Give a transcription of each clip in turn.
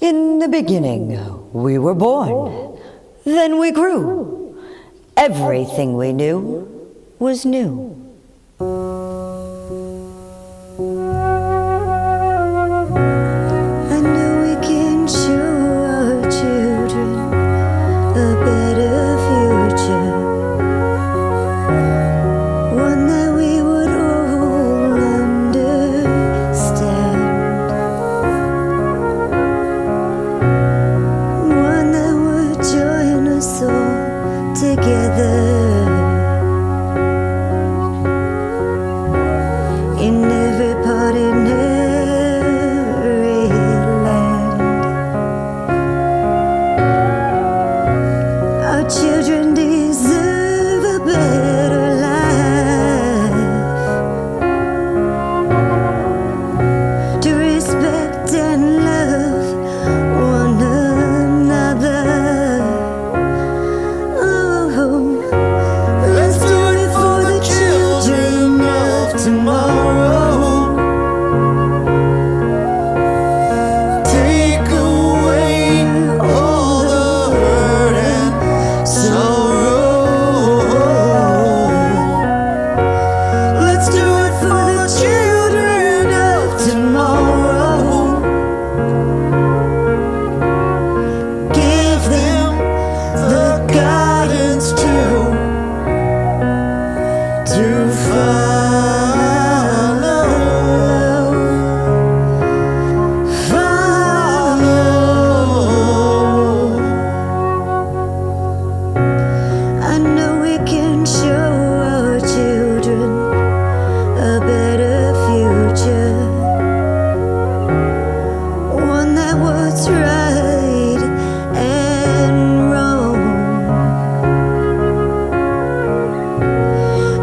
In the beginning, we were born. Then we grew. Everything we knew was new. I know we can show our children a better future, one that we would all understand, one that would join us all together in every part, in every land. Our children deserve a better life, to respect and love one another. Oh, let's do it for the children of tomorrow. Take away all the hurt and sorrow. Let's do it for the children of tomorrow. Give them the guidance to follow. I know we can show our children a better future, one that was right and wrong,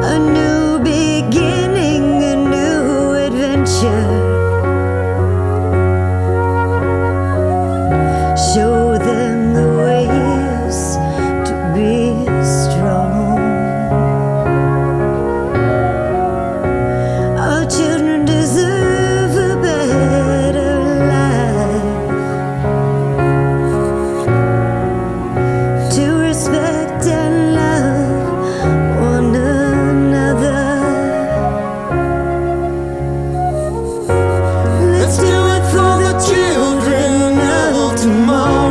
a new beginning, a new adventure. Show them the ways to be strong. Our children deserve a better life, to respect and love one another. Let's do it for the children of tomorrow.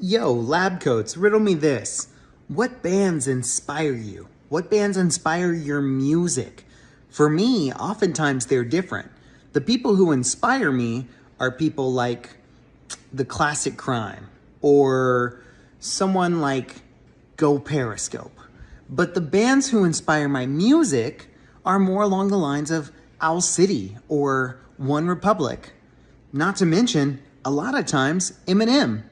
Yo, lab coats, riddle me this. What bands inspire you? What bands inspire your music? For me, oftentimes they're different. The people who inspire me are people like the Classic Crime or someone like Go Periscope. But the bands who inspire my music are more along the lines of Owl City or One Republic. Not to mention, a lot of times, Eminem.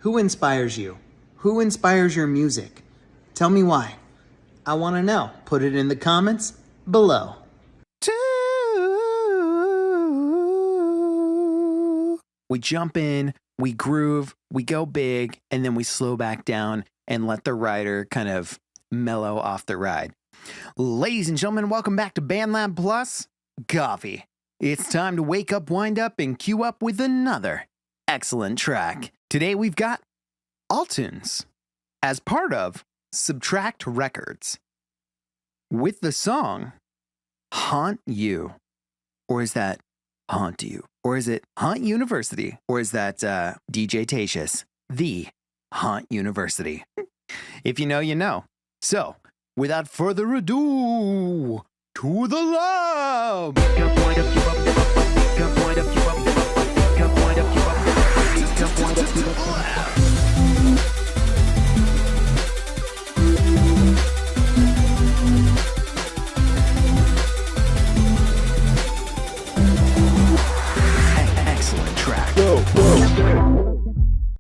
Who inspires you? Who inspires your music? Tell me why. I want to know. Put it in the comments below. We jump in, we groove, we go big, and then we slow back down and let the rider kind of mellow off the ride. Ladies and gentlemen, welcome back to BandLab Plus Coffee. It's time to wake up, wind up, and queue up with another excellent track. Today we've got Altunes as part of Subtract Records with the song HauntU. Or is that HauntU? Or is it Haunt University? Or is that DJ Tatious, the Haunt University? If you know, you know. So, without further ado, to the lab! Excellent track.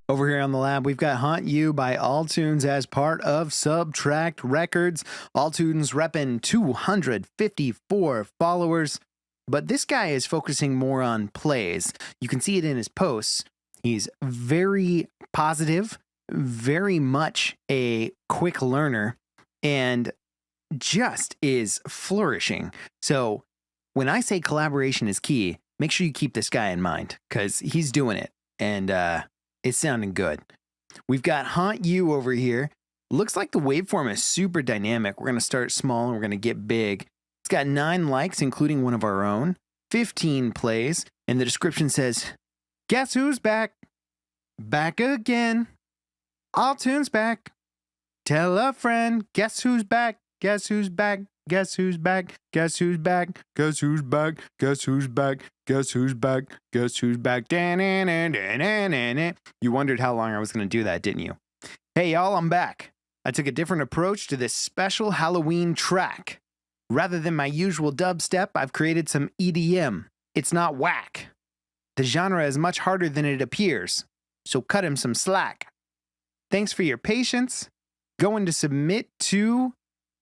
Over here on the lab, we've got HauntU by Altunes as part of Subtract Records. Altunes repping 254 followers, but this guy is focusing more on plays. You can see it in his posts. He's very positive, very much a quick learner, and just is flourishing. So when I say collaboration is key, make sure you keep this guy in mind because he's doing it, and it's sounding good. We've got HauntU over here. Looks like the waveform is super dynamic. We're going to start small and we're going to get big. It's got 9 likes, including one of our own, 15 plays, and the description says, "Guess who's back? Back again. Altunes back. Tell a friend. Guess who's back? Guess who's back? Guess who's back? Guess who's back? Guess who's back? Guess who's back? Guess who's back? Guess who's back?" Da-na-na-na-na-na-na. You wondered how long I was going to do that, didn't you? Hey, y'all, I'm back. I took a different approach to this special Halloween track. Rather than my usual dubstep, I've created some EDM. It's not whack. The genre is much harder than it appears, so cut him some slack. Thanks for your patience. Going to submit to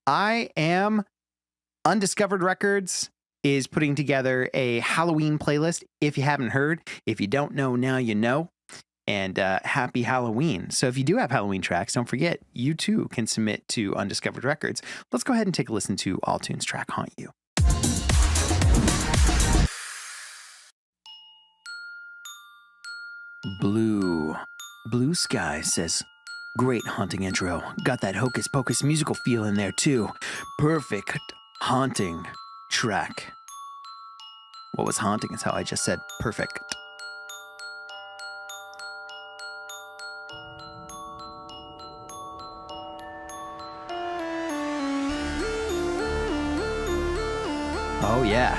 I Am Undiscovered Records is putting together a Halloween playlist. If you haven't heard, if you don't know, now you know. And happy Halloween. So if you do have Halloween tracks, don't forget, you too can submit to Undiscovered Records. Let's go ahead and take a listen to Altunes' track, HauntU. Blue Sky says, "Great haunting intro. Got that hocus pocus musical feel in there too. Perfect haunting track." What was haunting is how I just said perfect. Oh yeah,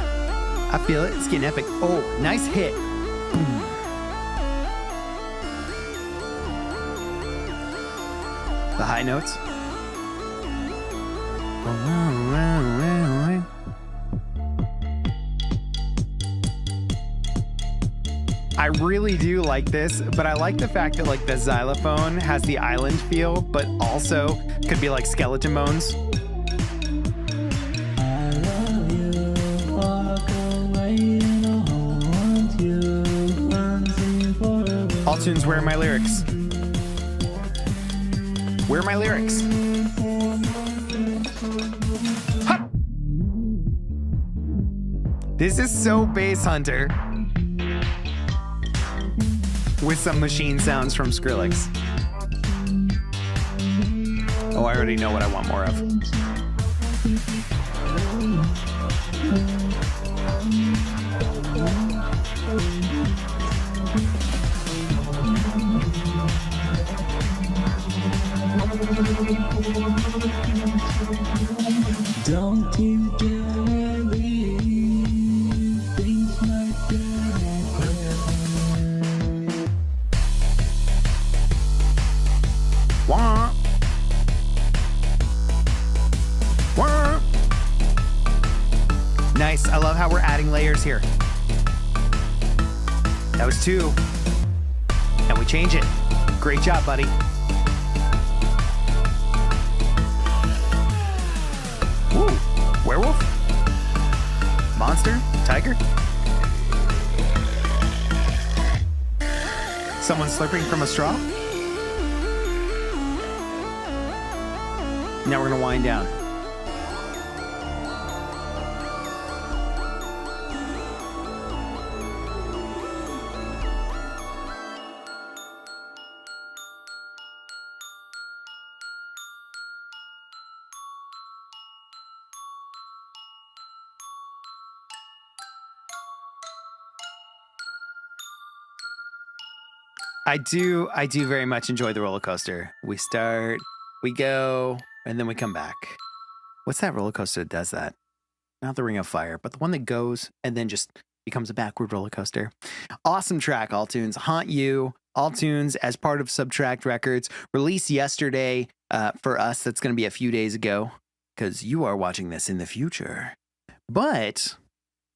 I feel it. It's getting epic. Oh, nice hit. The high notes. I really do like this, but I like the fact that like the xylophone has the island feel, but also could be like skeleton bones. Altunes, where are my lyrics? Where are my lyrics? Ha! This is so Bass Hunter with some machine sounds from Skrillex. Oh, I already know what I want more of. Nice. I love how we're adding layers here. That was 2. And we change it. Great job, buddy. Woo. Werewolf? Monster? Tiger? Someone slurping from a straw? Now we're gonna wind down. I do very much enjoy the roller coaster. We start, we go, and then we come back. What's that roller coaster that does that? Not the Ring of Fire, but the one that goes and then just becomes a backward roller coaster. Awesome track, Altunes. HauntU, Altunes as part of Subtract Records, released yesterday for us. That's going to be a few days ago because you are watching this in the future. But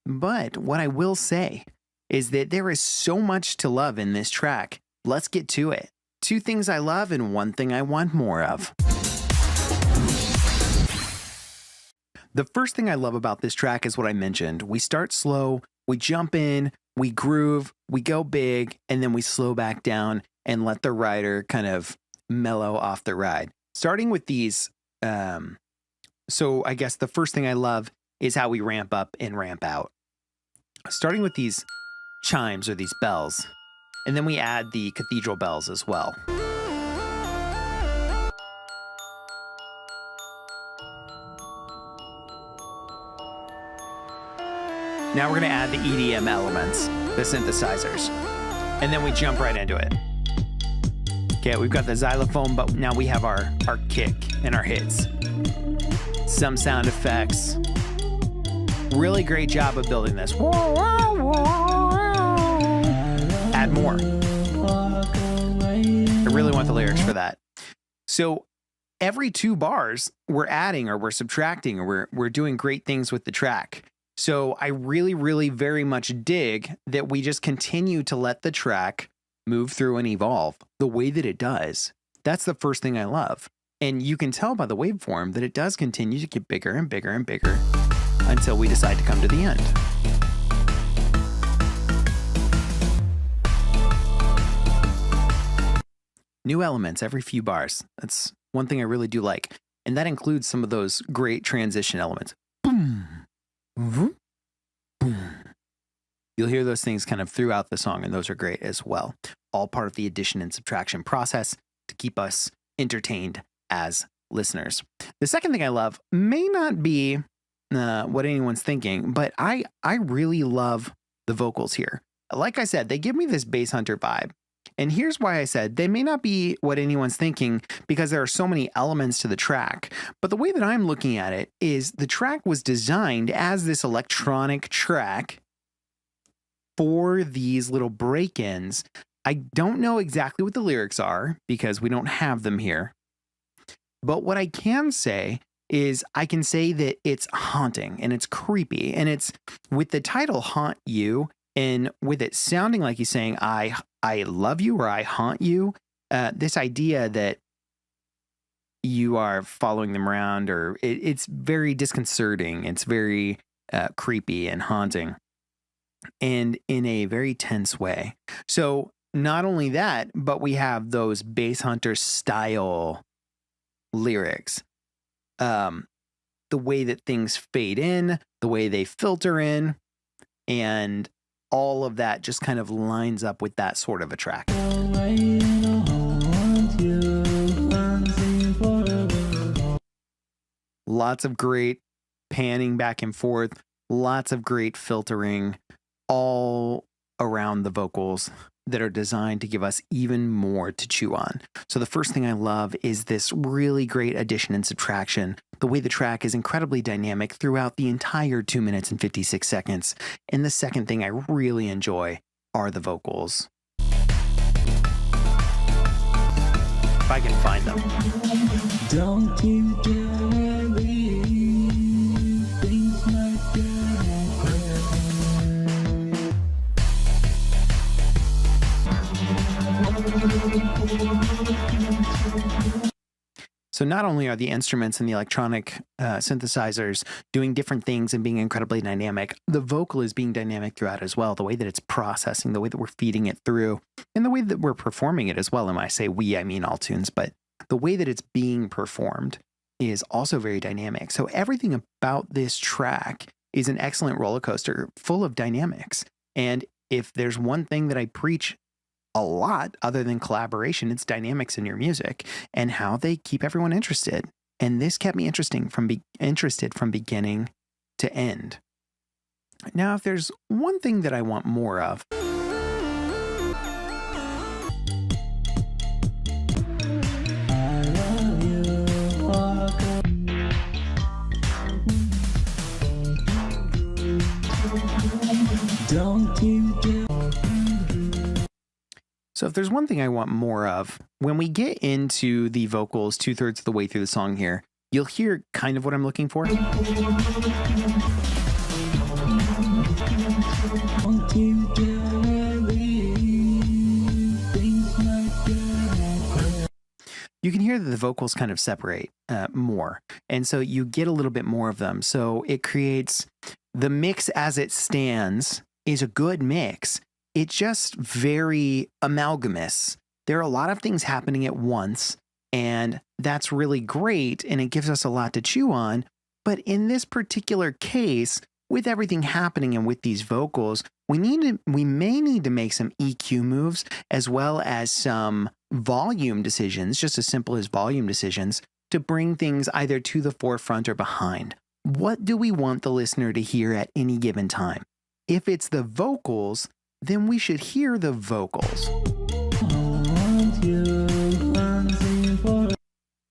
what I will say is that there is so much to love in this track. Let's get to it. 2 things I love and 1 thing I want more of. The first thing I love about this track is what I mentioned. We start slow, we jump in, we groove, we go big, and then we slow back down and let the rider kind of mellow off the ride. Starting with these, so I guess the first thing I love is how we ramp up and ramp out. Starting with these chimes or these bells, and then we add the cathedral bells as well. Now we're going to add the EDM elements, the synthesizers, and then we jump right into it. Okay, we've got the xylophone, but now we have our kick and our hits. Some sound effects. Really great job of building this. Add more. I really want the lyrics for that. So every 2 bars, we're adding or we're subtracting or we're doing great things with the track. So I really, really very much dig that we just continue to let the track move through and evolve the way that it does. That's the first thing I love. And you can tell by the waveform that it does continue to get bigger and bigger and bigger until we decide to come to the end. New elements every few bars. That's one thing I really do like. And that includes some of those great transition elements. Boom. Boom. You'll hear those things kind of throughout the song, and those are great as well. All part of the addition and subtraction process to keep us entertained as listeners. The second thing I love may not be what anyone's thinking, but I really love the vocals here. Like I said, they give me this bass hunter vibe. And here's why I said they may not be what anyone's thinking because there are so many elements to the track. But the way that I'm looking at it is the track was designed as this electronic track for these little break-ins. I don't know exactly what the lyrics are because we don't have them here. But what I can say is I can say that it's haunting and it's creepy. And it's with the title HauntU and with it sounding like he's saying, I love you or I haunt you. This idea that you are following them around or it's very disconcerting. It's very creepy and haunting and in a very tense way. So not only that, but we have those bass hunter style lyrics. The way that things fade in, the way they filter in, and all of that just kind of lines up with that sort of a track. Lots of great panning back and forth, lots of great filtering all around the vocals that are designed to give us even more to chew on. So the first thing I love is this really great addition and subtraction. The way the track is incredibly dynamic throughout the entire 2 minutes and 56 seconds. And the second thing I really enjoy are the vocals. If I can find them. Don't you dare leave, things might get So not only are the instruments and the electronic synthesizers doing different things and being incredibly dynamic, the vocal is being dynamic throughout as well. The way that it's processing, the way that we're feeding it through, and the way that we're performing it as well. And when I say we, I mean Altunes, but the way that it's being performed is also very dynamic. So everything about this track is an excellent roller coaster full of dynamics. And if there's one thing that I preach a lot other than collaboration, it's dynamics in your music and how they keep everyone interested. And this kept me interested from beginning to end. Now, if there's one thing that I want more of, Don't you dare. so if there's one thing I want more of, when we get into the vocals 2/3 of the way through the song here, you'll hear kind of what I'm looking for. Don't you dare leave things like that. You can hear that the vocals kind of separate more. And so you get a little bit more of them. So it creates the mix as it stands is a good mix. It's just very amalgamous. There are a lot of things happening at once, and that's really great, and it gives us a lot to chew on. But in this particular case, with everything happening and with these vocals, we may need to make some EQ moves as well as some volume decisions, just as simple as volume decisions, to bring things either to the forefront or behind. What do we want the listener to hear at any given time? If it's the vocals, then we should hear the vocals.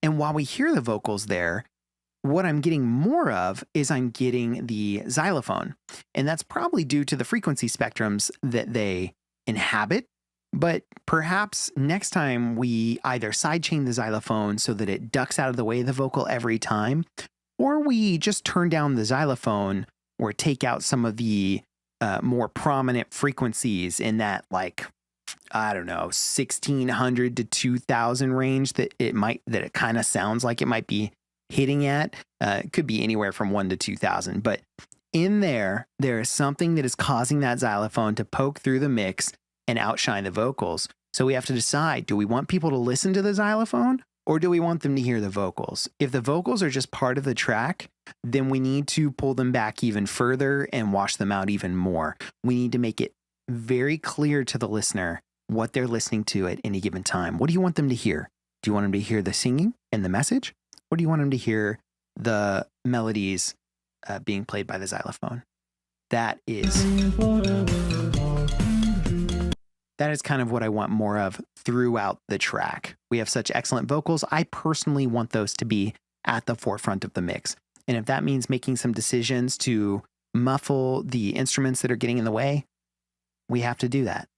And while we hear the vocals there, what I'm getting more of is I'm getting the xylophone. And that's probably due to the frequency spectrums that they inhabit. But perhaps next time we either sidechain the xylophone so that it ducks out of the way of the vocal every time, or we just turn down the xylophone or take out some of the more prominent frequencies in that, like, I don't know, 1600 to 2000 range that it kind of sounds like it might be hitting at. It could be anywhere from 1 to 2000, but in there is something that is causing that xylophone to poke through the mix and outshine the vocals. So we have to decide, do we want people to listen to the xylophone or do we want them to hear the vocals? If the vocals are just part of the track, then we need to pull them back even further and wash them out even more. We need to make it very clear to the listener what they're listening to at any given time. What do you want them to hear? Do you want them to hear the singing and the message? Or do you want them to hear the melodies being played by the xylophone? That is kind of what I want more of throughout the track. We have such excellent vocals. I personally want those to be at the forefront of the mix. And if that means making some decisions to muffle the instruments that are getting in the way, we have to do that.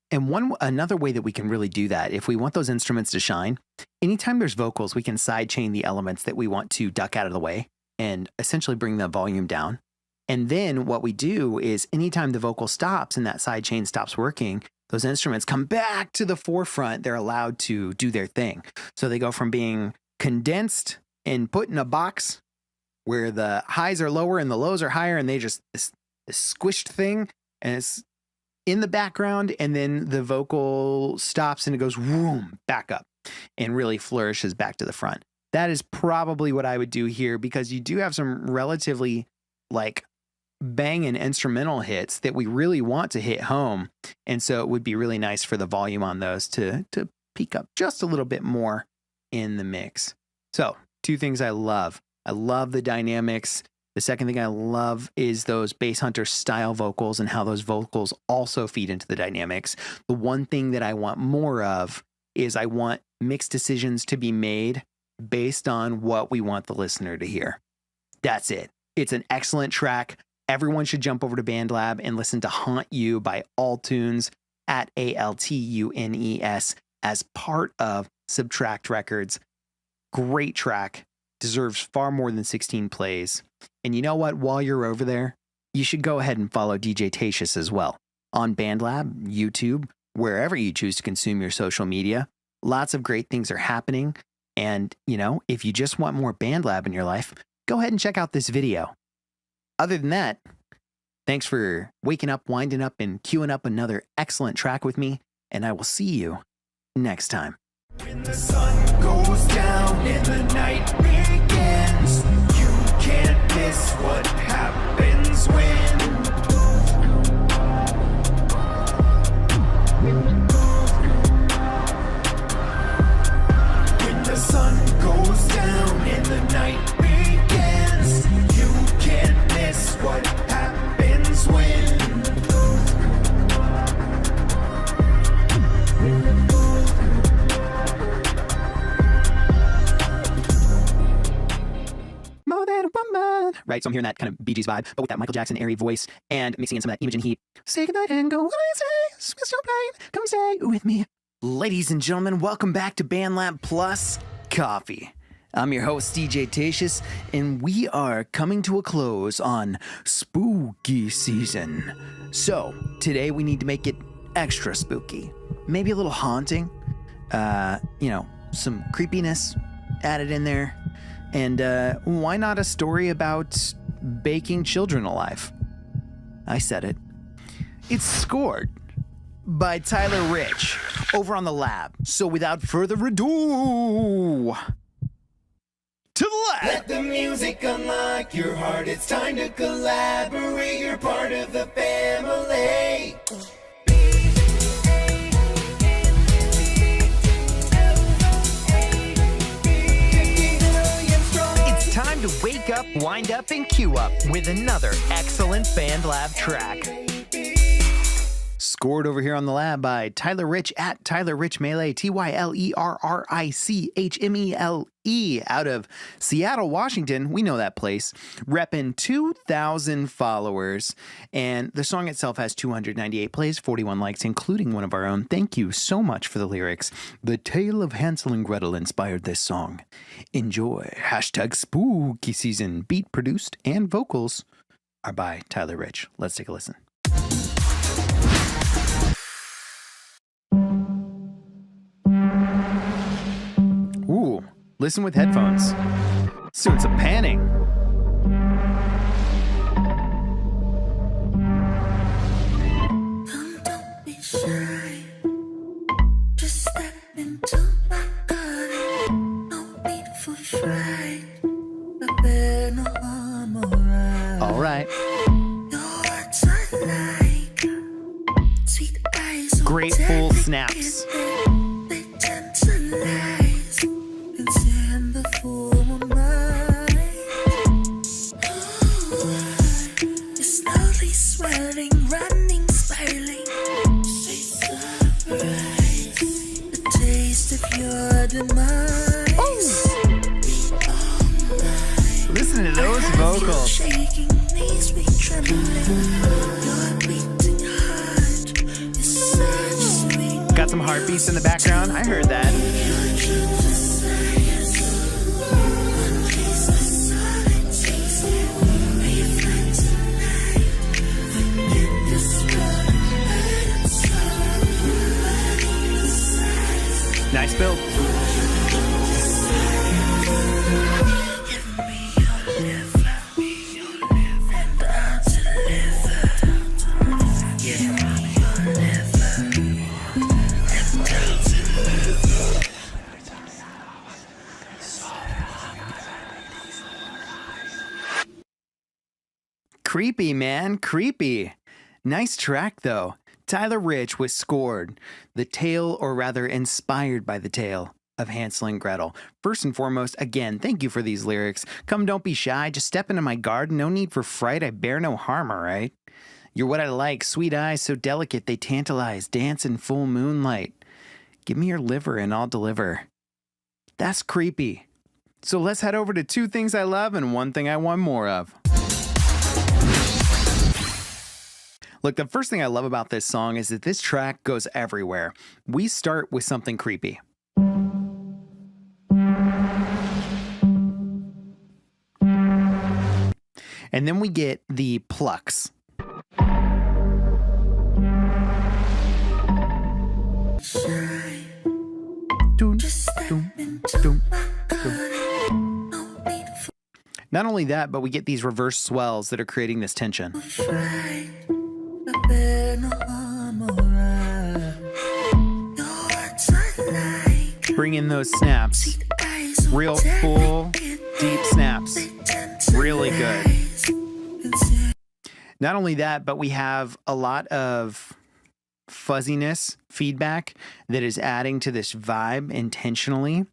And another way that we can really do that, if we want those instruments to shine, anytime there's vocals, we can sidechain the elements that we want to duck out of the way and essentially bring the volume down. And then what we do is anytime the vocal stops and that sidechain stops working, those instruments come back to the forefront. They're allowed to do their thing. So they go from being condensed and put in a box where the highs are lower and the lows are higher, and they just this squished thing, and it's in the background, and then the vocal stops and it goes whoom, back up and really flourishes back to the front. That is probably what I would do here, because you do have some relatively like banging instrumental hits that we really want to hit home. And so it would be really nice for the volume on those to peak up just a little bit more in the mix. So 2 things I love. I love the dynamics. The second thing I love is those bass hunter style vocals and how those vocals also feed into the dynamics. The one thing that I want more of is I want mix decisions to be made based on what we want the listener to hear. That's it. It's an excellent track. Everyone should jump over to BandLab and listen to HauntU by Altunes at Altunes as part of Subtract Records. Great track. Deserves far more than 16 plays. And you know what? While you're over there, you should go ahead and follow DJ Tatious as well on BandLab, YouTube, wherever you choose to consume your social media. Lots of great things are happening. And, if you just want more BandLab in your life, go ahead and check out this video. Other than that, thanks for waking up, winding up, and queuing up another excellent track with me. And I will see you next time. When the sun goes down and the night begins, you can't miss what happens when the sun goes down and the night begins, you can't miss what happens when More than a woman. Right, so I'm hearing that kind of Bee Gees vibe, but with that Michael Jackson airy voice and mixing in some of that Imogen Heap. Say goodnight and go, what do I say? Swiss your plane, come stay with me. Ladies and gentlemen, welcome back to BandLab Plus Coffee. I'm your host, DJ Tatious, and we are coming to a close on spooky season. So, today we need to make it extra spooky. Maybe a little haunting. Some creepiness added in there. And why not a story about baking children alive? I said it. It's Scored by Tyler Rich over on the lab. So without further ado, to the lab. let the music unlock your heart. It's time to collaborate. You're part of the family. It's time to wake up, wind up, and queue up with another excellent BandLab track. Scored over here on the lab by Tyler Rich at Tyler Rich Melee, TYLERRICHMELE, out of Seattle, Washington. We know that place. Reppin' 2,000 followers. And the song itself has 298 plays, 41 likes, including one of our own. Thank you so much for the lyrics. The tale of Hansel and Gretel inspired this song. Enjoy. Hashtag spooky season. Beat produced and vocals are by Tyler Rich. Let's take a listen. Ooh, listen with headphones. Soon some panning. Don't be shy. Just step into my garden. No need for fright. Prepare no harm or right. All right. Your words are like sweet eyes. So Grateful delicate. snaps. They tantalize. Conceal the full mind. You're slowly swelling, running, spiraling. Say surprise. The taste of your demise. Listen to those vocals. Shaking, knees we trembling. Your beating heart is such sweet. Got some heartbeats in the background. I heard that. Nice build. Creepy, man. Creepy. Nice track, though. Tyler Rich was Scored, the tale, or rather inspired by the tale, of Hansel and Gretel. First and foremost, again, thank you for these lyrics. Come, don't be shy. Just step into my garden. No need for fright. I bear no harm, all right? You're what I like. Sweet eyes, so delicate. They tantalize. Dance in full moonlight. Give me your liver and I'll deliver. That's creepy. So let's head over to two things I love and one thing I want more of. Look, the first thing I love about this song is that this track goes everywhere. We start with something creepy. And then we get the plucks. Doom, doom, doom, doom. Not only that, but we get these reverse swells that are creating this tension. Bring in those snaps. Real full, deep snaps. Really good. Not only that, but we have a lot of fuzziness feedback that is adding to this vibe intentionally.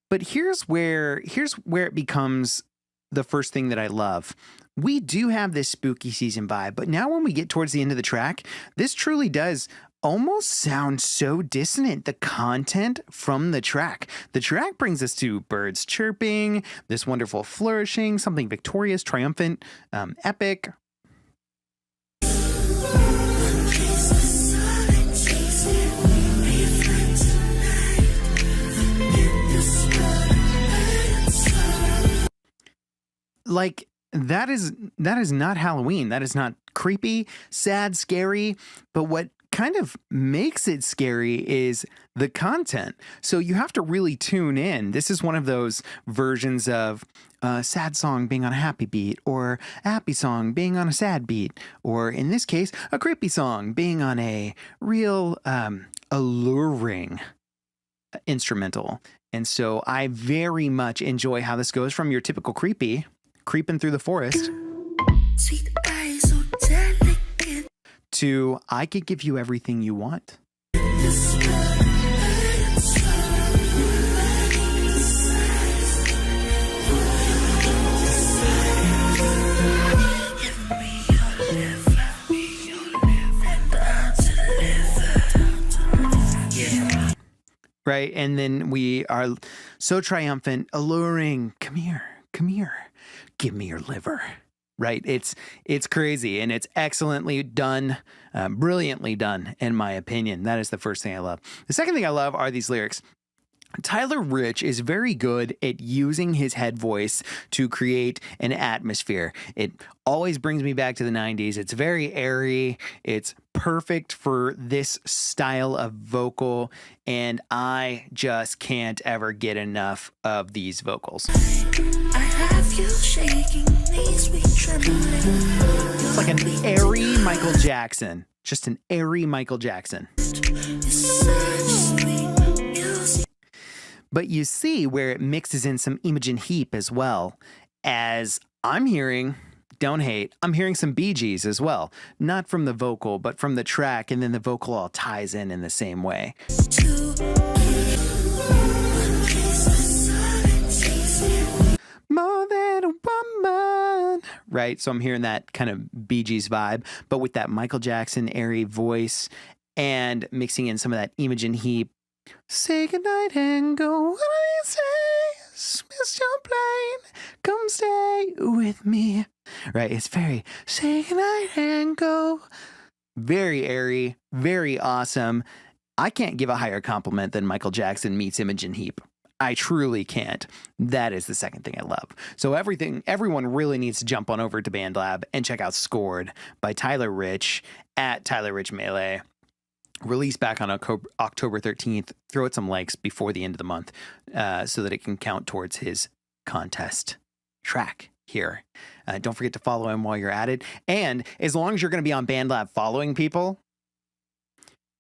But here's where it becomes the first thing that I love. We do have this spooky season vibe, but now when we get towards the end of the track, this truly does almost sound so dissonant, the content from the track. The track brings us to birds chirping, this wonderful flourishing, something victorious, triumphant, epic. Like, that is not Halloween. That is not creepy, sad, scary. But what kind of makes it scary is the content. So you have to really tune in. This is one of those versions of a sad song being on a happy beat, or a happy song being on a sad beat, or in this case, a creepy song being on a real alluring instrumental. And so I very much enjoy how this goes from your typical creeping through the forest Sweet eyes so delicate. to I could give you everything you want. Right, and then we are so triumphant, alluring. Come here, give me your liver. Right, it's crazy, and it's excellently done, brilliantly done, in my opinion. That is the first thing I love. The second thing I love are these lyrics. Tyler Rich is very good at using his head voice to create an atmosphere. It always brings me back to the 90s. It's very airy. It's perfect for this style of vocal, and I just can't ever get enough of these vocals. I have you shaking, knees we trembling. It's like an airy Michael Jackson. Just an airy Michael Jackson. But you see where it mixes in some Imogen Heap as well, as I'm hearing, don't hate, I'm hearing some Bee Gees as well. Not from the vocal, but from the track, and then the vocal all ties in the same way. More than a woman. Right, so I'm hearing that kind of Bee Gees vibe, but with that Michael Jackson airy voice and mixing in some of that Imogen Heap. Say goodnight and go. What do you say? Dismiss your plane. Come stay with me. Right, it's very say goodnight and go. Very airy, very awesome. I can't give a higher compliment than Michael Jackson meets Imogen Heap. I truly can't. That is the second thing I love. So everyone really needs to jump on over to BandLab and check out Scored by Tyler Rich at Tyler Rich Melee. Released back on October 13th. Throw it some likes before the end of the month so that it can count towards his contest track here. Don't forget to follow him while you're at it. And as long as you're going to be on BandLab following people,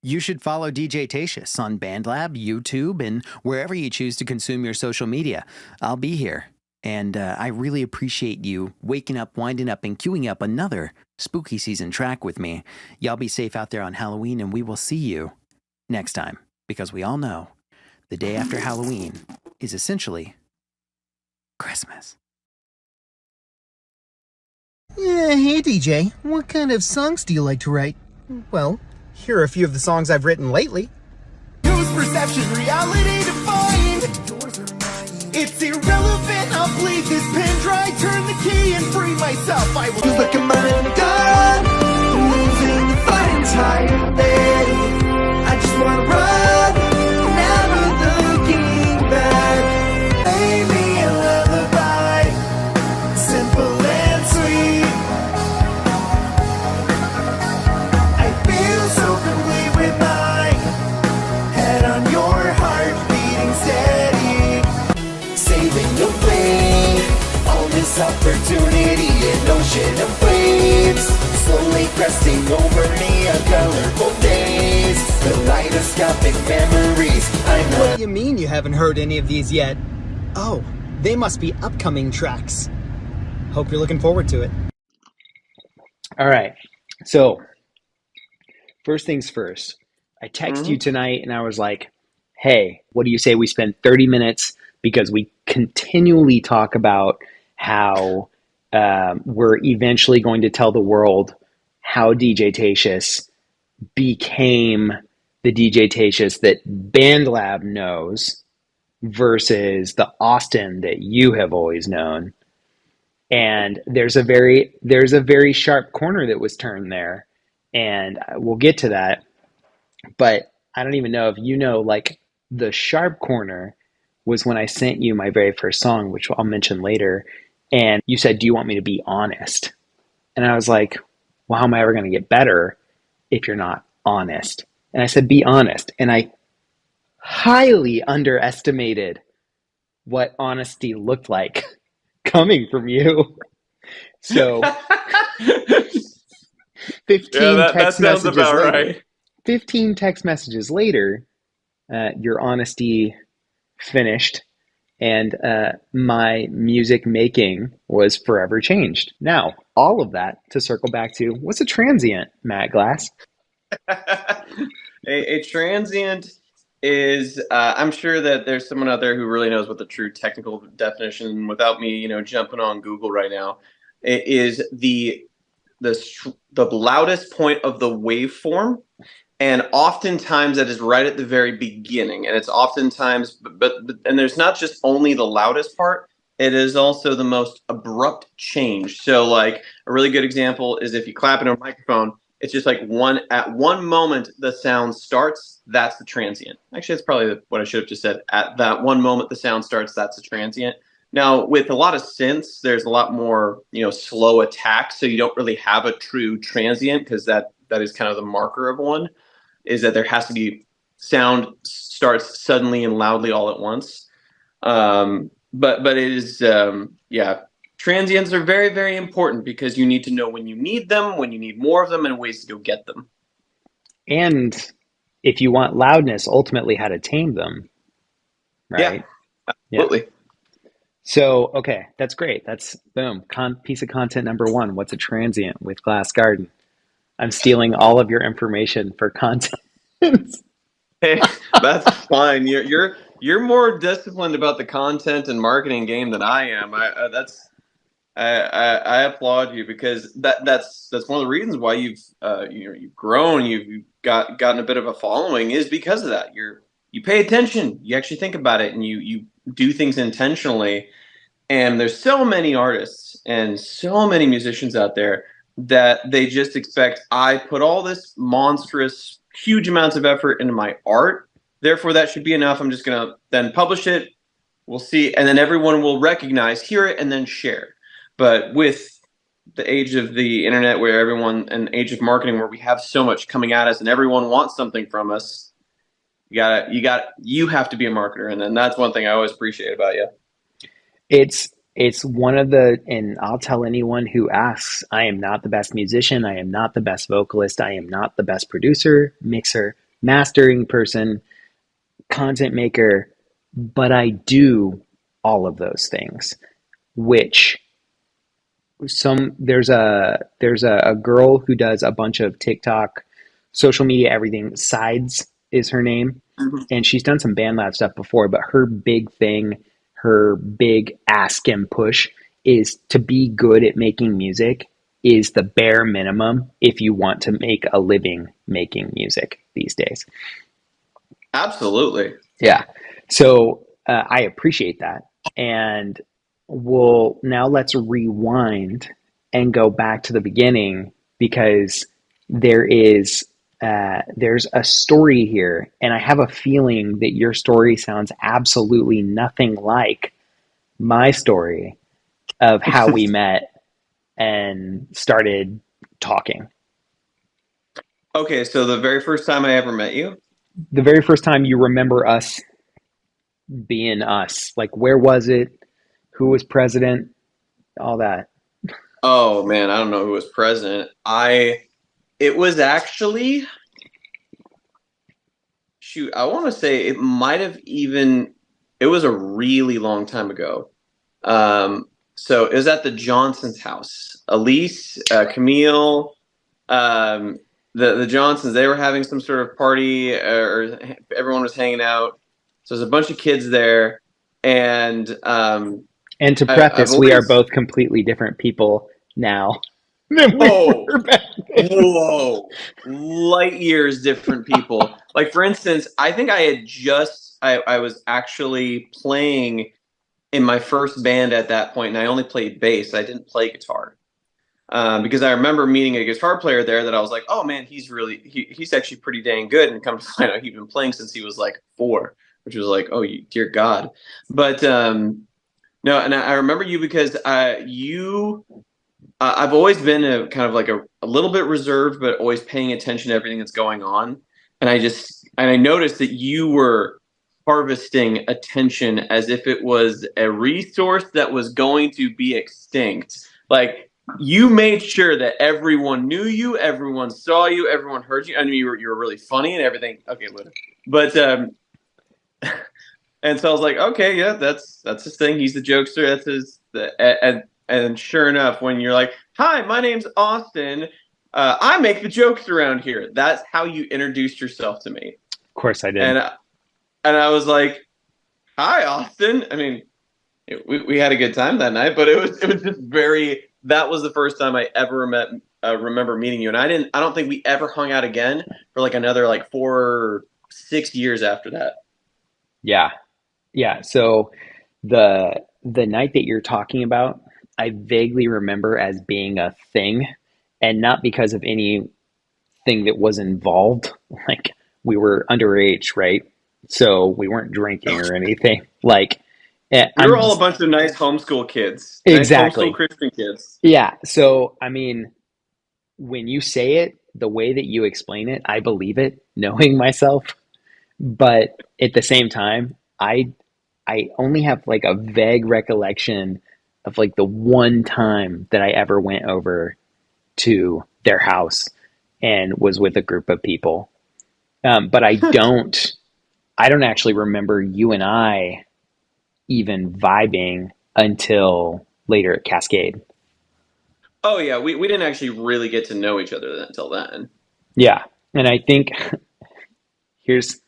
you should follow DJ Tatious on BandLab, YouTube, and wherever you choose to consume your social media. I'll be here. And I really appreciate you waking up, winding up, and queuing up another spooky season track with me. Y'all be safe out there on Halloween, and we will see you next time. Because we all know the day after Halloween is essentially Christmas. Yeah, hey DJ, what kind of songs do you like to write? Well, here are a few of the songs I've written lately. Whose perception reality defined? It's irrelevant, I'll bleed this pen dry. Turn the key and free myself. I will just look at my gun, losing the fight entire day. I just wanna run, never looking back. Play me a lullaby, simple and sweet. opportunity, an ocean of waves, slowly cresting over me, a colorful days, kaleidoscopic memories. I'm not. What do you mean you haven't heard any of these yet? Oh, they must be upcoming tracks. Hope you're looking forward to it. All right. So, first things first. I texted you tonight and I was like, hey, what do you say we spend 30 minutes because we continually talk about how we're eventually going to tell the world how DJ Tatious became the DJ Tatious that BandLab knows versus the Austin that you have always known. And there's a very sharp corner that was turned there, and we'll get to that. But I don't even know if you know, like, the sharp corner was when I sent you my very first song, which I'll mention later, and you said, "Do you want me to be honest?" And I was like, "Well, how am I ever going to get better if you're not honest?" And I said, "Be honest." And I highly underestimated what honesty looked like coming from you. So 15 that text sounds messages about later, right. 15 text messages later, your honesty finished, and my music making was forever changed. Now, all of that to circle back to, what's a transient, Matt Glass? A transient is, I'm sure that there's someone out there who really knows what the true technical definition, without me, jumping on Google right now, it is the loudest point of the waveform. And oftentimes that is right at the very beginning. And it's oftentimes, but and there's not just only the loudest part, it is also the most abrupt change. So like a really good example is if you clap in a microphone, it's just like at one moment the sound starts, that's the transient. Actually, that's probably what I should have just said. At that one moment the sound starts, that's the transient. Now, with a lot of synths, there's a lot more, slow attacks. So you don't really have a true transient because that is kind of the marker of one, is that there has to be sound starts suddenly and loudly all at once. But it is, transients are very, very important because you need to know when you need them, when you need more of them, and ways to go get them. And if you want loudness, ultimately how to tame them, right? Yeah, absolutely. Yeah. So, okay, that's great. That's boom. Piece of content number one. What's a transient with Glass Garden? I'm stealing all of your information for content. Hey, that's fine. You're more disciplined about the content and marketing game than I am. I applaud you because that's one of the reasons why you've grown. You've gotten a bit of a following is because of that. You pay attention. You actually think about it, and you do things intentionally. And there's so many artists and so many musicians out there that they just expect I put all this monstrous, huge amounts of effort into my art. Therefore, that should be enough. I'm just going to then publish it. We'll see. And then everyone will recognize, hear it, and then share. But with the age of the internet and age of marketing where we have so much coming at us and everyone wants something from us, you have to be a marketer. And then that's one thing I always appreciate about you. It's one of and I'll tell anyone who asks, I am not the best musician. I am not the best vocalist. I am not the best producer, mixer, mastering person, content maker, but I do all of those things, which there's a girl who does a bunch of TikTok, social media, everything. Sides is her name. Mm-hmm. And she's done some BandLab stuff before, but her big thing, her big ask and push is to be good at making music is the bare minimum if you want to make a living making music these days. Absolutely. Yeah. So I appreciate that. And let's rewind and go back to the beginning because there's a story here, and I have a feeling that your story sounds absolutely nothing like my story of how we met and started talking. Okay, so the very first time I ever met you? The very first time you remember us being us, like where was it? Who was president? all that? Oh man, I don't know who was present. It was actually, shoot, I want to say it might have even, it was a really long time ago. So it was at the Johnson's house. Elise, Camille, um, the Johnsons, they were having some sort of party, or everyone was hanging out. So there's a bunch of kids there, and And to I've preface, we are always both completely different people now than we oh were back then. whoa, light years different people. Like for instance, I think I was actually playing in my first band at that point, and I only played bass. I didn't play guitar. Because I remember meeting a guitar player there that I was like, oh man, he's actually pretty dang good. And come to find out, he'd been playing since he was like 4, which was like, oh dear God. But no, and I remember you because I've always been a kind of like a little bit reserved, but always paying attention to everything that's going on. And I noticed that you were harvesting attention as if it was a resource that was going to be extinct. Like you made sure that everyone knew you, everyone saw you, everyone heard you. I knew you were really funny and everything. Okay, later. But and so I was like, okay, yeah, that's his thing. He's the jokester. That's his. And sure enough, when you're like, "Hi, my name's Austin. I make the jokes around here." That's how you introduced yourself to me. Of course I did. And I was like, "Hi, Austin." I mean, we had a good time that night, but it was just very. That was the first time I ever remember meeting you, and I don't think we ever hung out again for like another like 4 or 6 years after that. Yeah. Yeah. So the night that you're talking about, I vaguely remember as being a thing, and not because of anything that was involved. Like we were underage, right? So we weren't drinking or anything. Like We were I'm all a just bunch of nice homeschool kids, nice homeschool exactly. Christian kids. Yeah. So I mean, when you say it, the way that you explain it, I believe it, knowing myself. But at the same time, I only have like a vague recollection of like the one time that I ever went over to their house and was with a group of people. But I don't actually remember you and I even vibing until later at Cascade. Oh yeah, we didn't actually really get to know each other until then. Yeah. And I think here's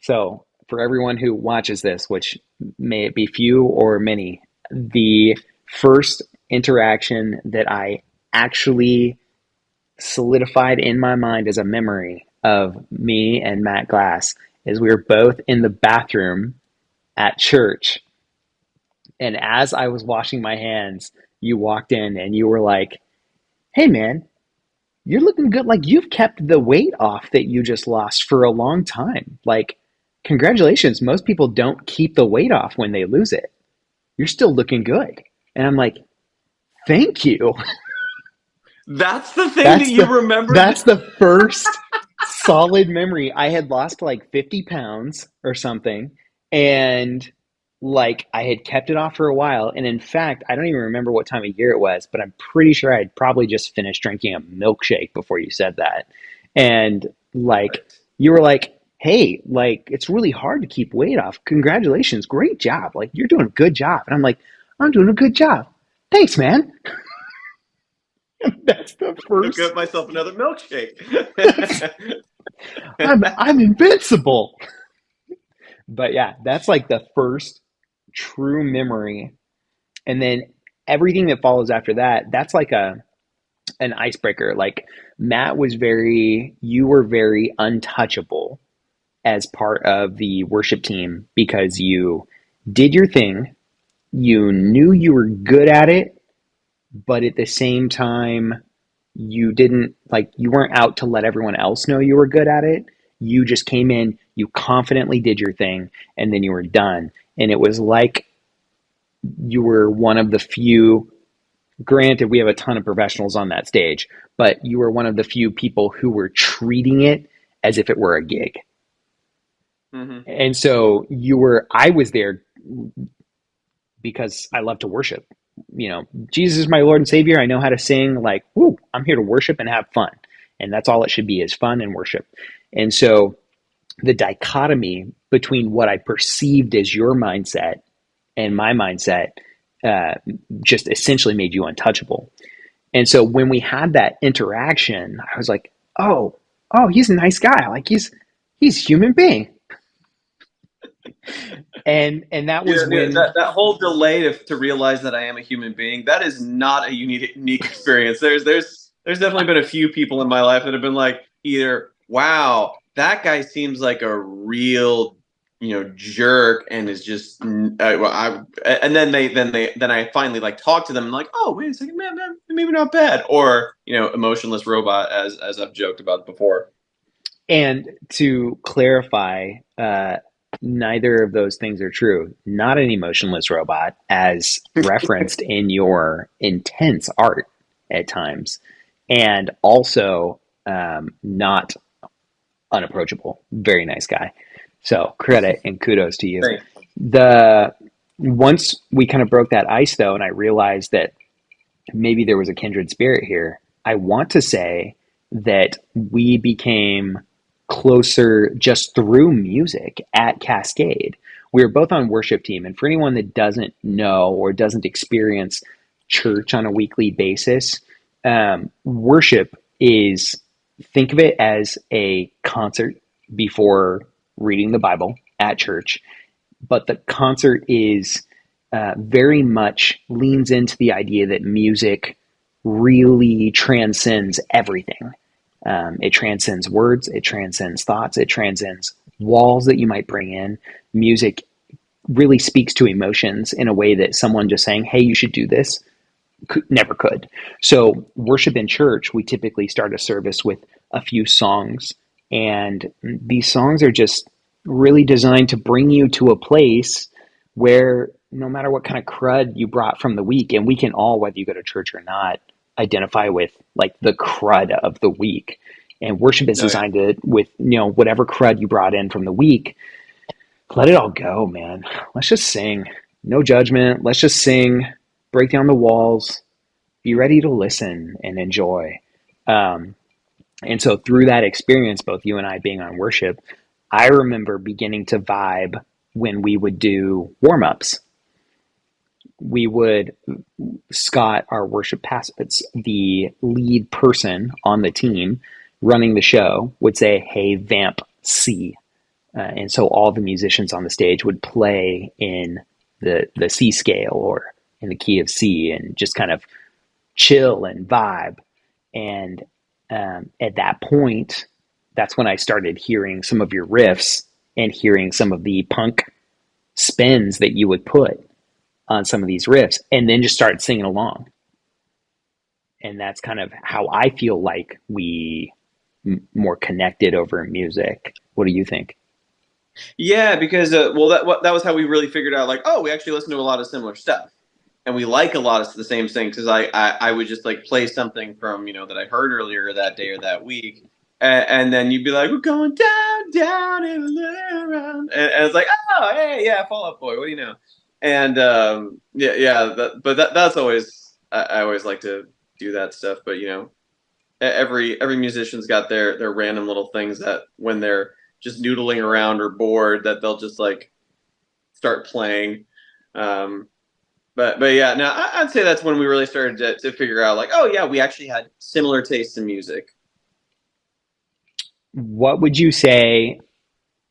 so for everyone who watches this, which may it be few or many, the first interaction that I actually solidified in my mind as a memory of me and Matt Glass is we were both in the bathroom at church. And as I was washing my hands, you walked in and you were like, hey man, you're looking good. Like you've kept the weight off that you just lost for a long time. Like, congratulations. Most people don't keep the weight off when they lose it. You're still looking good. And I'm like, thank you. That's the thing that That's you the remembered. that's the first solid memory. I had lost like 50 pounds or something, and like I had kept it off for a while. And in fact, I don't even remember what time of year it was, but I'm pretty sure I had probably just finished drinking a milkshake before you said that. And like you were like, hey, like it's really hard to keep weight off. Congratulations, great job. Like you're doing a good job. And I'm like, I'm doing a good job. Thanks, man. That's the I'm gonna first. get myself another milkshake. I'm invincible. But yeah, that's like the first true memory. And then everything that follows after that, that's like a an icebreaker. Like you were very untouchable as part of the worship team because you did your thing. You knew you were good at it, but at the same time, you weren't out to let everyone else know you were good at it. You just came in, you confidently did your thing, and then you were done. And it was like you were one of the few, granted, we have a ton of professionals on that stage, but you were one of the few people who were treating it as if it were a gig. hmm And so I was there because I love to worship. Jesus is my Lord and Savior. I know how to sing. Like, woo, I'm here to worship and have fun. And that's all it should be, is fun and worship. And so the dichotomy between what I perceived as your mindset and my mindset just essentially made you untouchable. And so when we had that interaction, I was like, oh, he's a nice guy. Like he's a human being. And that was when that whole delay to realize that I am a human being, that is not a unique experience. There's definitely been a few people in my life that have been like, either, wow, that guy seems like a real jerk, and is just and then I finally like talk to them and like, oh, wait a second, man, maybe not bad, or emotionless robot, as I've joked about before. And to clarify, neither of those things are true. Not an emotionless robot, as referenced in your intense art at times, and also not unapproachable. Very nice guy. So credit and kudos to you. Thanks. Once we kind of broke that ice, though, and I realized that maybe there was a kindred spirit here, I want to say that we became closer just through music at Cascade. We were both on worship team, and for anyone that doesn't know or doesn't experience church on a weekly basis, worship is, think of it as a concert before reading the Bible at church, but the concert is very much leans into the idea that music really transcends everything. It transcends words, it transcends thoughts, it transcends walls that you might bring in. Music really speaks to emotions in a way that someone just saying, hey, you should do this, never could. So worship in church, we typically start a service with a few songs, and these songs are just really designed to bring you to a place where no matter what kind of crud you brought from the week, and we can all, whether you go to church or not, identify with like the crud of the week. And worship is designed to, with whatever crud you brought in from the week, let it all go, man. Let's just sing. No judgment. Let's just sing, break down the walls, be ready to listen and enjoy. And so through that experience, both you and I being on worship, I remember beginning to vibe when we would do warm-ups. Scott, our worship pastor, the lead person on the team running the show, would say, hey, vamp C. And so all the musicians on the stage would play in the C scale or in the key of C, and just kind of chill and vibe. And at that point, that's when I started hearing some of your riffs and hearing some of the punk spins that you would put on some of these riffs, and then just started singing along. And that's kind of how I feel like we more connected over music. What do you think? Yeah, because that was how we really figured out, like, oh, we actually listen to a lot of similar stuff, and we like a lot of the same things. Because I would just like play something from that I heard earlier that day or that week, and then you'd be like, we're going down and around, and it's like, oh, hey, yeah, Fall Out Boy, what do you know? And that's always, I always like to do that stuff. But every musician's got their random little things that when they're just noodling around or bored, that they'll just like start playing. But yeah, now I'd say that's when we really started to figure out, like, oh yeah, we actually had similar tastes in music. What would you say,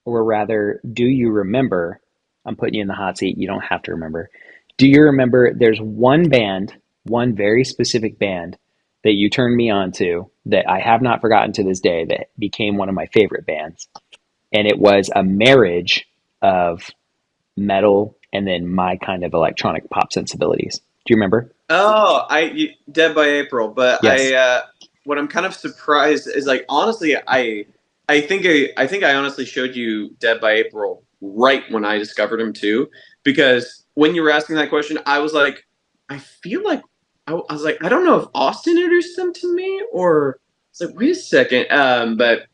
or rather, do you remember? I'm putting you in the hot seat. You don't have to remember. Do you remember there's one band, one very specific band that you turned me on to that I have not forgotten to this day, that became one of my favorite bands? And it was a marriage of metal and then my kind of electronic pop sensibilities. Do you remember? Oh, Dead by April. But Yes. what I'm kind of surprised is, like, honestly, I think I honestly showed you Dead by April right when I discovered him too, because when you were asking that question, I was like, I feel like I was like, I don't know if Austin introduced them to me, or it's like, wait a second. But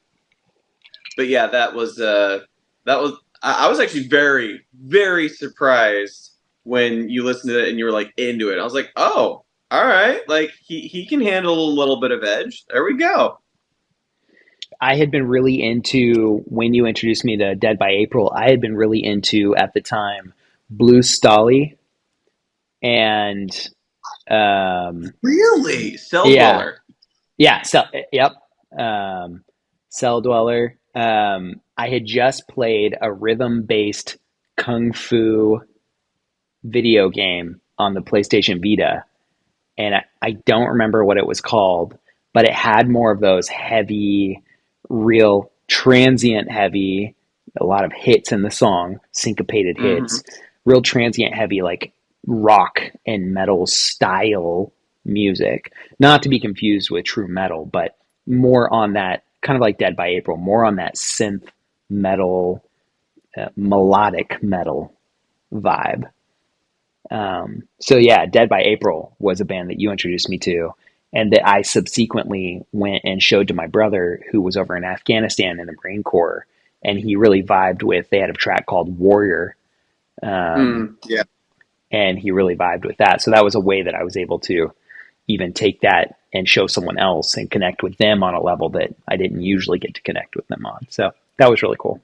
yeah, that was I was actually very, very surprised when you listened to it and you were like into it. I was like, oh, all right, like he can handle a little bit of edge. There we go. I had been really into, when you introduced me to Dead by April, I had been really into at the time Blue Stolly and Really, Cell yeah, Dweller. yeah, yep, Cell Dweller. I had just played a rhythm-based kung fu video game on the PlayStation Vita, and I don't remember what it was called, but it had more of those heavy, real transient heavy, a lot of hits in the song, syncopated Hmm. hits, real transient heavy, like rock and metal style music. Not to be confused with true metal, but more on that, kind of like Dead by April, more on that synth metal, melodic metal vibe. So yeah, Dead by April was a band that you introduced me to, and that I subsequently went and showed to my brother, who was over in Afghanistan in the Marine Corps, and he really vibed with. They had a track called Warrior, Yeah. and he really vibed with that. So that was a way that I was able to even take that and show someone else and connect with them on a level that I didn't usually get to connect with them on. So that was really cool.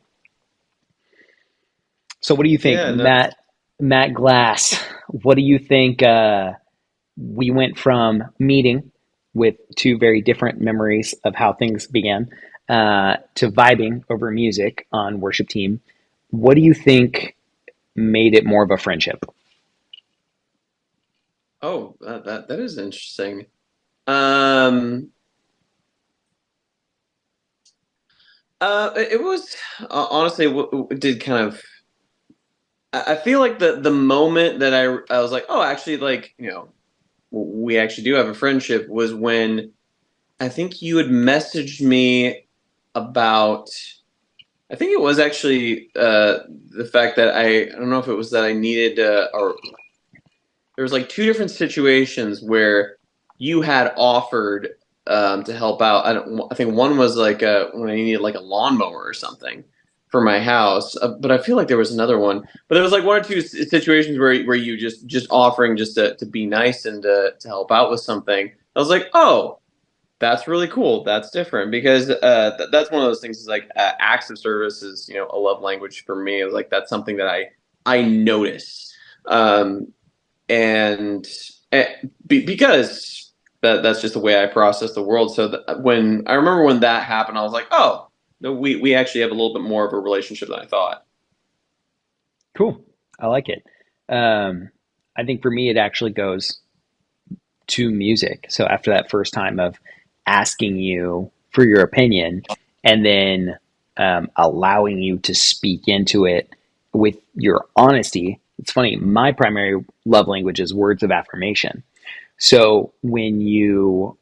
So what do you think, Yeah, no, Matt Glass? What do you think? We went from meeting with two very different memories of how things began to vibing over music on Worship Team. What do you think made it more of a friendship? oh, that is interesting. Um, it was honestly did kind of. I feel like the moment that I was like, oh, actually, like we actually do have a friendship was when I think you had messaged me about. I think it was actually the fact that I don't know if it was that I needed or there was like two different situations where you had offered to help out. I think one was like when I needed like a lawnmower or something for my house, but I feel like there was another one. But there was like one or two situations where you just offering just to be nice and to help out with something. I was like, oh, that's really cool. That's different because that's one of those things. Is like acts of service is a love language for me. Like that's something that I notice. Um, and, and because that's just the way I process the world. So when I remember when that happened, I was like, oh, no, we actually have a little bit more of a relationship than I thought. Cool. I like it. I think for me, it actually goes to music. So after that first time of asking you for your opinion and then allowing you to speak into it with your honesty, it's funny, my primary love language is words of affirmation. So when you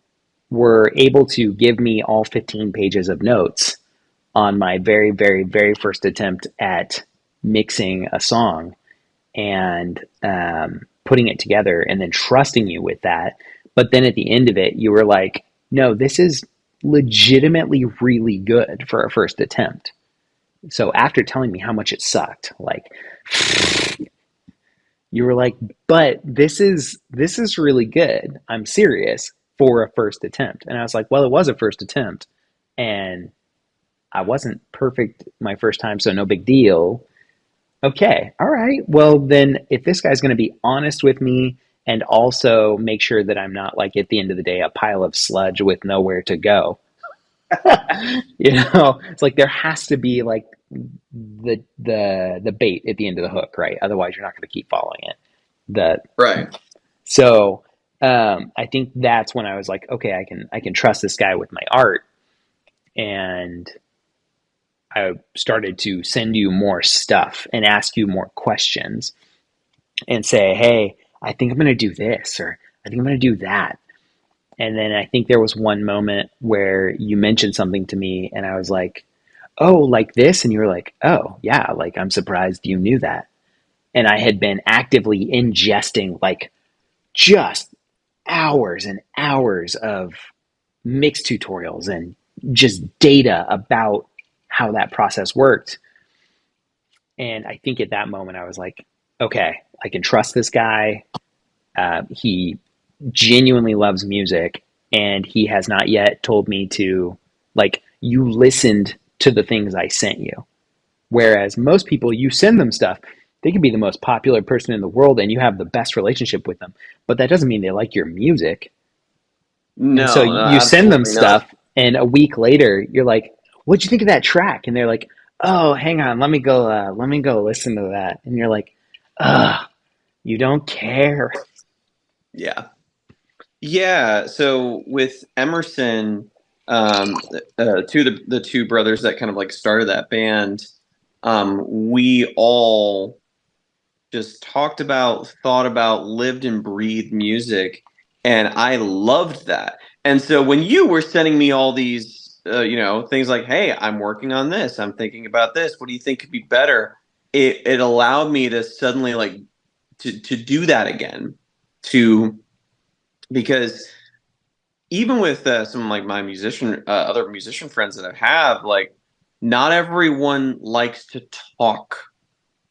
were able to give me all 15 pages of notes on my very, very, very first attempt at mixing a song and putting it together and then trusting you with that. But then at the end of it, you were like, no, this is legitimately really good for a first attempt. So after telling me how much it sucked, like you were like, but this is really good. I'm serious for a first attempt. And I was like, well, it was a first attempt and I wasn't perfect my first time, so no big deal. Okay, all right. Well, then if this guy's going to be honest with me and also make sure that I'm not like at the end of the day a pile of sludge with nowhere to go, it's like there has to be like the bait at the end of the hook, right? Otherwise, you're not going to keep following it. The Right. so I think that's when I was like, okay, I can trust this guy with my art, and I started to send you more stuff and ask you more questions and say, hey, I think I'm going to do this, or I think I'm going to do that. And then I think there was one moment where you mentioned something to me and I was like, oh, like this? And you were like, oh, yeah, like I'm surprised you knew that. And I had been actively ingesting like just hours and hours of mix tutorials and just data about how that process worked. And I think at that moment I was like, okay, I can trust this guy. He genuinely loves music, and he has not yet told me to, like, you listened to the things I sent you. Whereas most people, you send them stuff, they could be the most popular person in the world and you have the best relationship with them, but that doesn't mean they like your music. And so No, no, you send them absolutely not. stuff, and a week later, you're like, "What'd you think of that track?" And they're like, "Oh, hang on, let me go listen to that." And you're like, "Ugh, you don't care." Yeah. Yeah, so with Emerson, the two brothers that kind of like started that band, we all just talked about, thought about, lived and breathed music, and I loved that. And so when you were sending me all these, things like, "Hey, I'm working on this. I'm thinking about this. What do you think could be better?" It allowed me to suddenly like to do that again, to because even with some like my other musician friends that I have, like not everyone likes to talk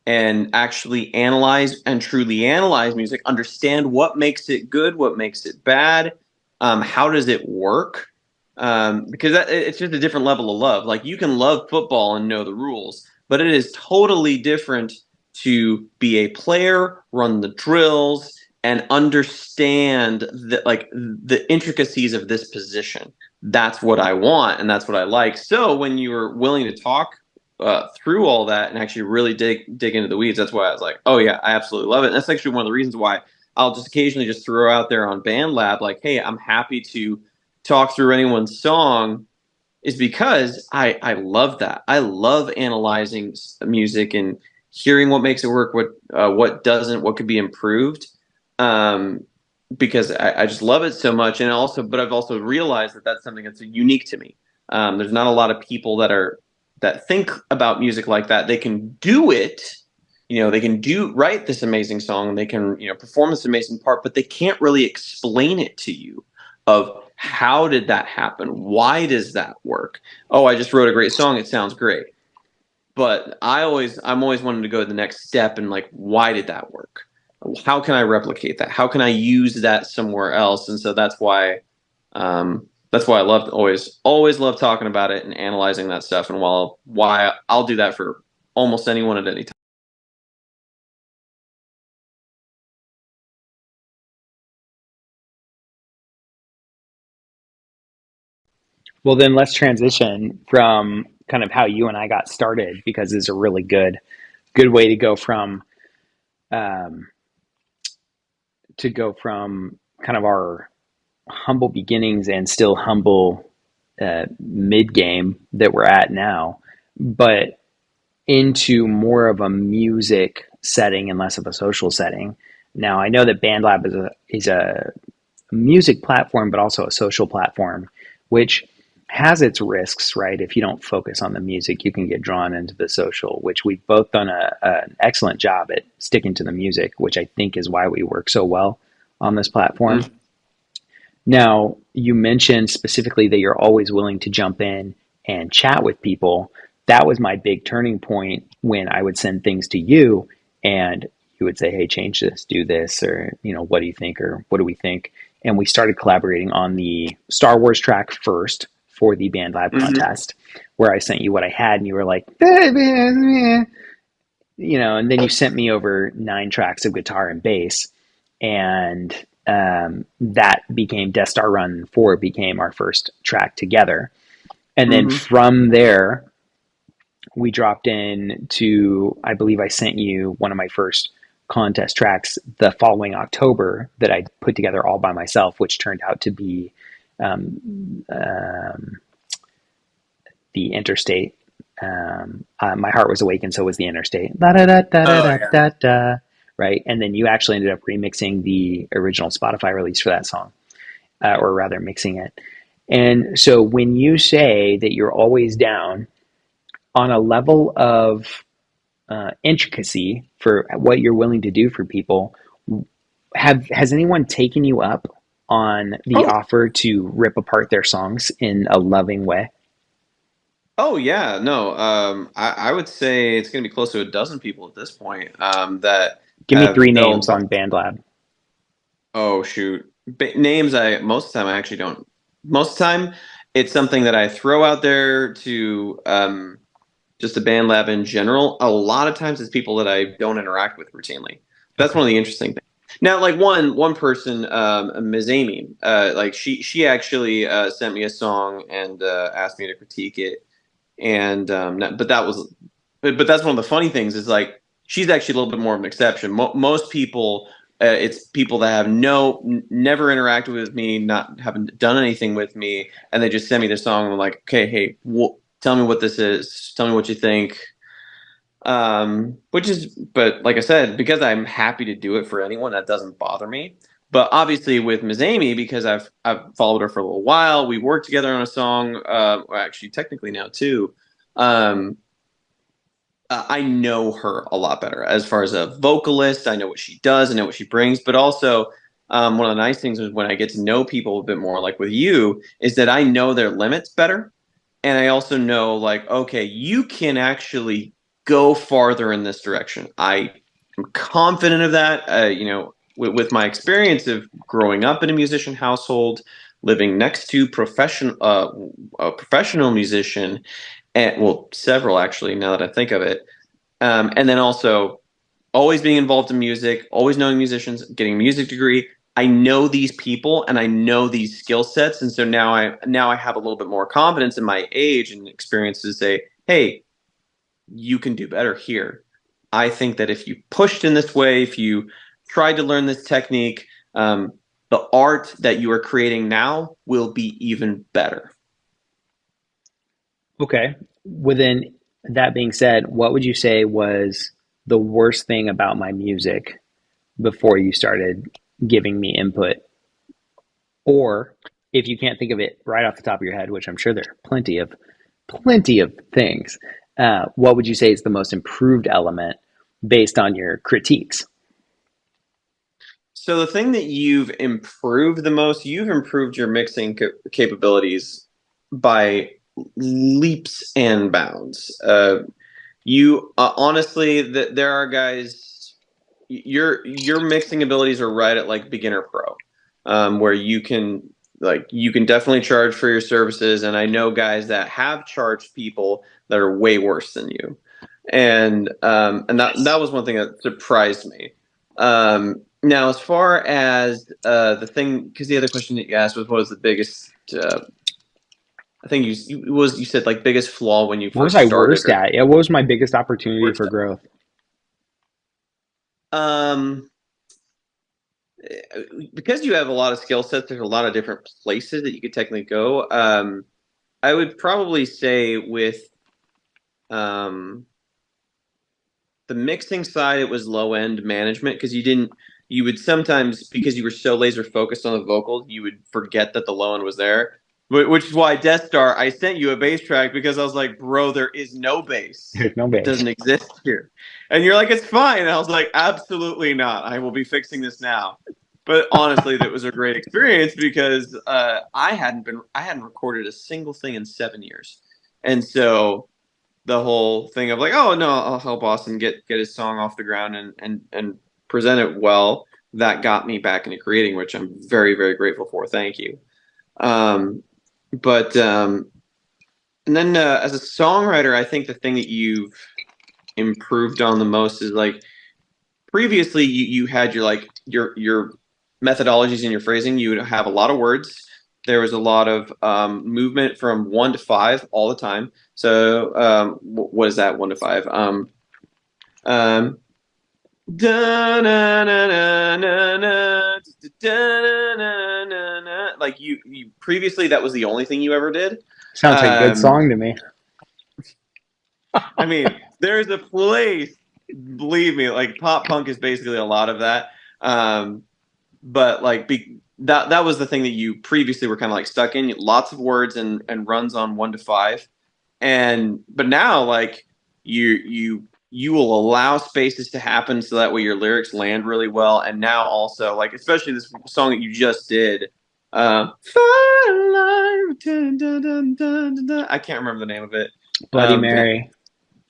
and actually analyze and truly analyze music, understand what makes it good, what makes it bad, how does it work? Because it's just a different level of love. Like you can love football and know the rules, but it is totally different to be a player, run the drills, and understand the intricacies of this position. That's what I want, and that's what I like. So when you were willing to talk through all that and actually really dig into the weeds, that's why I was like, oh yeah, I absolutely love it. And that's actually one of the reasons why I'll just occasionally just throw out there on BandLab, like, hey, I'm happy to talk through anyone's song, is because I love that. I love analyzing music and hearing what makes it work, what doesn't, what could be improved. Um, because I just love it so much, and also, but I've also realized that that's something that's unique to me. There's not a lot of people that think about music like that. They can do it, they can write this amazing song, they can perform this amazing part, but they can't really explain it to you. Of how did that happen? Why does that work? Oh, I just wrote a great song. It sounds great. But I'm always wanting to go to the next step and like, why did that work? How can I replicate that? How can I use that somewhere else? And so that's why I love always love talking about it and analyzing that stuff. And why I'll do that for almost anyone at any time. Well, then let's transition from kind of how you and I got started, because it's a really good way um, to go from kind of our humble beginnings and still humble mid game that we're at now, but into more of a music setting and less of a social setting. Now, I know that BandLab is a music platform, but also a social platform, which has its risks, right? If you don't focus on the music, you can get drawn into the social, which we've both done an excellent job at sticking to the music, which I think is why we work so well on this platform. Mm-hmm. Now, you mentioned specifically that you're always willing to jump in and chat with people. That was my big turning point when I would send things to you and you would say, "Hey, change this, do this," or, "What do you think?" or "What do we think?" And we started collaborating on the Star Wars track first for the BandLab Mm-hmm. contest, where I sent you what I had and you were like, and then you sent me over 9 tracks of guitar and bass, and that became Death Star Run 4 became our first track together. And then Mm-hmm. from there, we dropped in to, I believe I sent you one of my first contest tracks the following October that I put together all by myself, which turned out to be um, um, the Interstate. My heart was awakened, so was the Interstate. Da da da da Oh da yeah. da da. Right, and then you actually ended up remixing the original Spotify release for that song, or rather, mixing it. And so, when you say that you're always down on a level of intricacy for what you're willing to do for people, has anyone taken you up on the Oh, offer to rip apart their songs in a loving way? oh yeah, no. I would say it's going to be close to a dozen people at this point that Give me 3 they'll names on BandLab. oh shoot, names. I most of the time I actually don't. Most of the time, it's something that I throw out there to just a band lab in general. A lot of times, it's people that I don't interact with routinely. That's Okay. one of the interesting things. Now, like one person, Ms. Amy, like she actually sent me a song and asked me to critique it, and but that was, but that's one of the funny things is like she's actually a little bit more of an exception. Most people, it's people that have never interacted with me, not haven't done anything with me, and they just send me their song and I'm like, okay, hey, tell me what this is, tell me what you think. Which is, but like I said, because I'm happy to do it for anyone, that doesn't bother me. But obviously with Ms. Amy, because I've followed her for a little while, we worked together on a song, well, actually technically now too. Um, I know her a lot better as far as a vocalist. I know what she does, I know what she brings, but also one of the nice things is when I get to know people a bit more, like with you, is that I know their limits better. And I also know, like, okay, you can actually go farther in this direction. I am confident of that. With my experience of growing up in a musician household, living next to a professional musician, and well, several actually, now that I think of it, and then also always being involved in music, always knowing musicians, getting a music degree. I know these people and I know these skill sets, and so now I have a little bit more confidence in my age and experience to say, hey, you can do better here. I think that if you pushed in this way, if you tried to learn this technique, the art that you are creating now will be even better. Okay. Within that being said, what would you say was the worst thing about my music before you started giving me input? Or if you can't think of it right off the top of your head, which I'm sure there are plenty of things, what would you say is the most improved element based on your critiques? So the thing that you've improved the most, you've improved your mixing capabilities by leaps and bounds. You honestly, there are guys. Your mixing abilities are right at like beginner pro, where you can definitely charge for your services. And I know guys that have charged people that are way worse than you, and that was one thing that surprised me. Now, as far as the thing, because the other question that you asked was what was the biggest. I think you said like biggest flaw when you What was first I started, worst or at? Yeah, what was my biggest opportunity worst for growth? Um, because you have a lot of skill sets, there's a lot of different places that you could technically go. I would probably say with um, the mixing side, it was low end management because you would sometimes, because you were so laser focused on the vocals, you would forget that the low end was there. Which is why Death Star, I sent you a bass track because I was like, bro, there is no bass. There's no It base. doesn't exist here. And you're like, it's fine. And I was like, absolutely not. I will be fixing this now. But honestly, that was a great experience because I hadn't recorded a single thing in 7 years. And so the whole thing of like, oh no, I'll help Austin get his song off the ground and present it well. That got me back into creating, which I'm very, very grateful for. Thank you. Um, but and then as a songwriter, I think the thing that you've improved on the most is like previously you had your methodologies and your phrasing. You would have a lot of words. There was a lot of movement from 1 to 5 all the time. So what is that 1 to 5? Um, like you previously that was the only thing you ever did. Sounds like a good song to me. I mean, there's a place, believe me, like pop punk is basically a lot of that. But like that was the thing that you previously were kind of like stuck in. Lots of words and runs on 1 to 5, but now like you will allow spaces to happen so that way your lyrics land really well. And now also like especially this song that you just did, Firelight, dun, dun, dun, dun, dun, dun. I can't remember the name of it. Bloody Van- Mary.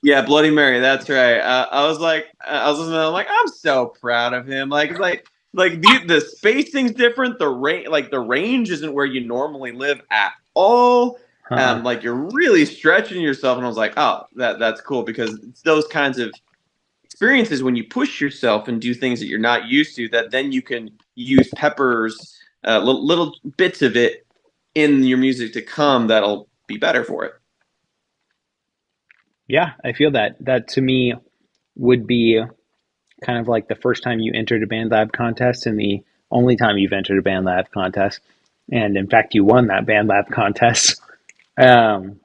Yeah, Bloody Mary. That's right. I was like, I was listening. I'm like, I'm so proud of him. Like the spacing's different. The range isn't where you normally live at all. Uh-uh. Like you're really stretching yourself, and I was like, oh, that's cool because it's those kinds of experiences when you push yourself and do things that you're not used to. That then you can use peppers, little bits of it in your music to come. That'll be better for it. Yeah, I feel that. That to me would be kind of like the first time you entered a BandLab contest and the only time you've entered a BandLab contest. And in fact, you won that BandLab contest um,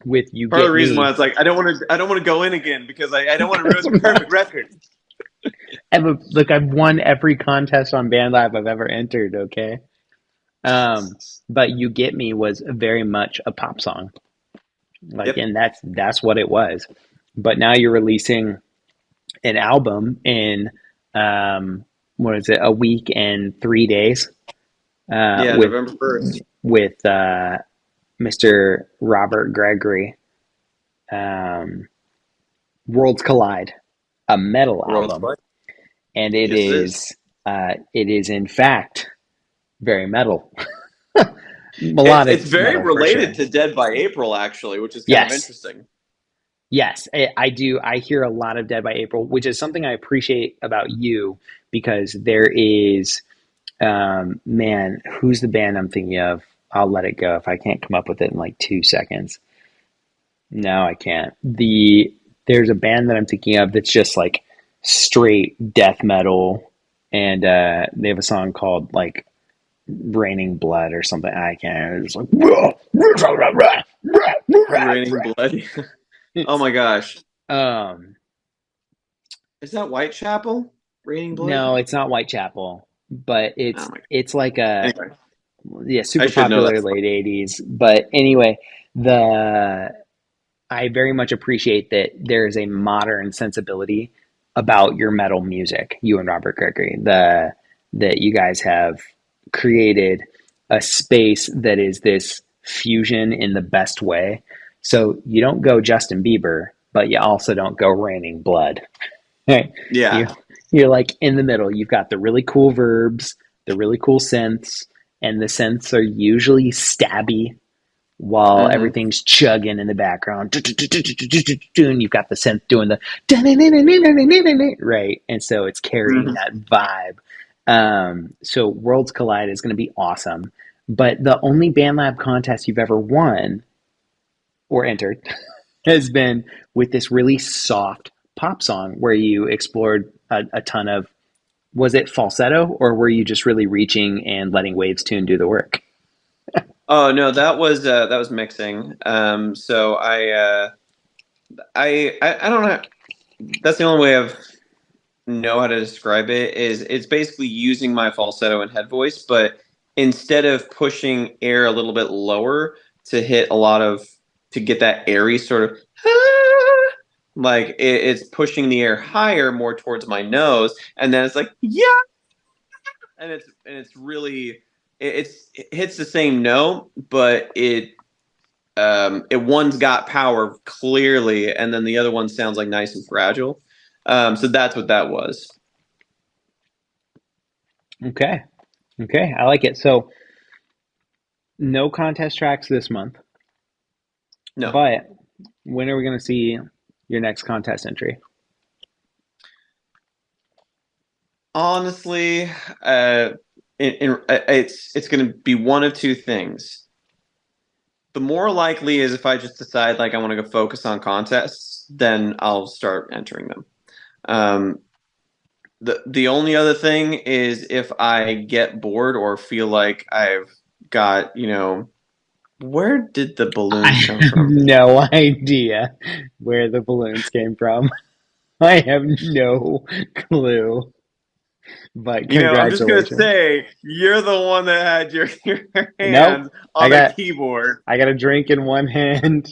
with "You Part of the Get reason why Me." it's like I don't want to go in again because I don't want to ruin the perfect record. Look, I've won every contest on BandLab I've ever entered. Okay, um, but "You Get Me" was very much a pop song, like, Yep. and that's what it was. But now you're releasing an album in what is it, a week and 3 days, Yeah, with November 1st. Mr. Robert Gregory, um, Worlds Collide, a metal World's album, Fight. and Yes, it is. it is in fact very metal, It's melodic very metal for related sure. to Dead by April, actually, which is kind of Yes, interesting. yes, I do. I hear a lot of Dead by April, which is something I appreciate about you because there is, man, who's the band I'm thinking of? I'll let it go if I can't come up with it in like 2 seconds. No, I can't. There's a band that I'm thinking of that's just like straight death metal, and they have a song called like "Raining Blood" or something. I can't. It's like Raining Blood. Oh it's my gosh. um Is that Whitechapel? Raining Blood? no, it's not Whitechapel, but Oh my god. it's like a, Anyway, yeah, I super should know that. popular late 80s. But anyway, the I very much appreciate that there is a modern sensibility about your metal music, you and Robert Gregory. That you guys have created a space that is this fusion in the best way. So you don't go Justin Bieber, but you also don't go Raining Blood. Right? You Yeah. you're like in the middle. You've got the really cool verbs, the really cool synths, and the synths are usually stabby while Hmm. everything's chugging in the background. And you've got the synth doing the right, and so it's carrying Hmm. that vibe. So Worlds Collide is going to be awesome. But the only BandLab contest you've ever won or entered has been with this really soft pop song where you explored a ton of, was it falsetto or were you just really reaching and letting Waves Tune do the work? Oh no, that was mixing. So I don't know. That's the only way I've know how to describe it is it's basically using my falsetto and head voice, but instead of pushing air a little bit lower to hit a lot of to get that airy sort of like it's pushing the air higher more towards my nose, and then it's like yeah, and it's really it hits the same note, but it one's got power clearly, and then the other one sounds like nice and fragile. So that's what that was. Okay. Okay. I like it. So no contest tracks this month, No, but when are we going to see your next contest entry? honestly, it's going to be one of two things. The more likely is if I just decide like I want to go focus on contests, then I'll start entering them. Um, the only other thing is if I get bored or feel like I've got, where did the I balloons come have from? no idea where the balloons came from. I have no clue, but I'm just gonna congratulations. say you're the one that had your Nope. hands I on the got keyboard. I got a drink in one hand.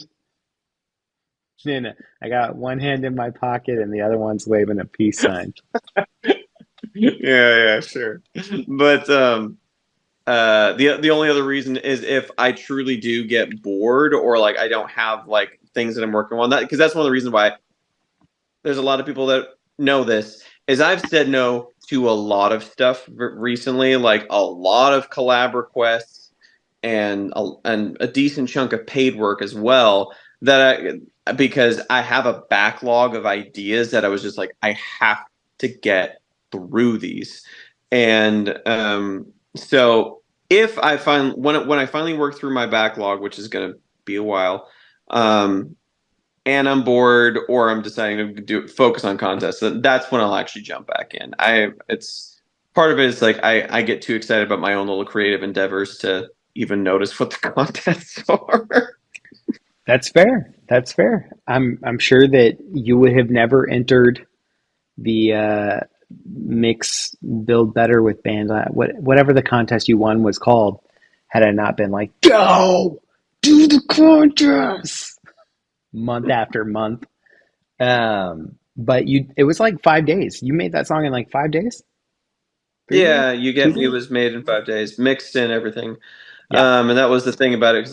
And I got one hand in my pocket and the other one's waving a peace sign. Yeah, sure. But the only other reason is if I truly do get bored or like I don't have like things that I'm working on. That because that's one of the reasons why there's a lot of people that know this is I've said no to a lot of stuff recently, like a lot of collab requests and a decent chunk of paid work as well. Because I have a backlog of ideas that I was just like I have to get through these, and so if I find when I finally work through my backlog, which is going to be a while, and I'm bored or I'm deciding to focus on contests, that's when I'll actually jump back in. It's part of it is like I get too excited about my own little creative endeavors to even notice what the contests are. That's fair. That's fair. I'm sure that you would have never entered the mix build better with BandLab, whatever the contest you won was called, had I not been like, go do the contest month after month. But it was like 5 days. You made that song in like 5 days? 3 days? Yeah, you get 2 me. It days? was made in 5 days, mixed in everything. Yeah. And that was the thing about it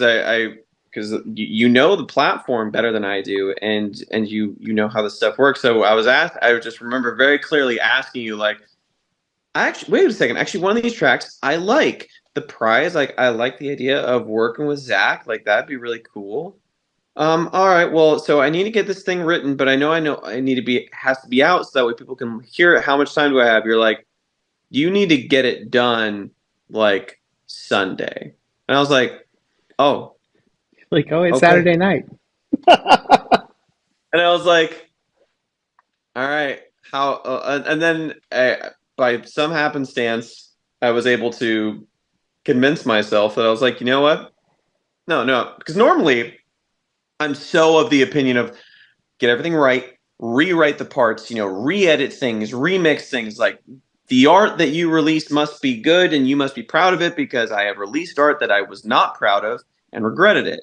because you know the platform better than I do, and you know how the stuff works. So I just remember very clearly asking you like, I actually wait a second. Actually, one of these tracks I like the prize. Like I like the idea of working with Zach. Like that'd be really cool. All right. Well, so I need to get this thing written, but I know I need to be has to be out so that way people can hear it. How much time do I have? You're like, you need to get it done like Sunday. And I was like, oh, Like, oh, it's okay. Saturday night. And I was like, all right, how? And then by some happenstance, I was able to convince myself that I was like, you know what? No, because normally I'm so of the opinion of get everything right, rewrite the parts, re-edit things, remix things. Like the art that you release must be good and you must be proud of it because I have released art that I was not proud of and regretted it.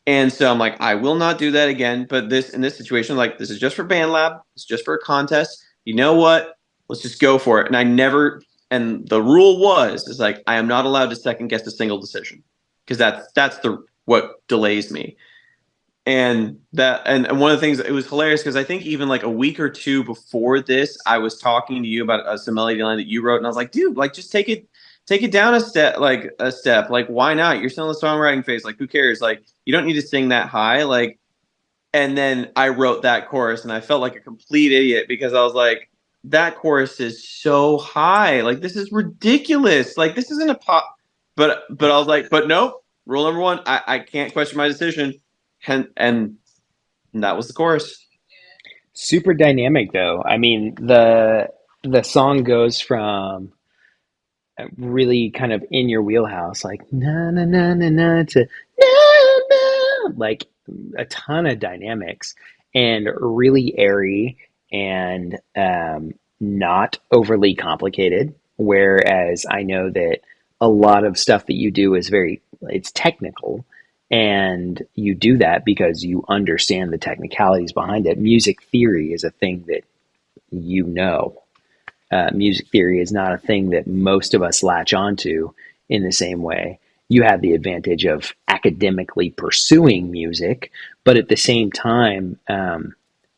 And so I'm like, I will not do that again. But in this situation, like this is just for BandLab, it's just for a contest. You know what? Let's just go for it. And the rule is like I am not allowed to second guess a single decision because that's what delays me. And one of the things, it was hilarious because I think even like a week or two before this, I was talking to you about some melody line that you wrote, and I was like, dude, like just take it down a step, like why not? You're still in the songwriting phase, like who cares? Like you don't need to sing that high, like. And then I wrote that chorus, and I felt like a complete idiot because I was like, that chorus is so high, like this is ridiculous, like this isn't a pop. But I was like, but nope. Rule number one, I can't question my decision. And that was the chorus. Super dynamic, though. I mean, the song goes from really kind of in your wheelhouse, like na na na na na to na na, like a ton of dynamics and really airy and not overly complicated. Whereas I know that a lot of stuff that you do is it's technical, and you do that because you understand the technicalities behind it. Music theory is a thing that you know. Music theory is not a thing that most of us latch onto in the same way. You have the advantage of academically pursuing music, but at the same time,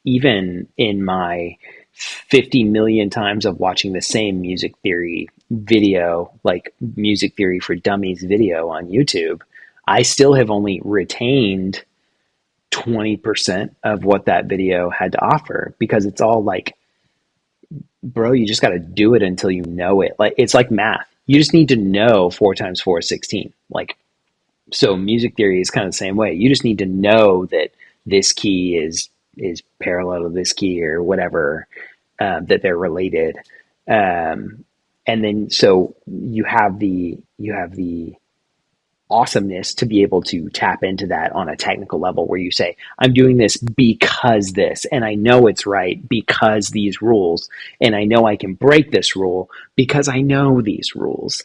even in my 50 million times of watching the same music theory video, like Music Theory for Dummies video on YouTube, I still have only retained 20% of what that video had to offer because it's all like, bro, you just got to do it until you know it. Like it's like math. You just need to know 4 times 4 is 16. Like, so music theory is kind of the same way. You just need to know that this key is parallel to this key or whatever, that they're related. And then so you have the awesomeness to be able to tap into that on a technical level where you say, I'm doing this because this, and I know it's right because these rules, and I know I can break this rule because I know these rules.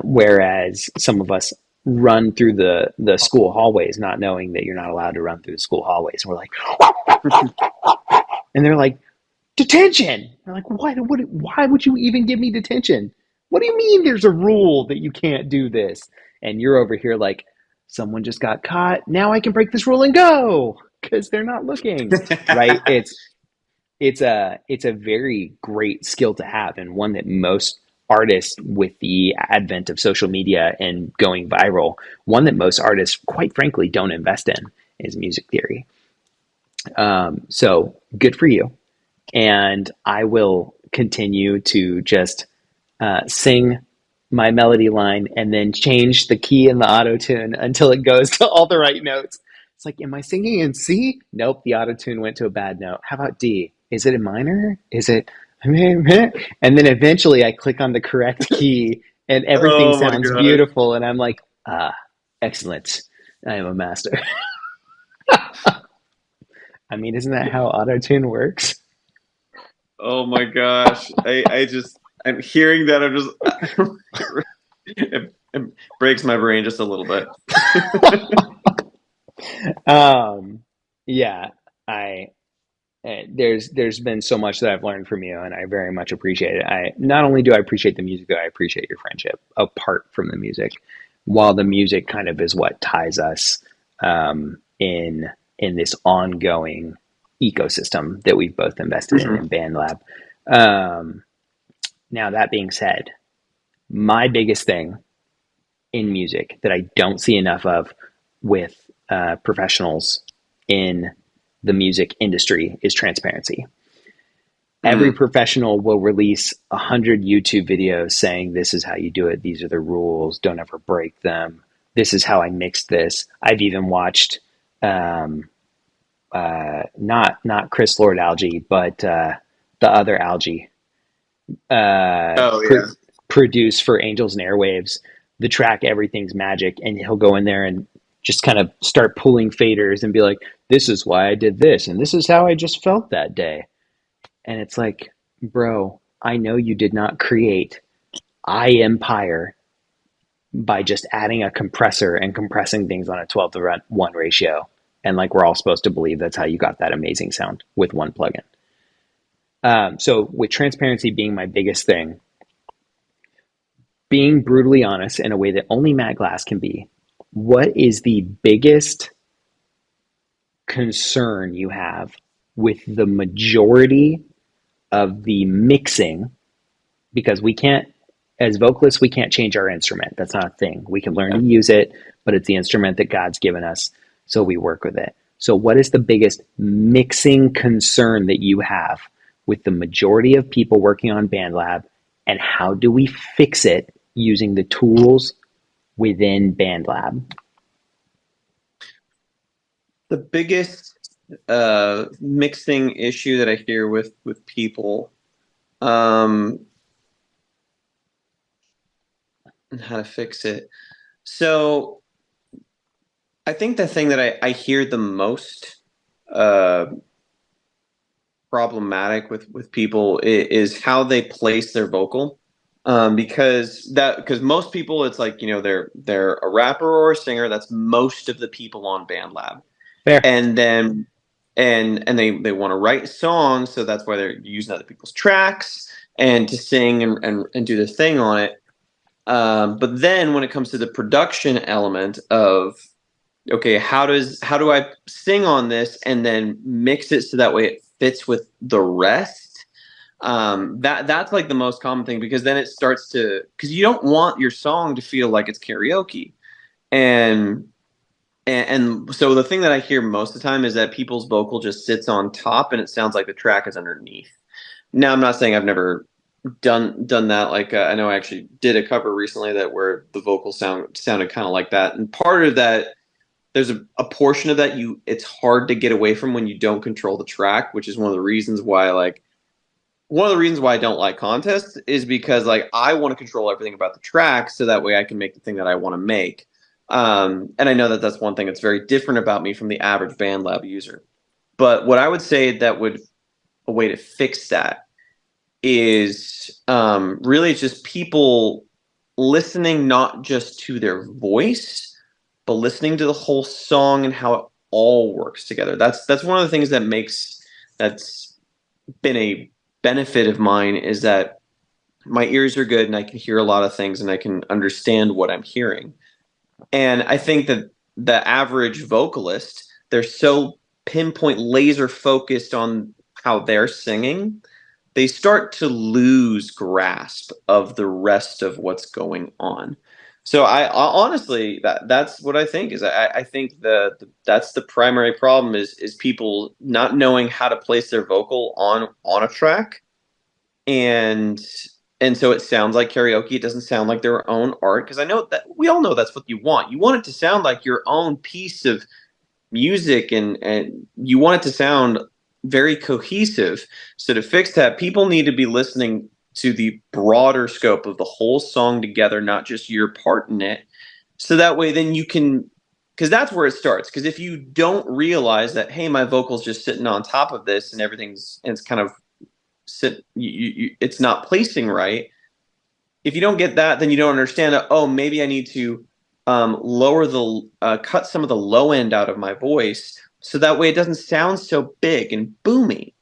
Whereas some of us run through the school hallways not knowing that you're not allowed to run through the school hallways. And we're like, and they're like, detention. They're like, why would you even give me detention? What do you mean there's a rule that you can't do this? And you're over here like, someone just got caught. Now I can break this rule and go. because they're not looking, right? It's a very great skill to have, and one that most artists, with the advent of social media and going viral, one that most artists, quite frankly, don't invest in is music theory. So good for you. And I will continue to just sing my melody line and then change the key in the auto tune until it goes to all the right notes. It's like, am I singing in C? Nope, the auto tune went to a bad note. How about D? Is it a minor? Is it? And then eventually I click on the correct key and everything Oh my sounds gosh. beautiful. And I'm like, excellent. I am a master. I mean, isn't that how auto tune works? Oh my gosh. I'm hearing that. I'm just, it breaks my brain just a little bit. Um, yeah, I there's been so much that I've learned from you, and I very much appreciate it. I not only do I appreciate the music, though, I appreciate your friendship apart from the music. While the music kind of is what ties us in this ongoing ecosystem that we've both invested in BandLab. Um, Now that being said, my biggest thing in music that I don't see enough of with professionals in the music industry is transparency. Every Mm. professional will release 100 YouTube videos saying, this is how you do it. These are the rules. Don't ever break them. This is how I mixed this. I've even watched, not Chris Lord Algae, but the other Algae Oh pr- yeah. produce for Angels and Airwaves the track Everything's Magic, and he'll go in there and just kind of start pulling faders and be like, this is why I did this, and this is how I just felt that day. And it's like, bro, I know you did not create I Empire by just adding a compressor and compressing things on a 12:1 ratio. And like we're all supposed to believe that's how you got that amazing sound with one plugin. So with transparency being my biggest thing, being brutally honest in a way that only Matt Glass can be, what is the biggest concern you have with the majority of the mixing? Because we can't, as vocalists, we can't change our instrument. That's not a thing. We can learn to use it, but it's the instrument that God's given us, so we work with it. So what is the biggest mixing concern that you have with the majority of people working on BandLab, and how do we fix it using the tools within BandLab? The biggest mixing issue that I hear with people, and how to fix it. So I think the thing that I hear the most uh, problematic with people is how they place their vocal. Because most people, it's like, they're a rapper or a singer. That's most of the people on BandLab. Fair. And then they want to write songs, so that's why they're using other people's tracks and to sing and do this thing on it. But then when it comes to the production element of, okay, how do I sing on this and then mix it so that way it fits with the rest? That's like the most common thing, because then it starts to, because you don't want your song to feel like it's karaoke. And so the thing that I hear most of the time is that people's vocal just sits on top and it sounds like the track is underneath. Now, I'm not saying I've never done that. Like, I know I actually did a cover recently that where the vocal sounded kind of like that. And part of that, there's a portion of that it's hard to get away from when you don't control the track, which is one of the reasons why I don't like contests, is because like I want to control everything about the track so that way I can make the thing that I want to make. And I know that that's one thing that's very different about me from the average BandLab user. But what I would say that would a way to fix that is really just people listening not just to their voice, but listening to the whole song and how it all works together. That's one of the things that's been a benefit of mine, is that my ears are good and I can hear a lot of things and I can understand what I'm hearing. And I think that the average vocalist, they're so pinpoint laser focused on how they're singing, they start to lose grasp of the rest of what's going on. So I honestly, that's what I think is I think that's the primary problem is people not knowing how to place their vocal on a track, and so it sounds like karaoke. It doesn't sound like their own art, because I know that we all know that's what you want. You want it to sound like your own piece of music, and you want it to sound very cohesive. So to fix that, people need to be listening to the broader scope of the whole song together, not just your part in it. So that way, then you can, because that's where it starts. Because if you don't realize that, hey, my vocal's just sitting on top of this, and it's kind of it's not placing right. If you don't get that, then you don't understand that. Oh, maybe I need to cut some of the low end out of my voice, so that way it doesn't sound so big and boomy.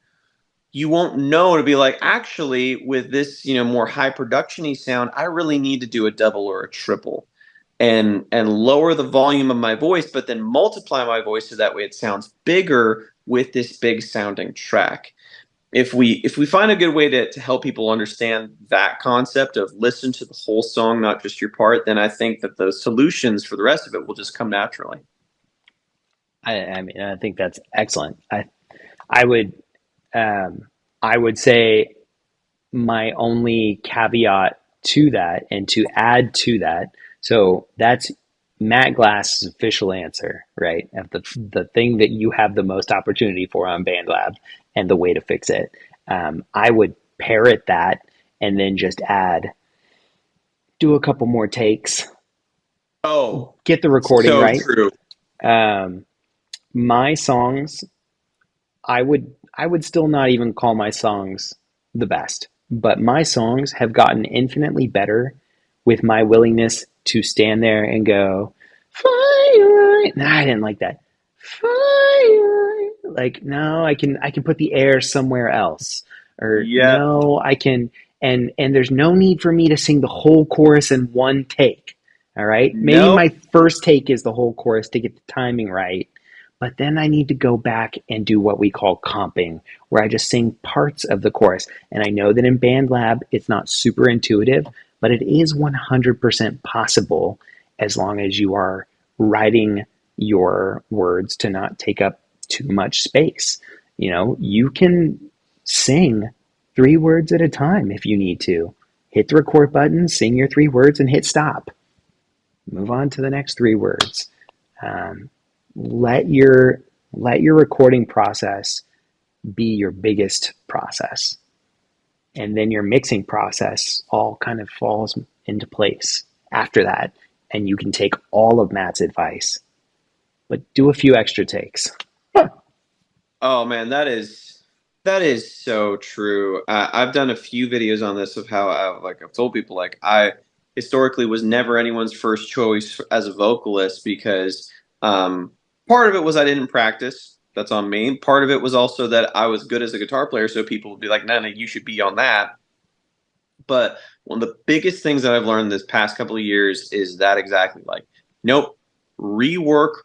You won't know to be like, actually, with this, more high production-y sound, I really need to do a double or a triple, and lower the volume of my voice, but then multiply my voice so that way it sounds bigger with this big sounding track. If we find a good way to help people understand that concept of listen to the whole song, not just your part, then I think that the solutions for the rest of it will just come naturally. I mean, I think that's excellent. I would I would say my only caveat to that, and to add to that, so that's Matt Glass's official answer, right? Of the thing that you have the most opportunity for on BandLab and the way to fix it. I would parrot that and then just do a couple more takes, Oh, get the recording so right. true. My songs, I would still not even call my songs the best, but my songs have gotten infinitely better with my willingness to stand there and go, fire. Nah, I didn't like that. Fire. Like, no, I can put the air somewhere else. Or Yeah. no, I can, and there's no need for me to sing the whole chorus in one take. All right. Maybe Nope. my first take is the whole chorus to get the timing right. But then I need to go back and do what we call comping, where I just sing parts of the chorus. And I know that in BandLab, it's not super intuitive, but it is 100% possible, as long as you are writing your words to not take up too much space. You can sing 3 words at a time if you need to. Hit the record button, sing your 3 words, and hit stop. Move on to the next 3 words. Let your recording process be your biggest process, and then your mixing process all kind of falls into place after that, and you can take all of Matt's advice, but do a few extra takes. Oh man, that is so true. I've done a few videos on this of how I've told people, like, I historically was never anyone's first choice as a vocalist, because part of it was I didn't practice. That's on me. Part of it was also that I was good as a guitar player, so people would be like, "No, no, you should be on that." But one of the biggest things that I've learned this past couple of years is that exactly, like, nope, rework,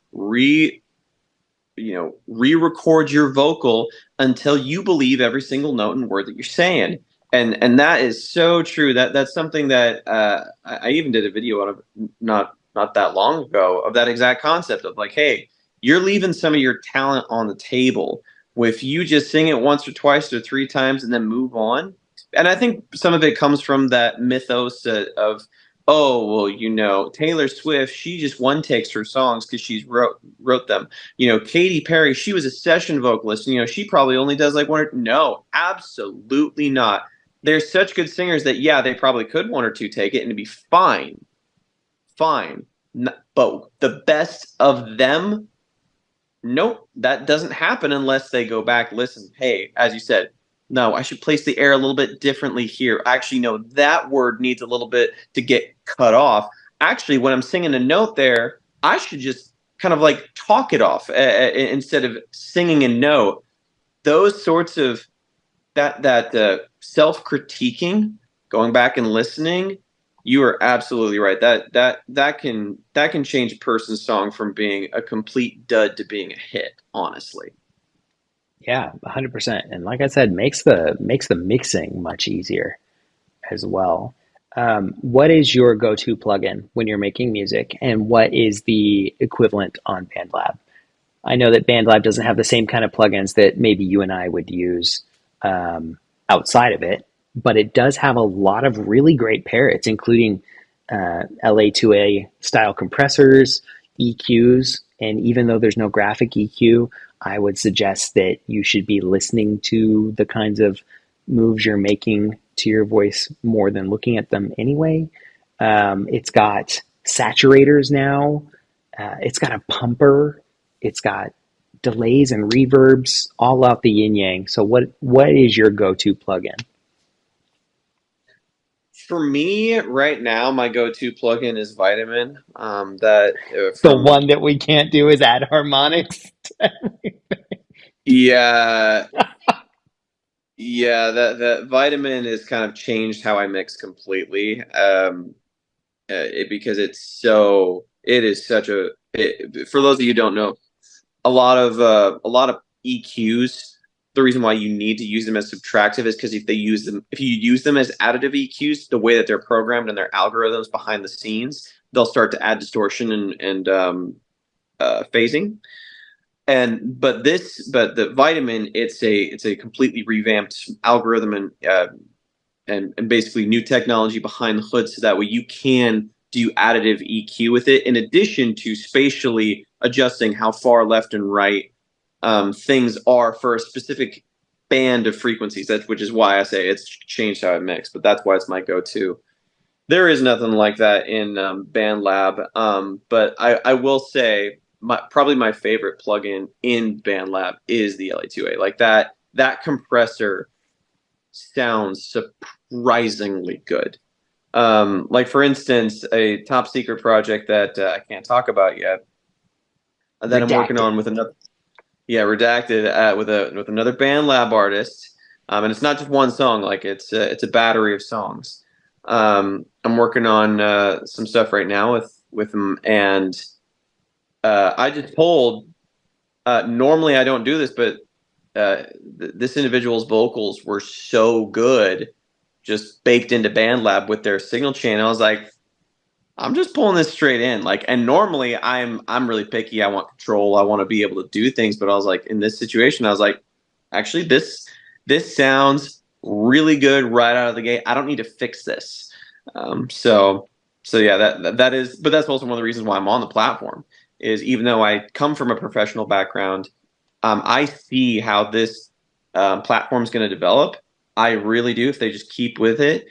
re-record your vocal until you believe every single note and word that you're saying. And that is so true. That's something that I even did a video on of not that long ago, of that exact concept of, like, hey, you're leaving some of your talent on the table if you just sing it once or twice or 3 times and then move on. And I think some of it comes from that mythos of, oh, well, Taylor Swift, she just one takes her songs because she's wrote them. Katy Perry, she was a session vocalist. She probably only does like one. No, absolutely not. There's such good singers that, yeah, they probably could 1 or 2 take it and it'd be fine. Fine. But the best of them, nope, that doesn't happen unless they go back, listen, hey, as you said, no, I should place the air a little bit differently here. Actually, no, that word needs a little bit to get cut off. Actually, when I'm singing a note there, I should just kind of like talk it off instead of singing a note. Those sorts of that self-critiquing, going back and listening, you are absolutely right. That can change a person's song from being a complete dud to being a hit, honestly. Yeah, 100%. And like I said, makes the mixing much easier as well. What is your go-to plugin when you're making music, and what is the equivalent on BandLab? I know that BandLab doesn't have the same kind of plugins that maybe you and I would use um, outside of it, but it does have a lot of really great parrots, including LA2A style compressors, EQs, and even though there's no graphic EQ, I would suggest that you should be listening to the kinds of moves you're making to your voice more than looking at them anyway. It's got saturators now. It's got a pumper. It's got delays and reverbs all out the yin yang. So what is your go-to plugin? For me, right now, my go-to plugin is Vitamin. That The from one that we can't do is add harmonics. Yeah, yeah. That Vitamin has kind of changed how I mix completely. Because it is such for those of you who don't know, a lot of EQs. The reason why you need to use them as subtractive is because if you use them as additive EQs, the way that they're programmed and their algorithms behind the scenes, they'll start to add distortion and phasing. But the Vitamin, it's a completely revamped algorithm and basically new technology behind the hood, so that way you can do additive EQ with it, in addition to spatially adjusting how far left and right things are for a specific band of frequencies. Which is why I say it's changed how I mix, but that's why it's my go-to. There is nothing like that in BandLab, but I will say probably my favorite plugin in BandLab is the LA2A. Like that compressor sounds surprisingly good. Like for instance, a top secret project that I can't talk about yet, that I'm working Redacted. on with another, yeah, redacted, with another BandLab artist, and it's not just one song. Like it's a battery of songs. I'm working on some stuff right now with them, and I just told. Normally, I don't do this, but this individual's vocals were so good, just baked into BandLab with their signal chain. I was like, I'm just pulling this straight in. Like, and normally I'm really picky. I want control. I want to be able to do things. But I was like, in this situation, I was like, actually, this sounds really good right out of the gate. I don't need to fix this. So yeah, that is. But that's also one of the reasons why I'm on the platform. Is even though I come from a professional background, I see how this platform is going to develop. I really do. If they just keep with it,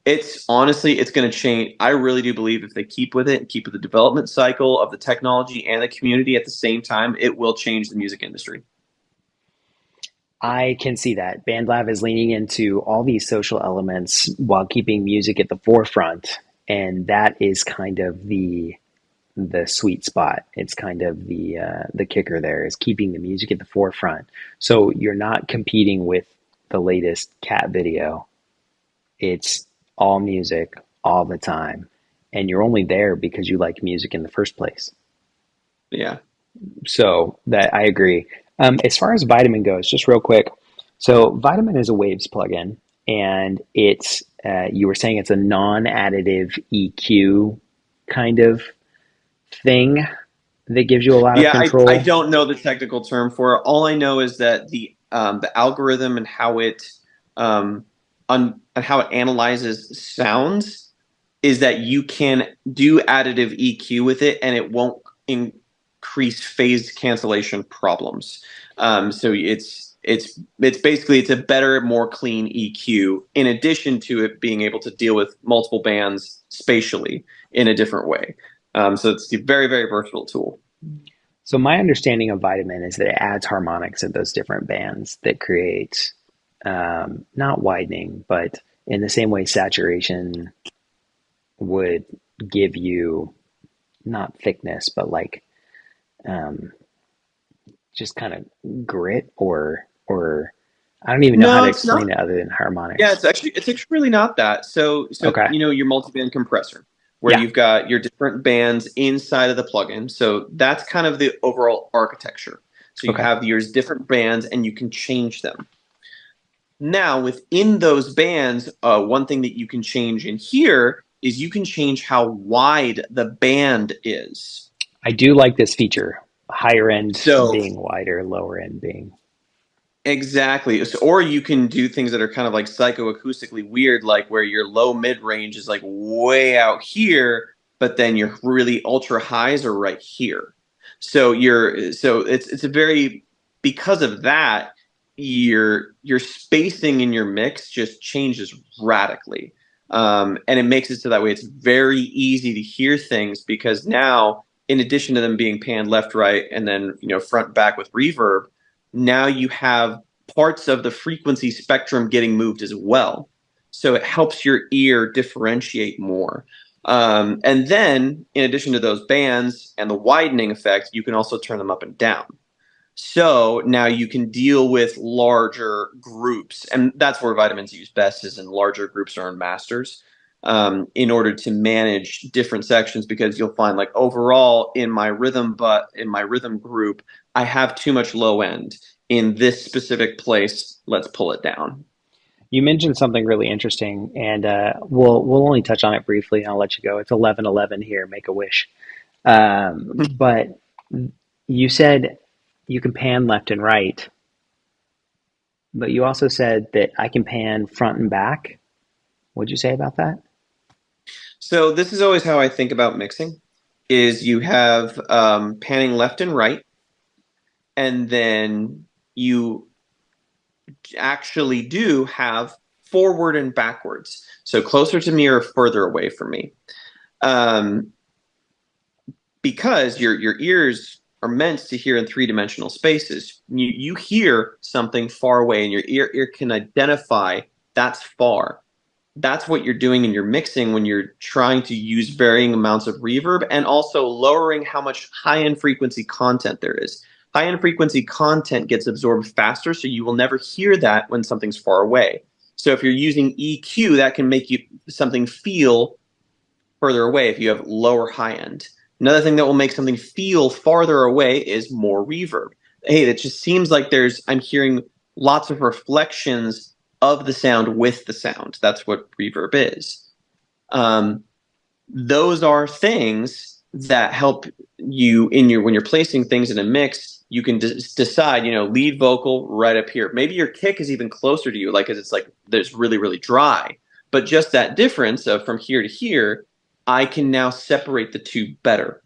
it's going to change. I really do believe if they keep with it and keep with the development cycle of the technology and the community at the same time, it will change the music industry. I can see that. BandLab is leaning into all these social elements while keeping music at the forefront, and that is kind of the sweet spot. It's kind of the kicker there is keeping the music at the forefront. So you're not competing with the latest cat video. It's all music all the time, and you're only there because you like music in the first place. Yeah. So that I agree. As far as Vitamin goes, just real quick. So Vitamin is a Waves plugin, and it's you were saying it's a non-additive EQ kind of thing that gives you a lot of Yeah, I control. don't know the technical term for it. All I know is that the algorithm and how it and how it analyzes sounds is that you can do additive EQ with it, and it won't increase phase cancellation problems. So it's basically it's a better, more clean EQ, in addition to it being able to deal with multiple bands spatially in a different way. So it's a very, very versatile tool. So my understanding of Vitamin is that it adds harmonics in those different bands that create not widening, but in the same way saturation would give you not thickness, but like um, just kind of grit or I don't even know how No, to it's not. explain it other than Yeah, harmonics. it's actually really not that. So Okay. your multiband compressor, where Yeah. you've got your different bands inside of the plugin. So that's kind of the overall architecture. So you Okay. have yours different bands, and you can change them. Now, within those bands, one thing that you can change in here is you can change how wide the band is. I do like this feature. Higher end So being wider, lower end being. exactly. So, or you can do things that are kind of like psychoacoustically weird, like where your low mid range is like way out here, but then your really ultra highs are right here. So it's a very, because of that, your spacing in your mix just changes radically. And it makes it so that way it's very easy to hear things, because now, in addition to them being panned left, right, and then front back with reverb, now you have parts of the frequency spectrum getting moved as well. So it helps your ear differentiate more. And then, in addition to those bands and the widening effect, you can also turn them up and down. So now you can deal with larger groups. And that's where Vitamin's used best, is in larger groups or in masters, in order to manage different sections, because you'll find, like, overall in my rhythm group, I have too much low end in this specific place. Let's pull it down. You mentioned something really interesting, and we'll only touch on it briefly, and I'll let you go. It's 11:11 here. Make a wish. But you said you can pan left and right, but you also said that I can pan front and back. What'd you say about that? So this is always how I think about mixing, is you have panning left and right, and then you actually do have forward and backwards. So closer to me or further away from me. Because your ears are meant to hear in three-dimensional spaces. You hear something far away, and your ear can identify that's far. That's what you're doing in your mixing when you're trying to use varying amounts of reverb, and also lowering how much high-end frequency content there is. High-end frequency content gets absorbed faster, so you will never hear that when something's far away. So if you're using EQ, that can make something feel further away if you have lower high-end. Another thing that will make something feel farther away is more reverb. Hey, it just seems like I'm hearing lots of reflections of the sound with the sound. That's what reverb is. Those are things that help you when you're placing things in a mix. You can decide, lead vocal right up here. Maybe your kick is even closer to you, like, because it's like there's really, really dry. But just that difference of from here to here, I can now separate the two better,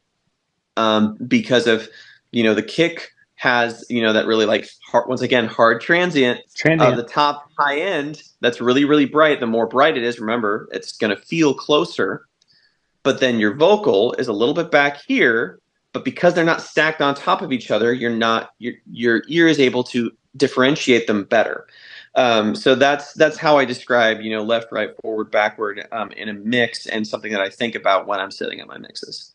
because of the kick has that really, like, hard transient of the top high end that's really, really bright. The more bright it is, remember, it's going to feel closer. But then your vocal is a little bit back here, but because they're not stacked on top of each other, your ear is able to differentiate them better. So that's how I describe left, right, forward, backward, in a mix, and something that I think about when I'm sitting at my mixes.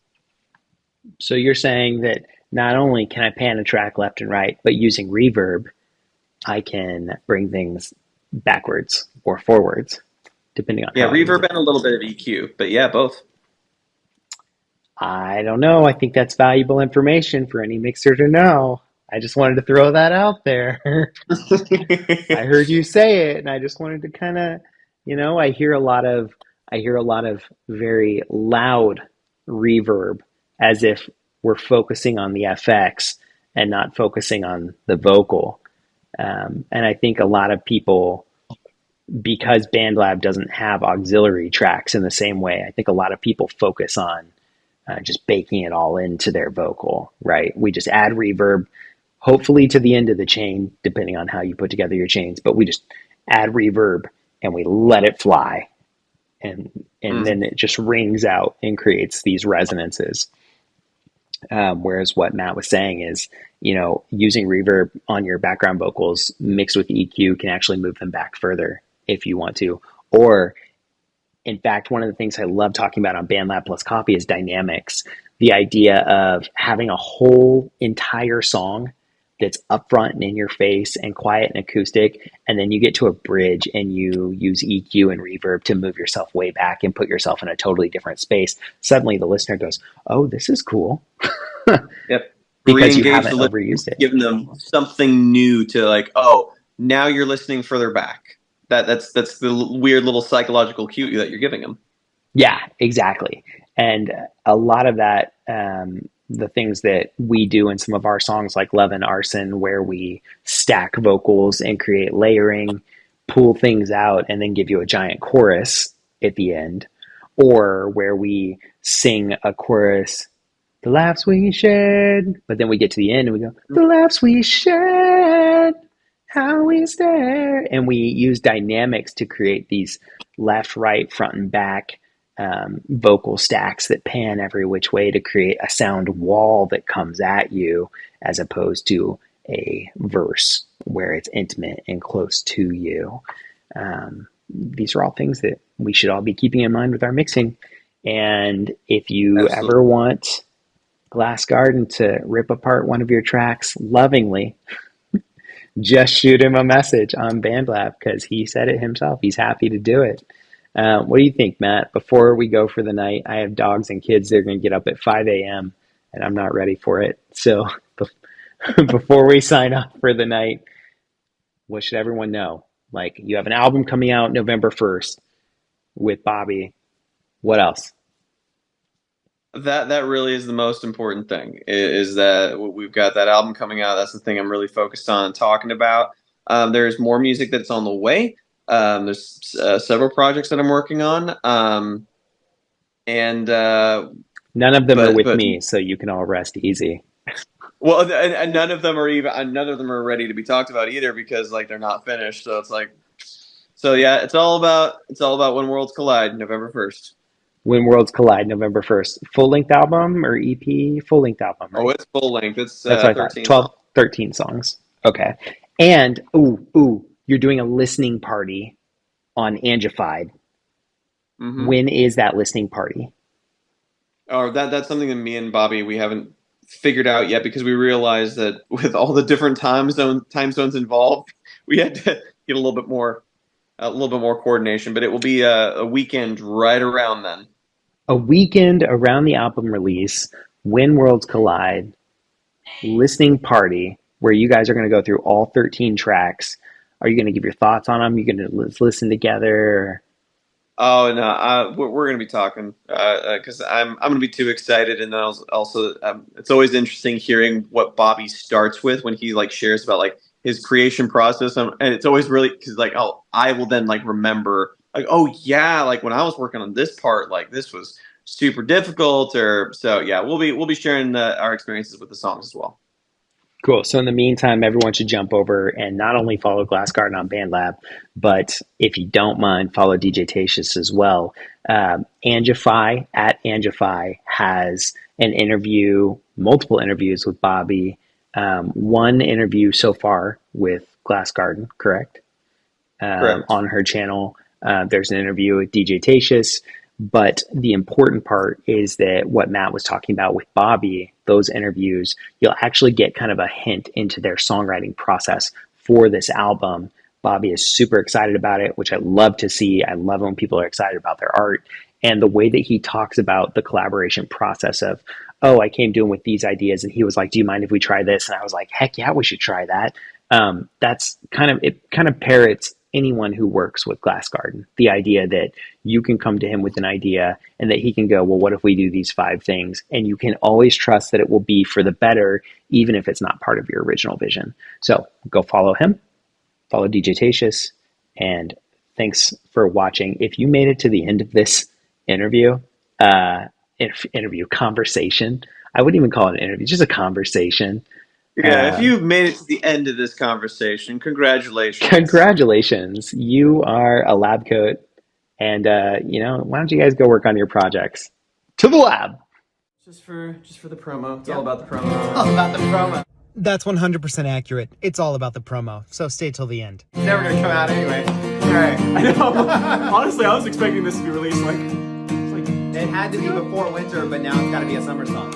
So you're saying that not only can I pan a track left and right, but using reverb, I can bring things backwards or forwards, depending on how I use reverb it. and a little bit of EQ, but yeah, both. I don't know. I think that's valuable information for any mixer to know. I just wanted to throw that out there. I heard you say it, and I just wanted to kind of, I hear a lot of very loud reverb, as if we're focusing on the FX and not focusing on the vocal. And I think a lot of people, because BandLab doesn't have auxiliary tracks in the same way, I think a lot of people focus on just baking it all into their vocal, right? We just add reverb, hopefully to the end of the chain, depending on how you put together your chains, but we just add reverb and we let it fly. And then it just rings out and creates these resonances. Whereas what Matt was saying is, using reverb on your background vocals mixed with EQ can actually move them back further if you want to. Or, in fact, one of the things I love talking about on BandLab plus Copy is dynamics. The idea of having a whole entire song that's upfront and in your face and quiet and acoustic, and then you get to a bridge and you use EQ and reverb to move yourself way back and put yourself in a totally different space. Suddenly the listener goes, "Oh, this is cool." Yep. because you re-engage haven't the overused it. giving them something new to like, oh, now you're listening further back. That's the weird little psychological cue that you're giving them. Yeah, exactly. And a lot of that, the things that we do in some of our songs like Love and Arson, where we stack vocals and create layering, pull things out, and then give you a giant chorus at the end, or where we sing a chorus, the laughs we shared, but then we get to the end and we go, the laughs we shared, how we stare. And we use dynamics to create these left, right, front, and back vocal stacks that pan every which way to create a sound wall that comes at you, as opposed to a verse where it's intimate and close to you. These are all things that we should all be keeping in mind with our mixing. And if you ever want Glass Garden to rip apart one of your tracks lovingly, just shoot him a message on BandLab, because he said it himself. He's happy to do it. What do you think, Matt? Before we go for the night, I have dogs and kids. They're going to get up at 5 a.m. and I'm not ready for it. So before we sign off for the night, what should everyone know? Like, you have an album coming out November 1st with Bobby. What else? That really is the most important thing, is that we've got that album coming out. That's the thing I'm really focused on and talking about. There's more music that's on the way. There's several projects that I'm working on. And none of them are with me, so you can all rest easy. Well, and none of them are ready to be talked about either, because like they're not finished. So it's like, so yeah, it's all about When Worlds Collide, November 1st. When Worlds Collide, November 1st. Full-length album or EP? Full-length album, right? Oh, it's full-length. It's That's what I thought. 13 songs. Okay. And, you're doing a listening party on Angified. Mm-hmm. When is that listening party? Oh, that's something that me and Bobby, we haven't figured out yet, because we realized that with all the different time zones involved, we had to get a little bit more coordination. But it will be a weekend right around then. A weekend around the album release, When Worlds Collide, listening party, where you guys are going to go through all 13 tracks. Are you going to give your thoughts on them? Are you going to listen together? Oh no, we're going to be talking, because I'm going to be too excited, and then also it's always interesting hearing what Bobby starts with when he like shares about like his creation process, and it's always really, because like, oh, I will then like remember like, oh yeah, like when I was working on this part, like this was super difficult, or so yeah, we'll be sharing our experiences with the songs as well. Cool. So in the meantime, everyone should jump over and not only follow Glass Garden on BandLab, but if you don't mind, follow DJ Tatious as well. Angify has an interview, multiple interviews with Bobby. One interview so far with Glass Garden, correct? Correct. On her channel. There's an interview with DJ Tatious. But the important part is that what Matt was talking about with Bobby, those interviews, you'll actually get kind of a hint into their songwriting process for this album. Bobby is super excited about it, which I love to see. I love when people are excited about their art. And the way that he talks about the collaboration process of, oh, I came to him with these ideas, and he was like, do you mind if we try this? And I was like, heck yeah, we should try that. That's kind of parrots anyone who works with Glass Garden. The idea that you can come to him with an idea and that he can go, well, what if we do these 5 things? And you can always trust that it will be for the better, even if it's not part of your original vision. So go follow him, follow DJ Tatious, and thanks for watching. If you made it to the end of this conversation, I wouldn't even call it an interview, just a conversation. Yeah, if you've made it to the end of this conversation, congratulations. Congratulations. You are a lab coat. And, why don't you guys go work on your projects? To the lab. Just for the promo. It's all about the promo. All about the promo. That's 100% accurate. It's all about the promo, so stay till the end. It's never gonna come out anyway. Alright. I know. Honestly, I was expecting this to be released it had to be before winter, but now it's gotta be a summer song.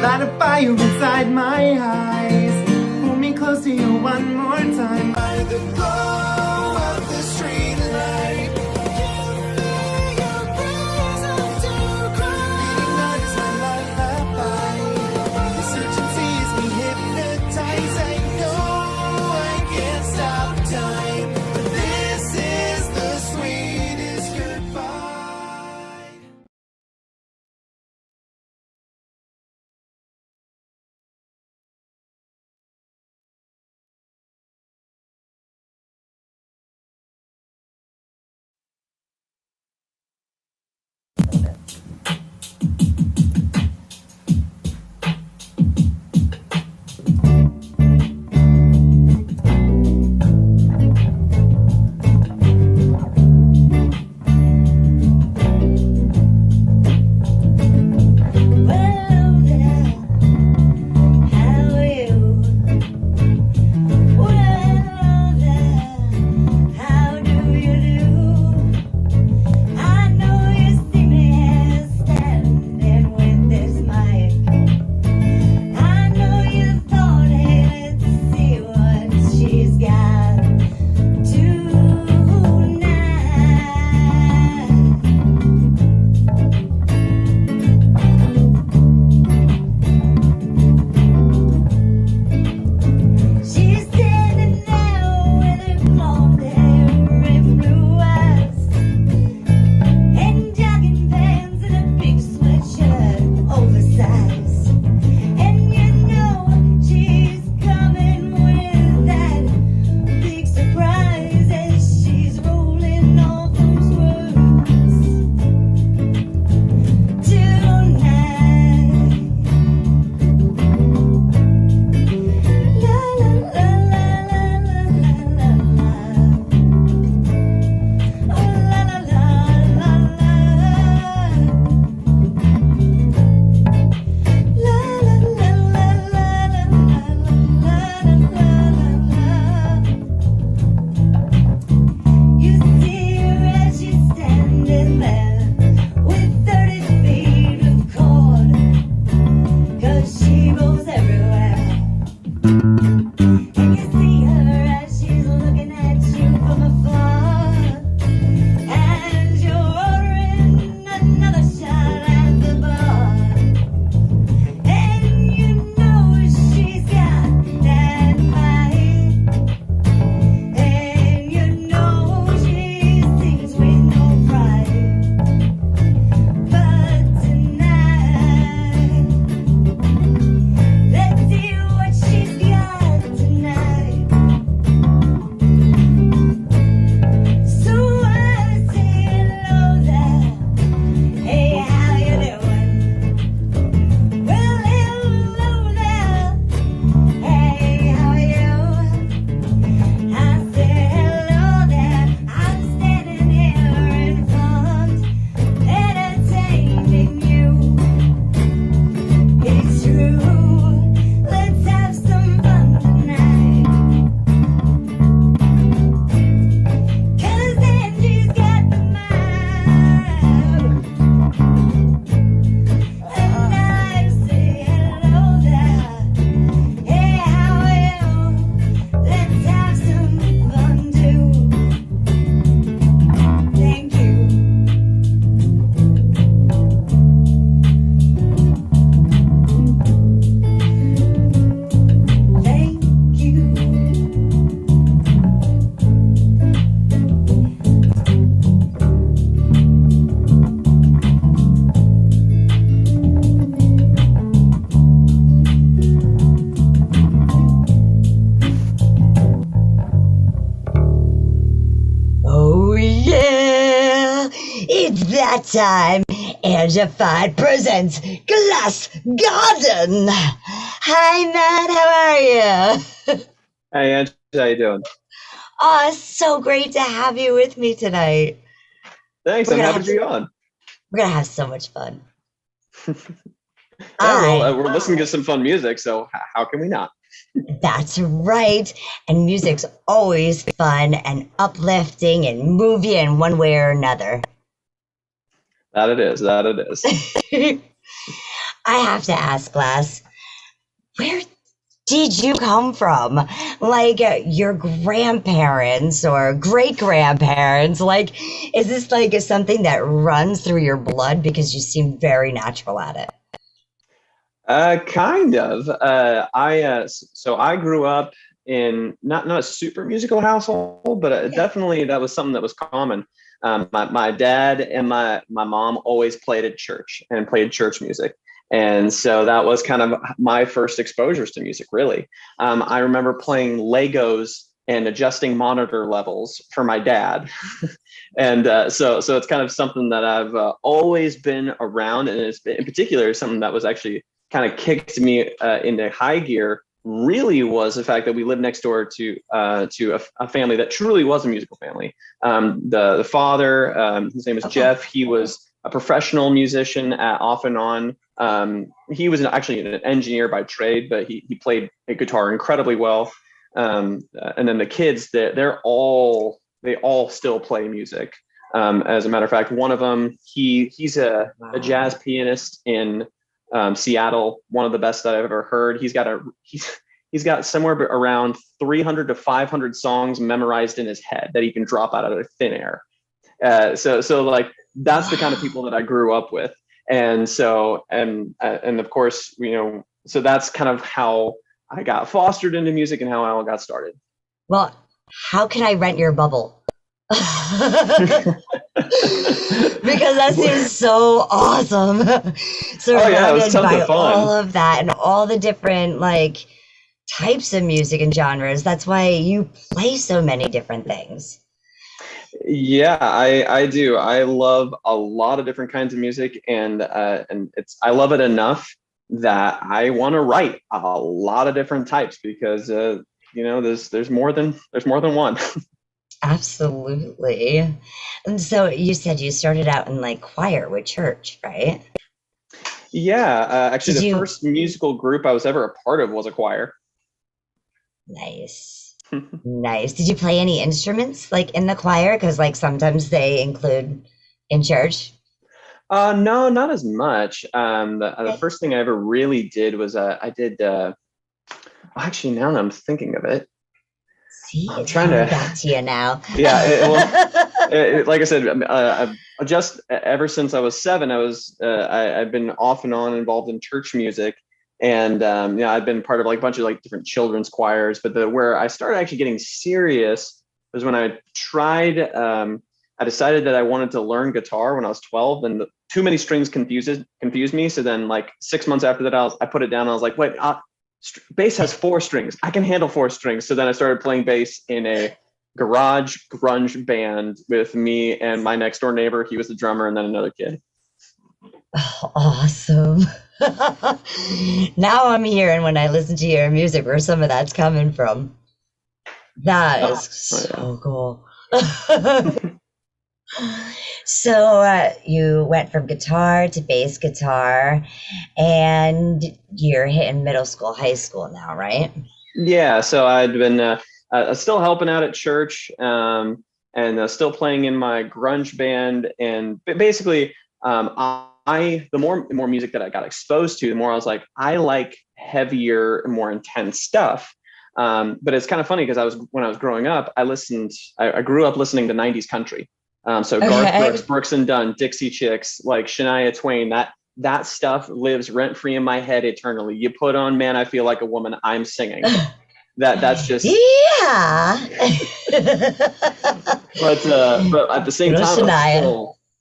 Light a fire inside my eyes. Hold me close to you one more time. By the glow of the street light. Give me your presence to cry. Ignite my lullaby. that time, Angified presents Glass Garden. Hi, Matt. How are you? Hey, Angie, how you doing? Oh, it's so great to have you with me tonight. Thanks. I'm happy to be on. We're going to have so much fun. We're listening to some fun music, so how can we not? That's right. And music's always fun and uplifting and move you in one way or another. That it is. I have to ask, Glass, where did you come from? Like your grandparents or great grandparents? Like, is this like something that runs through your blood because you seem very natural at it? Kind of. So I grew up in not a super musical household, but definitely that was something that was common. My dad and my mom always played at church and played church music. And so that was kind of my first exposures to music, really. I remember playing Legos and adjusting monitor levels for my dad. And so it's kind of something that I've always been around, and it's in particular something that was actually kind of kicked me into high gear. Really was the fact that we lived next door to a family that truly was a musical family. The father, his name is Jeff. He was a professional musician off and on. He was actually an engineer by trade, but he played a guitar incredibly well. And then the kids, they all still play music. As a matter of fact, one of them, he's a jazz pianist in Seattle, one of the best that I've ever heard. He's got somewhere around 300 to 500 songs memorized in his head that he can drop out of thin air. So like that's the kind of people that I grew up with, and so and of course, so that's kind of how I got fostered into music and how I all got started. Well, how can I rent your bubble? Because that seems so awesome. Surrounded by all of that and all the different like types of music and genres. That's why you play so many different things. Yeah, I do. I love a lot of different kinds of music, and I love it enough that I want to write a lot of different types because there's more than one. Absolutely. And so you said you started out in like choir with church, right? Yeah, actually, the first musical group I was ever a part of was a choir. Nice. Nice. Did you play any instruments like in the choir? Because like sometimes they include in church. No, not as much. The first thing I ever really did was I did. Actually, now that I'm thinking of it, see, I'm trying to back to you now. Yeah, like I said, I've just ever since I was 7, I've been off and on involved in church music. And I've been part of like a bunch of like different children's choirs, but where I started actually getting serious was when I tried. I decided that I wanted to learn guitar when I was 12, and too many strings confused me. So then, like 6 months after that, I put it down. And I was like, wait, bass has 4 strings. I can handle 4 strings. So then I started playing bass in a garage grunge band with me and my next door neighbor. He was the drummer, and then another kid. Oh, awesome. Now I'm hearing when I listen to your music where some of that's coming from. That is so cool. So you went from guitar to bass guitar, and you're hitting middle school, high school now, right? Yeah, so I'd been still helping out at church, and still playing in my grunge band, and basically the more music that I got exposed to, the more I was like, I like heavier, more intense stuff. But it's kind of funny because when I was growing up, I grew up listening to 90s country. So Garth Brooks and Dunn, Dixie Chicks, like Shania Twain, that stuff lives rent free in my head eternally. You put on "Man, I Feel Like a Woman," I'm singing. That's just But at the same time,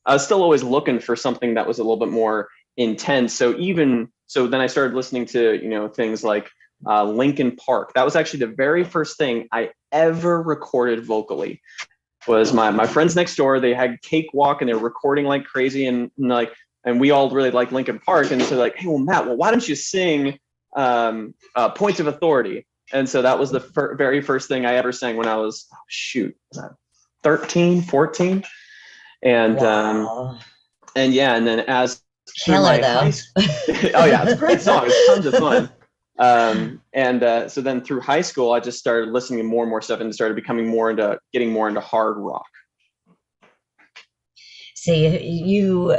I was still always looking for something that was a little bit more intense. So then I started listening to things like Linkin Park. That was actually the very first thing I ever recorded vocally. Was my friends next door. They had Cakewalk and they were recording like crazy, and we all really liked Linkin Park. And so like, hey, well, Matt, why don't you sing Points of Authority? And so that was the very first thing I ever sang when I was 13, 14. And wow. And then as killer though. Oh yeah, it's a great song. It's tons of fun. So then through high school, I just started listening to more and more stuff and started getting more into hard rock. So you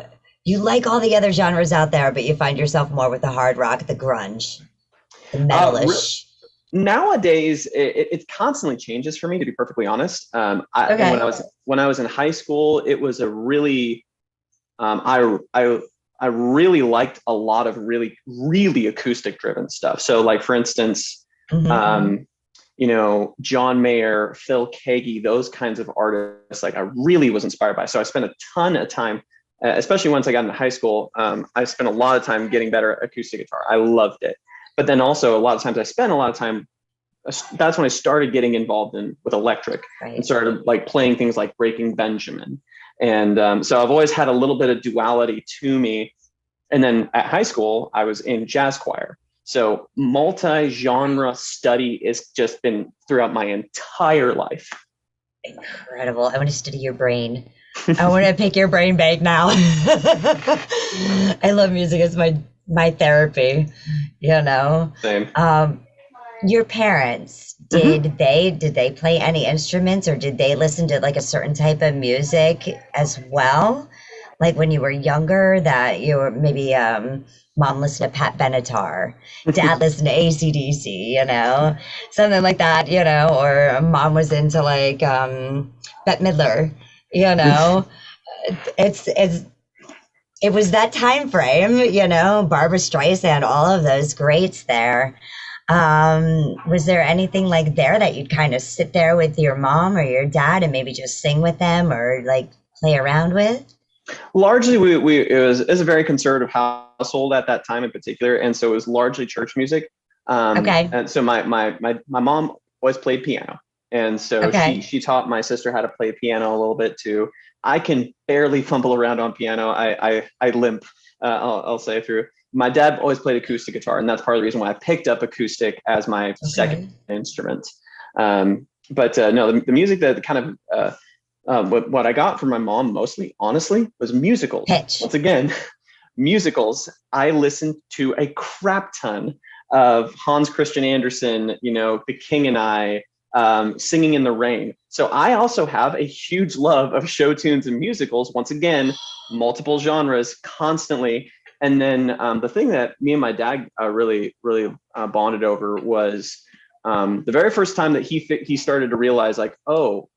like all the other genres out there, but you find yourself more with the hard rock, the grunge, the metalish. Nowadays, it constantly changes for me, to be perfectly honest. When I was in high school, it was a really, I really liked a lot of really, really acoustic driven stuff. So like, for instance, John Mayer, Phil Keaggy, those kinds of artists, like I really was inspired by. So I spent a ton of time, especially once I got into high school, I spent a lot of time getting better at acoustic guitar. I loved it. But then also a lot of times I spent a lot of time that's when I started getting involved with electric Right. and started like playing things like Breaking Benjamin. And so I've always had a little bit of duality to me. And then at high school, I was in jazz choir. So multi-genre study has just been throughout my entire life. Incredible. I want to study your brain. I want to pick your brain bank now. I love music. It's my therapy, you know. Same. Your parents, did they play any instruments, or did they listen to like a certain type of music as well? Like when you were younger, that you were maybe mom listened to Pat Benatar, dad listened to AC/DC, you know, something like that, you know, or mom was into like Bette Midler, you know. It was that time frame, you know, Barbara Streisand, all of those greats there. Was there anything like there that you'd kind of sit there with your mom or your dad and maybe just sing with them or like play around with? Largely, it was a very conservative household at that time in particular, and so it was largely church music. Okay. And so my mom always played piano, and so Okay. she taught my sister how to play piano a little bit too. I can barely fumble around on piano. I limp. I'll say through. My dad always played acoustic guitar, and that's part of the reason why I picked up acoustic as my second instrument. But no, the music that kind of what I got from my mom mostly, honestly, was musicals. Pitch. Once again, musicals. I listened to a crap ton of Hans Christian Andersen, you know, The King and I, Singing in the Rain. So I also have a huge love of show tunes and musicals. Once again, multiple genres constantly. And then the thing that me and my dad really bonded over was the very first time that he started to realize like, oh,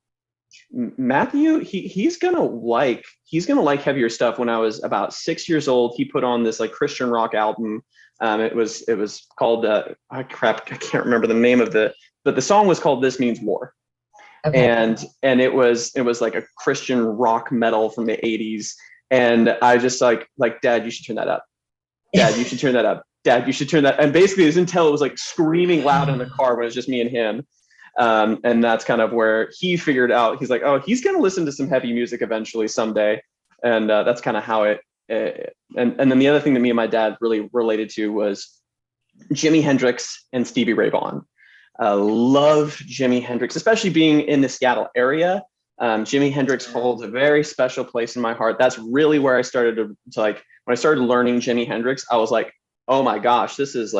Matthew, he's gonna like heavier stuff. When I was about 6 years old, he put on this like Christian rock album. It was called I can't remember the name of but the song was called "This Means War." Okay. And it was like a Christian rock metal from the 80s. And I just like, Dad, you should turn that up. Dad, you should turn that up. Dad, you should turn that. And basically, it was until it was like screaming loud in the car when it was just me and him. And that's kind of where he figured out. He's like, oh, he's going to listen to some heavy music eventually someday. And that's kind of how it. And then the other thing that me and my dad really related to was Jimi Hendrix and Stevie Ray Vaughan. Love Jimi Hendrix, especially being in the Seattle area. Jimi Hendrix holds a very special place in my heart. That's really where I started to like, when I started learning Jimi Hendrix, I was like, oh my gosh, this is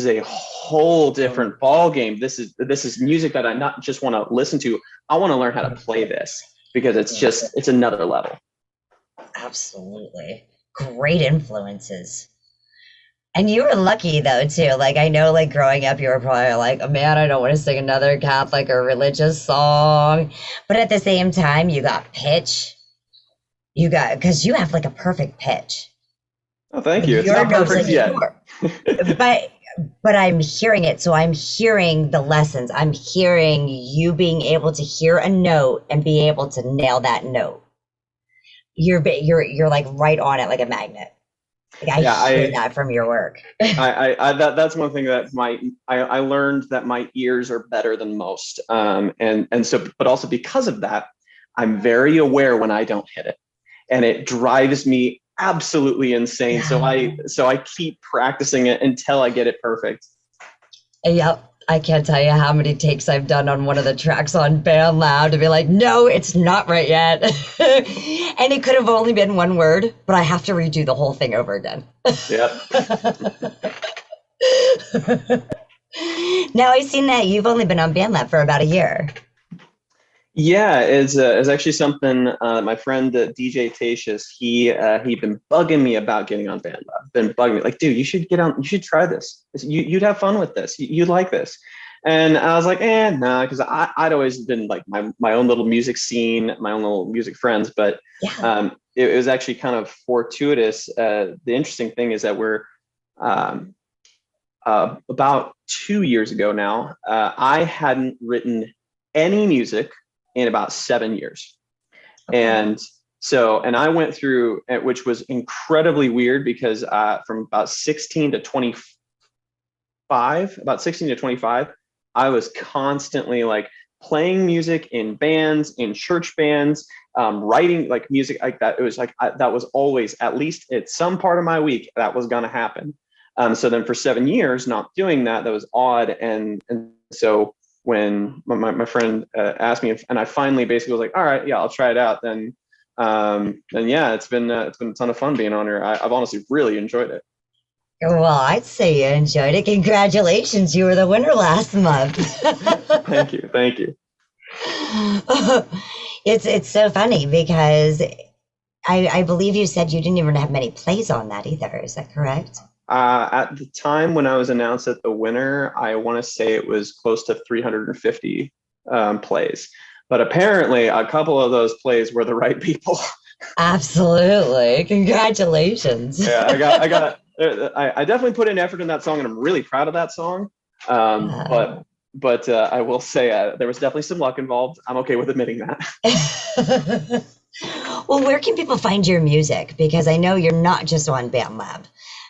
a whole different ball game. This is music that I not just want to listen to. I want to learn how to play this because it's another level. Absolutely. Great influences. And you were lucky though too. Like I know like growing up you were probably like, oh, man, I don't want to sing another Catholic or religious song. But at the same time you got pitch. Because you have like a perfect pitch. Oh, thank you. It's not perfect yet. But I'm hearing it. So I'm hearing the lessons. I'm hearing you being able to hear a note and be able to nail that note. You're like right on it like a magnet. Like I hear that from your work. That's one thing that I learned that my ears are better than most. And so, but also because of that, I'm very aware when I don't hit it, and it drives me absolutely insane. Yeah. So I keep practicing it until I get it perfect. Yep. I can't tell you how many takes I've done on one of the tracks on BandLab to be like, no, it's not right yet. And it could have only been one word, but I have to redo the whole thing over again. Yep. Now I've seen that you've only been on BandLab for about a year. Yeah, it's actually something my friend DJ Tatious, he'd been bugging me about getting on BandLab. Been bugging me like, dude, you should get on. You should try this. You'd have fun with this. You'd like this. And I was like, nah, because I'd always been like my own little music scene, my own little music friends. But it was actually kind of fortuitous. The interesting thing is that we're about 2 years ago now. I hadn't written any music in about 7 years. Okay. And I went through, which was incredibly weird because from about 16 to 25, I was constantly like playing music in bands, in church bands, writing like music like that. It was like that was always, at least at some part of my week, that was going to happen. So then for 7 years not doing that, that was odd. And so when my friend asked me, and I finally basically was like, all right, yeah, I'll try it out. Then yeah, it's been a ton of fun being on here. I've honestly really enjoyed it. Well, I'd say you enjoyed it. Congratulations, you were the winner last month. Thank you, thank you. It's so funny because I believe you said you didn't even have many plays on that either. Is that correct? At the time when I was announced as the winner, I want to say it was close to 350 plays. But apparently, a couple of those plays were the right people. Absolutely. Congratulations. Yeah, I definitely put in effort in that song, and I'm really proud of that song. But I will say there was definitely some luck involved. I'm okay with admitting that. Well, where can people find your music? Because I know you're not just on BandLab.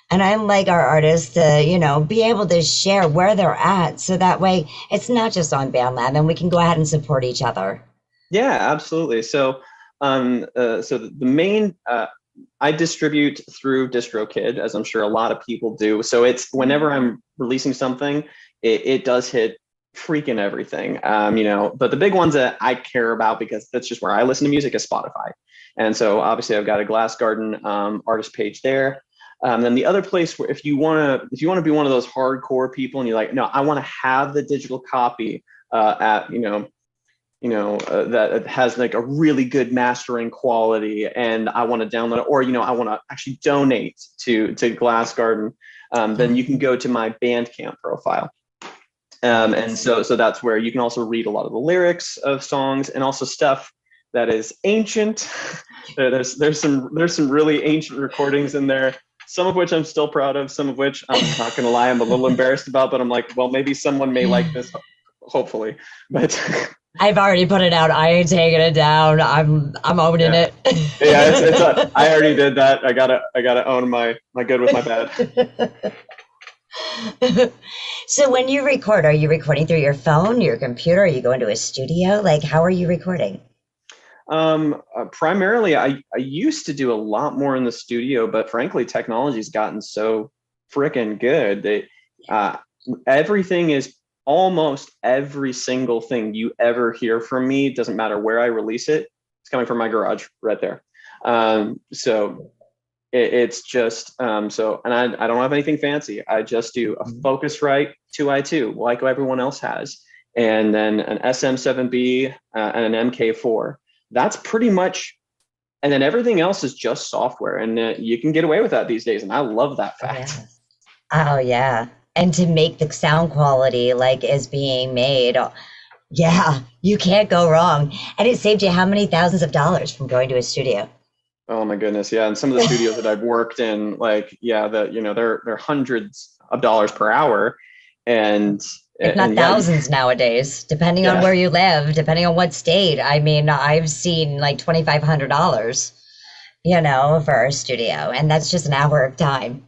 And I like our artists to, be able to share where they're at. So that way it's not just on BandLab and we can go ahead and support each other. Yeah, absolutely. So, the main, I distribute through DistroKid, as I'm sure a lot of people do. So it's whenever I'm releasing something, it does hit freaking everything. But the big ones that I care about, because that's just where I listen to music, is Spotify. And so obviously I've got a Glass Garden artist page there. Then the other place where if you want to be one of those hardcore people and you're like, no, I want to have the digital copy that has like a really good mastering quality, and I want to download it, or I want to actually donate to Glass Garden, then you can go to my Bandcamp profile. And so that's where you can also read a lot of the lyrics of songs, and also stuff that is ancient. There's some really ancient recordings in there, some of which I'm still proud of, some of which I'm not gonna lie, I'm a little embarrassed about, but I'm like, well, maybe someone may like this, hopefully. But I've already put it out. I ain't taking it down. I'm owning it. Yeah, I already did that. I gotta own my good with my bad. So when you record, are you recording through your phone, your computer? Are you going to a studio? Like, how are you recording? Primarily, I used to do a lot more in the studio, but frankly, technology's gotten so freaking good that everything is, almost every single thing you ever hear from me, doesn't matter where I release it, it's coming from my garage right there. So it's just, and I don't have anything fancy. I just do a Focusrite 2i2 like everyone else has, and then an SM7B and an MK4. That's pretty much, and then everything else is just software, and you can get away with that these days, and I love that fact. Oh yeah. And to make the sound quality like is being made, yeah, you can't go wrong. And it saved you how many thousands of dollars from going to a studio? Oh my goodness, yeah. And some of the studios that I've worked in, like, yeah, they're hundreds of dollars per hour, and if not thousands nowadays, depending on where you live, depending on what state. I mean, I've seen like $2,500, for a studio, and that's just an hour of time.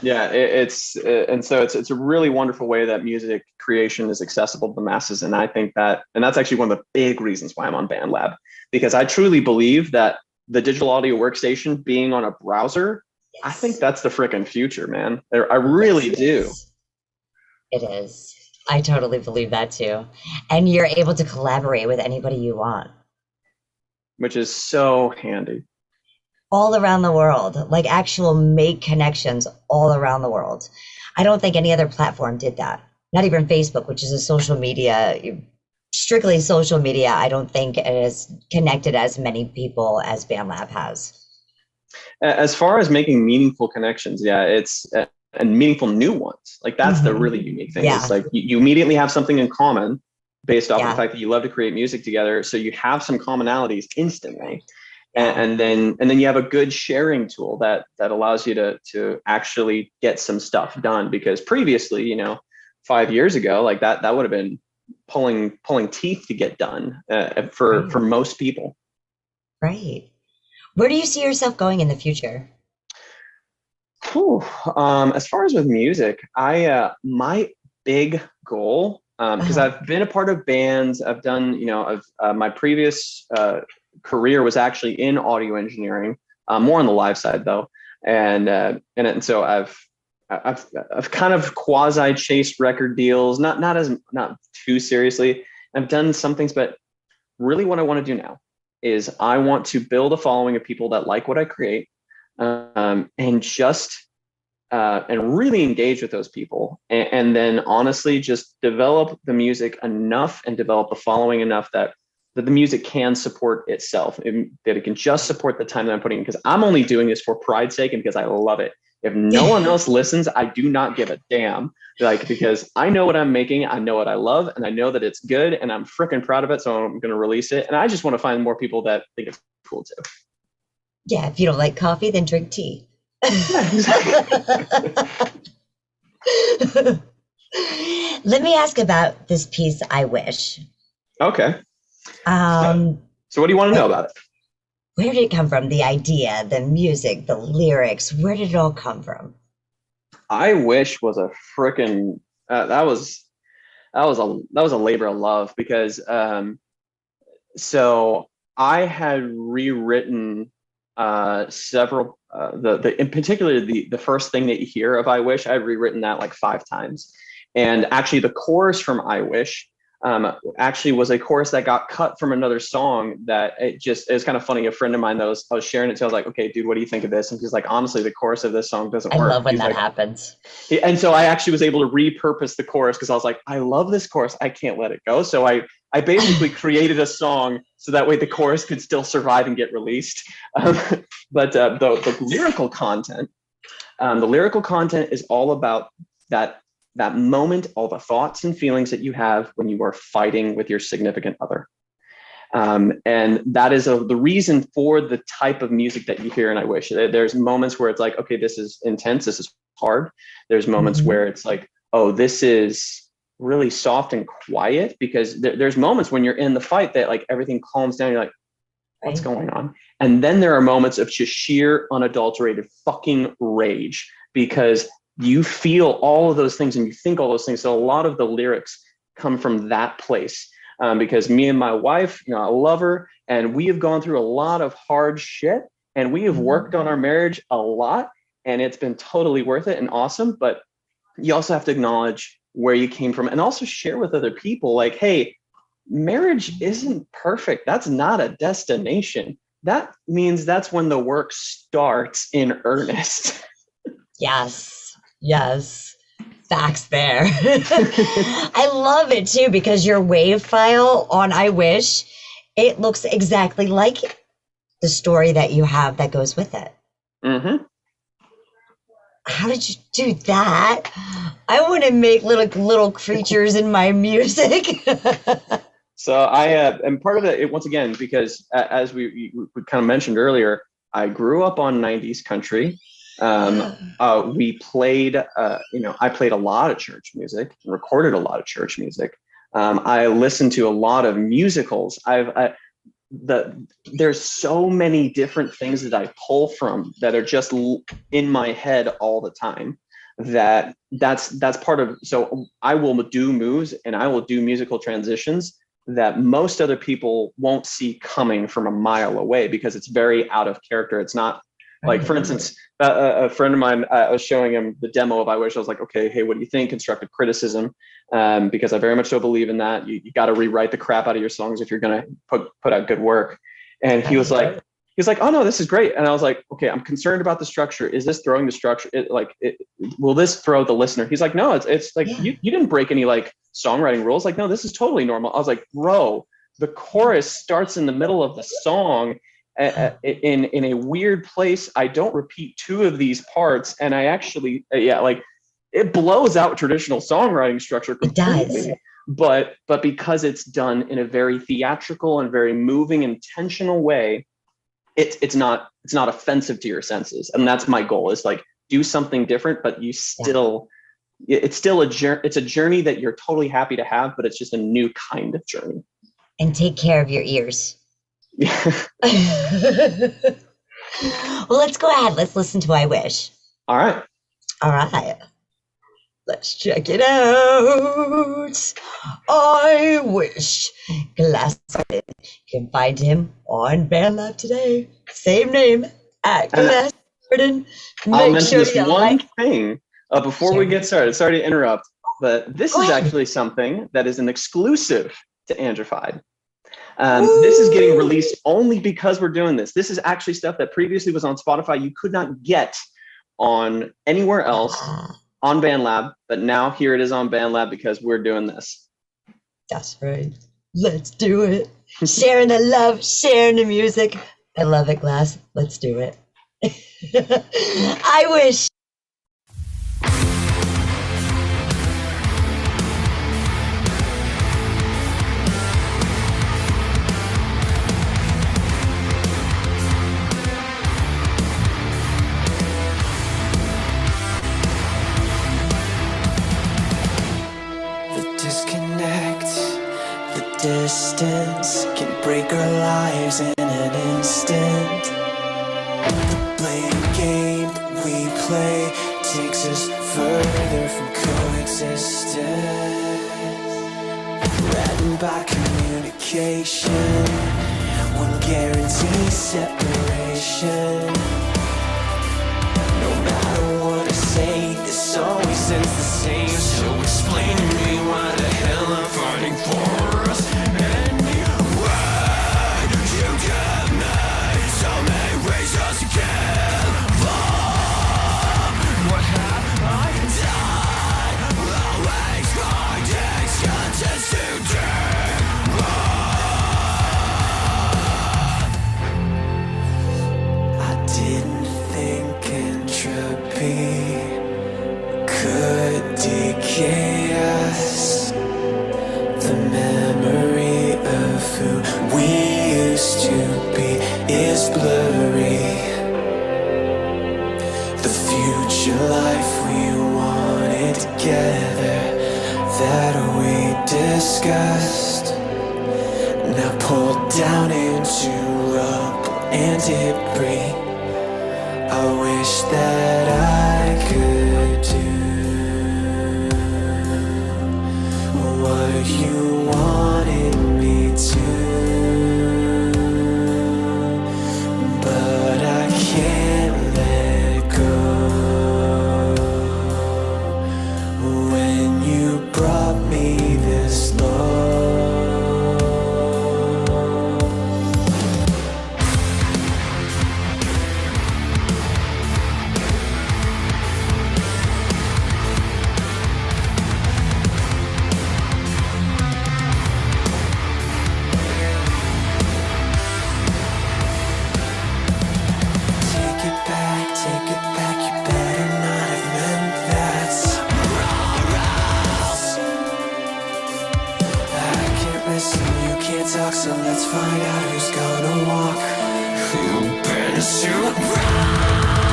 Yeah, it's a really wonderful way that music creation is accessible to the masses, and I think that's actually one of the big reasons why I'm on BandLab, because I truly believe that the digital audio workstation being on a browser, yes, I think that's the freaking future, man. I really do. It is. I totally believe that too, and you're able to collaborate with anybody you want, which is so handy. All around the world, like actual make connections all around the world. I don't think any other platform did that. Not even Facebook, which is a social media, strictly social media. I don't think it has connected as many people as BandLab has. As far as making meaningful connections, yeah, it's and meaningful new ones. Like that's the really unique thing. Yeah. It's like you immediately have something in common based off of the fact that you love to create music together. So you have some commonalities instantly. And then you have a good sharing tool that allows you to actually get some stuff done, because previously, 5 years ago, like that would have been pulling teeth to get done for most people. Right. Where do you see yourself going in the future? As far as with music, my big goal, because I've been a part of bands. I've done, my previous career was actually in audio engineering, more on the live side though, and so I've kind of quasi chased record deals, not too seriously. I've done some things, but really what I want to do now is I want to build a following of people that like what I create, and just and really engage with those people, and then honestly just develop the music enough and develop the following enough that the music can support itself, that it can just support the time that I'm putting in, because I'm only doing this for pride's sake and because I love it. If no one else listens, I do not give a damn, because I know what I'm making, I know what I love, and I know that it's good, and I'm freaking proud of it, so I'm going to release it, and I just want to find more people that think it's cool too. Yeah, if you don't like coffee, then drink tea. Yeah, exactly. Let me ask about this piece, I Wish. Okay. So what do you want to know about it? Where did it come from? The idea, the music, the lyrics, where did it all come from? I Wish was a freaking that was a labor of love, because so I had rewritten several in particular the first thing that you hear of I Wish, I'd rewritten that like 5 times, and actually the chorus from I Wish actually was a chorus that got cut from another song. That it was kind of funny. A friend of mine that I was sharing it to, I was like, okay, dude, what do you think of this? And he's like, honestly, the chorus of this song doesn't work. I love when He's that like, happens. and so I actually was able to repurpose the chorus, because I was like, I love this chorus, I can't let it go. So I basically created a song so that way the chorus could still survive and get released. But the lyrical content, is all about that moment, all the thoughts and feelings that you have when you are fighting with your significant other. And that is the reason for the type of music that you hear in I Wish. There's moments where it's like, okay, this is intense, this is hard. There's moments where it's like, oh, this is really soft and quiet, because there's moments when you're in the fight that like everything calms down. You're like, what's going on? And then there are moments of just sheer unadulterated fucking rage, because you feel all of those things and you think all those things. So a lot of the lyrics come from that place, because me and my wife, I love her, and we have gone through a lot of hard shit, and we have worked on our marriage a lot, and it's been totally worth it and awesome. But you also have to acknowledge where you came from, and also share with other people, like, hey, marriage isn't perfect. That's not a destination. That means that's when the work starts in earnest. Yes. Facts there. I love it too, because your wave file on I Wish, it looks exactly like the story that you have that goes with it. Mm-hmm. How did you do that? I want to make little creatures in my music. So I and part of it, once again, because as we kind of mentioned earlier, I grew up on 90s country. We played, I played a lot of church music, recorded a lot of church music. I listened to a lot of musicals. There's so many different things that I pull from that are just in my head all the time. That's part of. So I will do moves and I will do musical transitions that most other people won't see coming from a mile away, because it's very out of character. It's not like, for instance, a friend of mine, I was showing him the demo of I Wish. I was like, okay, hey, what do you think? Constructive criticism, because I very much so believe in that. You got to rewrite the crap out of your songs if you're going to put out good work. And he was like, oh no, this is great. And I was like, okay, I'm concerned about the structure. Is this throwing the structure? Will this throw the listener? He's like, no, it's like, you didn't break any like songwriting rules. Like, no, this is totally normal. I was like, bro, the chorus starts in the middle of the song in a weird place. I don't repeat 2 of these parts. And I actually, it blows out traditional songwriting structure completely. It does. But because it's done in a very theatrical and very moving, intentional way, it's not offensive to your senses. And that's my goal, is like, do something different, but you still, it's still it's a journey that you're totally happy to have, but it's just a new kind of journey. And take care of your ears. Yeah. Well, let's go ahead. Let's listen to I Wish. All right. Let's check it out. I wish Glass Garden. You can find him on BandLab today. Same name at And Glass Garden. I'll Make mention sure this you one like. thing before we Sure. get started. Sorry to interrupt, but this Go is ahead. actually something that is an exclusive to Angified. This is getting released only because we're doing this. This is actually stuff that previously was on Spotify you could not get on anywhere else on BandLab, but now here it is on BandLab because we're doing this. That's right. Let's do it. Sharing the love, sharing the music. I love it, Glass. Let's do it. I wish. The disconnect, the distance can break our lives in an instant. The blame game that we play takes us further from coexistence. Threatened by communication, one guarantees separation. No matter what I say, this always ends the same. So explain to me why the hell I'm fighting for us anyway. You give me so many reasons to give up. What have I done? Always finding chances to dream up. I didn't think entropy could decay us. The memory of who we used to be is blurry. The future life we wanted together, that we discussed, now pulled down into rubble and debris. I wish that I could do what you wanted me to, but I can't let go. When you brought me this low, take it back, you better not have meant that. I can't listen, you can't talk, so let's find out who's gonna walk. Who bears to rise?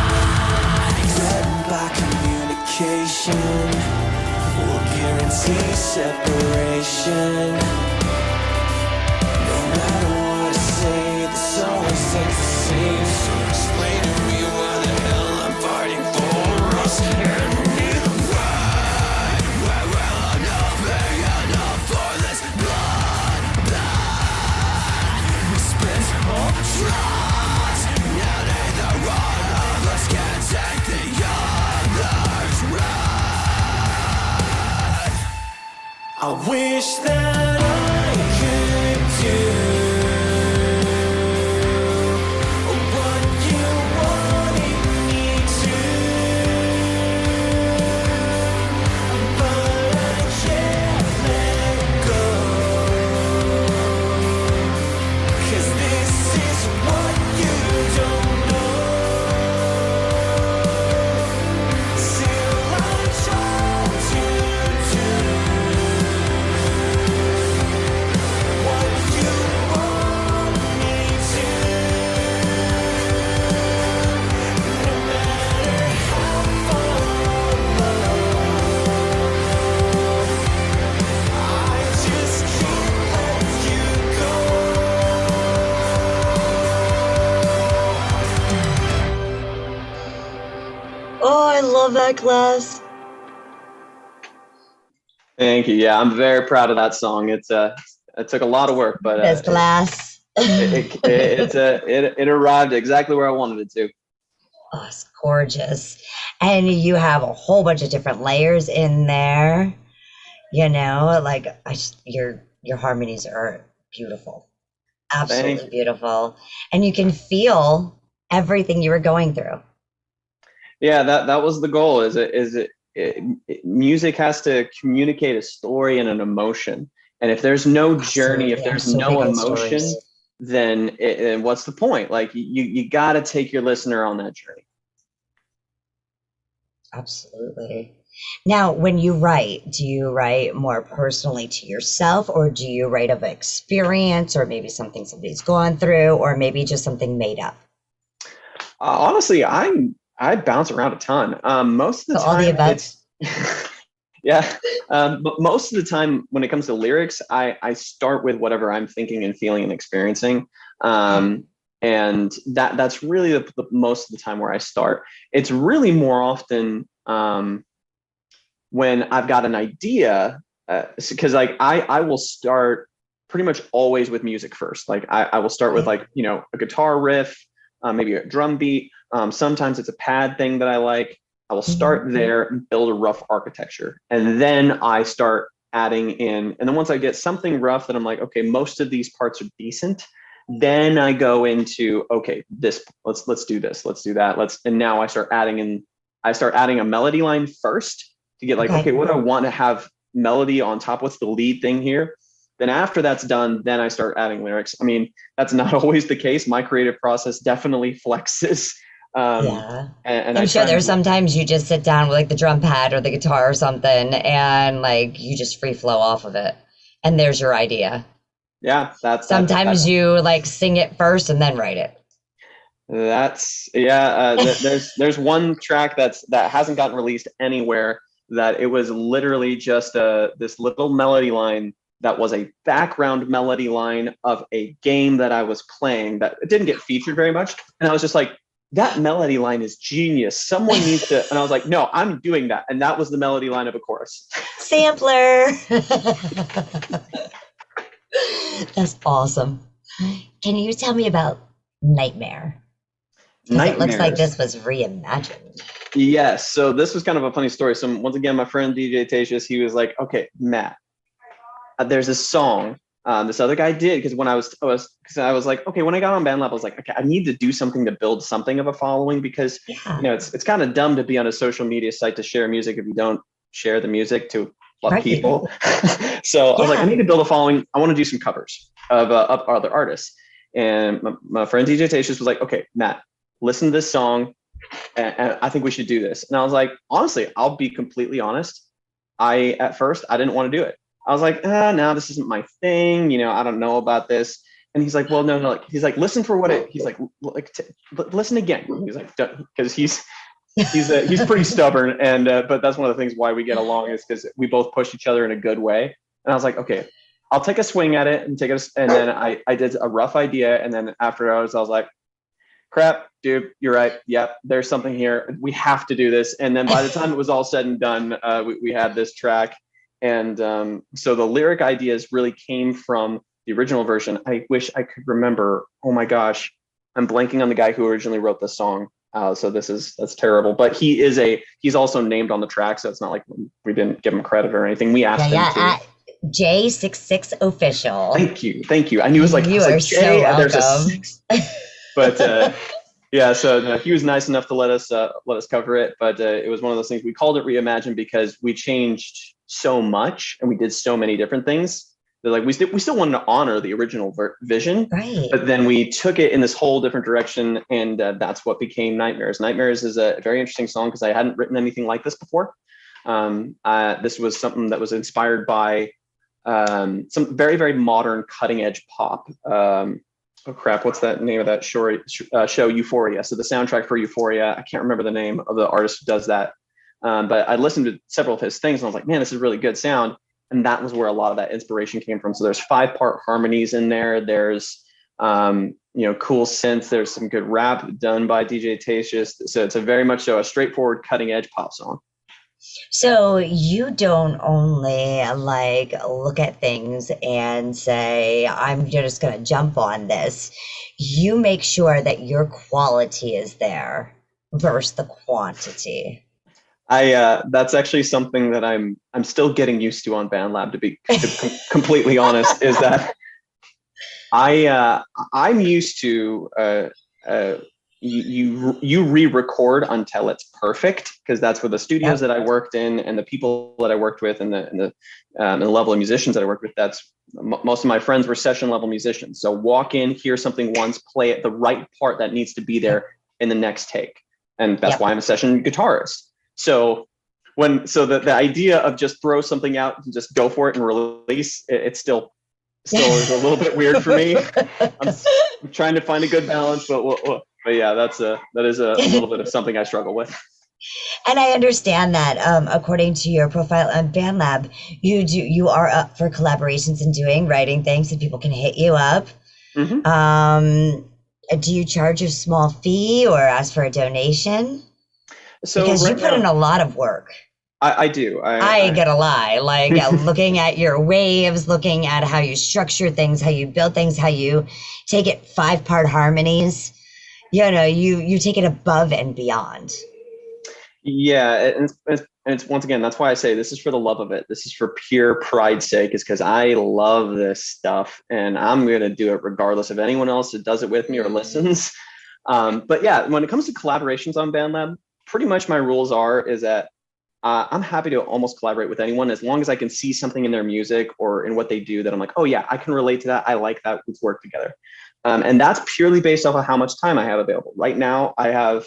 Threatened by communication, will guarantee separation. No matter what I say, this always stays the same. So explain to me why the hell I'm fighting for us anyway. Where will enough be enough for this blood? We spent all trust. Now neither one of us can take the other's breath. I wish that I could do what you wanted me to, but I can't let go. 'Cause this is what you don't know. Still I try to do what you want me to, no matter how far I just can't let you go. Oh, I love that, Glass. Thank you. Yeah, I'm very proud of that song. It took a lot of work, but This class. it arrived exactly where I wanted it to. Oh, it's gorgeous. And you have a whole bunch of different layers in there. Like your harmonies are beautiful. Absolutely Thank beautiful. And you can feel everything you were going through. Yeah, that was the goal. Music has to communicate a story and an emotion. And if there's no journey, if Absolutely. I'm there's so no big on emotion, stories. then what's the point? Like you got to take your listener on that journey. Absolutely. Now, when you write, do you write more personally to yourself, or do you write of experience, or maybe something somebody's gone through, or maybe just something made up? Honestly, I bounce around a ton. Most of the So all the time, above. it's yeah. But most of the time, when it comes to lyrics, I start with whatever I'm thinking and feeling and experiencing. And that's really the most of the time where I start. It's really more often when I've got an idea, because like I will start pretty much always with music first. Like I will start with like a guitar riff, maybe a drum beat. Sometimes it's a pad thing that I like. I will start there and build a rough architecture, and then I start adding in. And then once I get something rough that I'm like, okay, most of these parts are decent, then I go into, okay, this, let's do this, let's do that, and now I start adding in. I start adding a melody line first to get like, okay, what do I want to have melody on top? What's the lead thing here? Then after that's done, then I start adding lyrics. I mean, that's not always the case. My creative process definitely flexes. And I'm sure there's sometimes you just sit down with like the drum pad or the guitar or something, and like you just free flow off of it, and there's your idea. Yeah, sometimes you like sing it first and then write it. There's one track that hasn't gotten released anywhere, that it was literally just this little melody line that was a background melody line of a game that I was playing that it didn't get featured very much, and I was just like, that melody line is genius. Someone needs to, and I was like, no, I'm doing that. And that was the melody line of a chorus. Sampler. That's awesome. Can you tell me about Nightmare? Because it looks like this was reimagined. Yes. So this was kind of a funny story. So once again, my friend DJ Tatious, he was like, okay, Matt, there's this song this other guy did, because when I was like, okay, when I got on BandLab, I was like, okay, I need to do something to build something of a following, because it's kind of dumb to be on a social media site to share music if you don't share the music to people. So I was like, I need to build a following. I want to do some covers of other artists. And my friend DJ Tatious was like, okay, Matt, listen to this song, and I think we should do this. And I was like, honestly, I'll be completely honest. At first I didn't want to do it. I was like, no, this isn't my thing. I don't know about this. And he's like, well, no. Like, he's like, listen for what it. He's like listen again. He's like, because he's pretty stubborn, and but that's one of the things why we get along, is because we both push each other in a good way. And I was like, okay, I'll take a swing at it and and then I did a rough idea, and then after I was like, crap, dude, you're right. Yep, there's something here. We have to do this. And then by the time it was all said and done, we had this track. And so the lyric ideas really came from the original version. I wish I could remember. Oh my gosh, I'm blanking on the guy who originally wrote the song. So that's terrible. But he's also named on the track, so it's not like we didn't give him credit or anything. We asked him to. J66 official. Thank you. I knew it was like, you are so welcome. There's a 6. But yeah, so he was nice enough to let us cover it. But it was one of those things. We called it Reimagined because we changed so much and we did so many different things. That like we still wanted to honor the original vision, right? But then we took it in this whole different direction, and that's what became Nightmares. Nightmares is a very interesting song because I hadn't written anything like this before. This was something that was inspired by some very, very modern cutting edge pop. Oh crap, what's that name of that show, Euphoria? So the soundtrack for Euphoria, I can't remember the name of the artist who does that. But I listened to several of his things and I was like, man, this is really good sound. And that was where a lot of that inspiration came from. So there's 5-part harmonies in there. There's, cool synths. There's some good rap done by DJ Tatious. So it's a very much so a straightforward cutting edge pop song. So you don't only like look at things and say, I'm just going to jump on this. You make sure that your quality is there versus the quantity. That's actually something that I'm still getting used to on BandLab, completely honest, is that I'm used to you re-record until it's perfect, because that's where the studios that I worked in and the people that I worked with and the level of musicians that I worked with. That's most of my friends were session level musicians. So walk in, hear something once, play it the right part that needs to be there in the next take, and that's why I'm a session guitarist. So the idea of just throw something out and just go for it and release it's still is a little bit weird for me. I'm trying to find a good balance, but yeah, that is a little bit of something I struggle with. And I understand that according to your profile on BandLab, you are up for collaborations and writing things, so people can hit you up. Do you charge a small fee or ask for a donation? So because you put in a lot of work. I do. I ain't gonna lie. Like looking at your waves, looking at how you structure things, how you build things, how you take it 5-part harmonies. You know, you take it above and beyond. Yeah, and it's once again, that's why I say this is for the love of it. This is for pure pride's sake, is because I love this stuff and I'm gonna do it regardless of anyone else that does it with me or listens. But yeah, when it comes to collaborations on BandLab, pretty much my rules is that I'm happy to almost collaborate with anyone as long as I can see something in their music or in what they do that I'm like, oh yeah, I can relate to that. I like that. Let's work together. And that's purely based off of how much time I have available. Right now I have,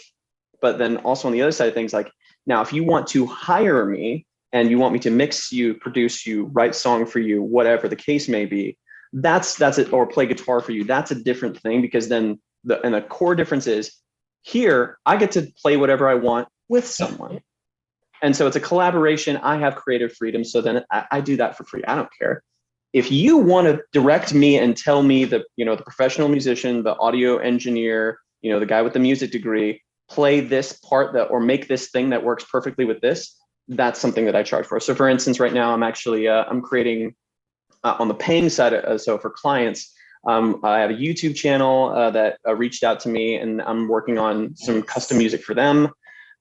but then also on the other side of things, like now, if you want to hire me and you want me to mix you, produce you, write song for you, whatever the case may be, that's it, or play guitar for you. That's a different thing, because then the core difference is here, I get to play whatever I want with someone. And so it's a collaboration. I have creative freedom. So then I do that for free. I don't care. If you want to direct me and tell me the professional musician, the audio engineer, the guy with the music degree, play this part or make this thing that works perfectly with this, that's something that I charge for. So for instance, right now I'm actually, I'm creating on the paying side. So for clients, I have a YouTube channel that reached out to me, and I'm working on some custom music for them.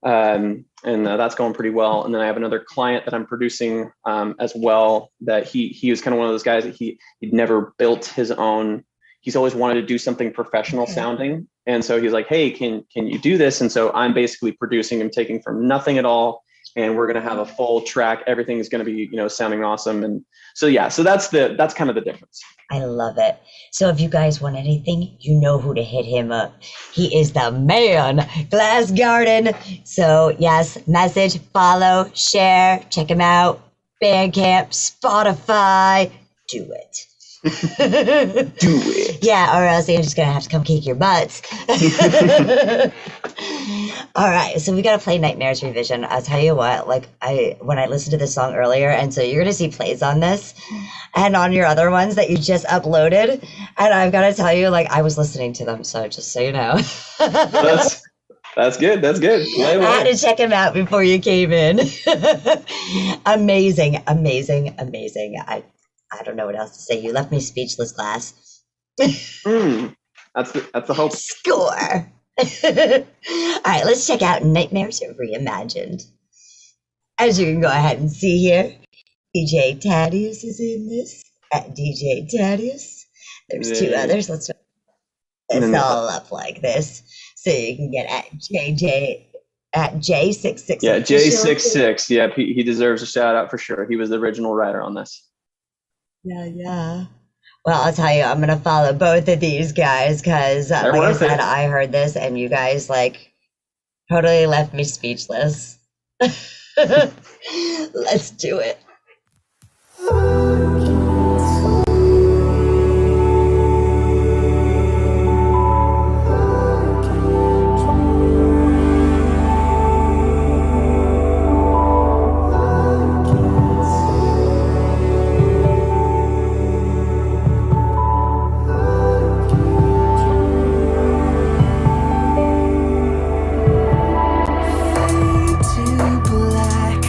And that's going pretty well. And then I have another client that I'm producing as well, that he was kind of one of those guys that he'd never built his own. He's always wanted to do something professional sounding. And so he's like, hey, can you do this? And so I'm basically producing him, taking from nothing at all. And we're going to have a full track. Everything is going to be, sounding awesome. And so, yeah, so that's kind of the difference. I love it. So if you guys want anything, you know who to hit him up. He is the man, Glass Garden. So yes, message, follow, share, check him out. Bandcamp, Spotify, do it. Do it. Yeah, or else you're just gonna have to come kick your butts. All right, so we gotta play Nightmares Revision. I'll tell you what, when I listened to this song earlier, and so you're gonna see plays on this and on your other ones that you just uploaded, and I've gotta tell you, I was listening to them, so just so you know. That's good. That's good. I had to check him out before you came in. Amazing, amazing, amazing. I don't know what else to say. You left me speechless, Glass. That's the hope. Score. All right, let's check out Nightmares Reimagined. As you can go ahead and see here, DJ Tatious is in this. At DJ Tatious. There's two others. Let's all up like this, so you can get at J66. Yeah, J66. Yeah, he deserves a shout out for sure. He was the original writer on this. Yeah. Well, I'll tell you, I'm going to follow both of these guys because, like I said, I heard this and you guys, totally left me speechless. Let's do it. Fade to black.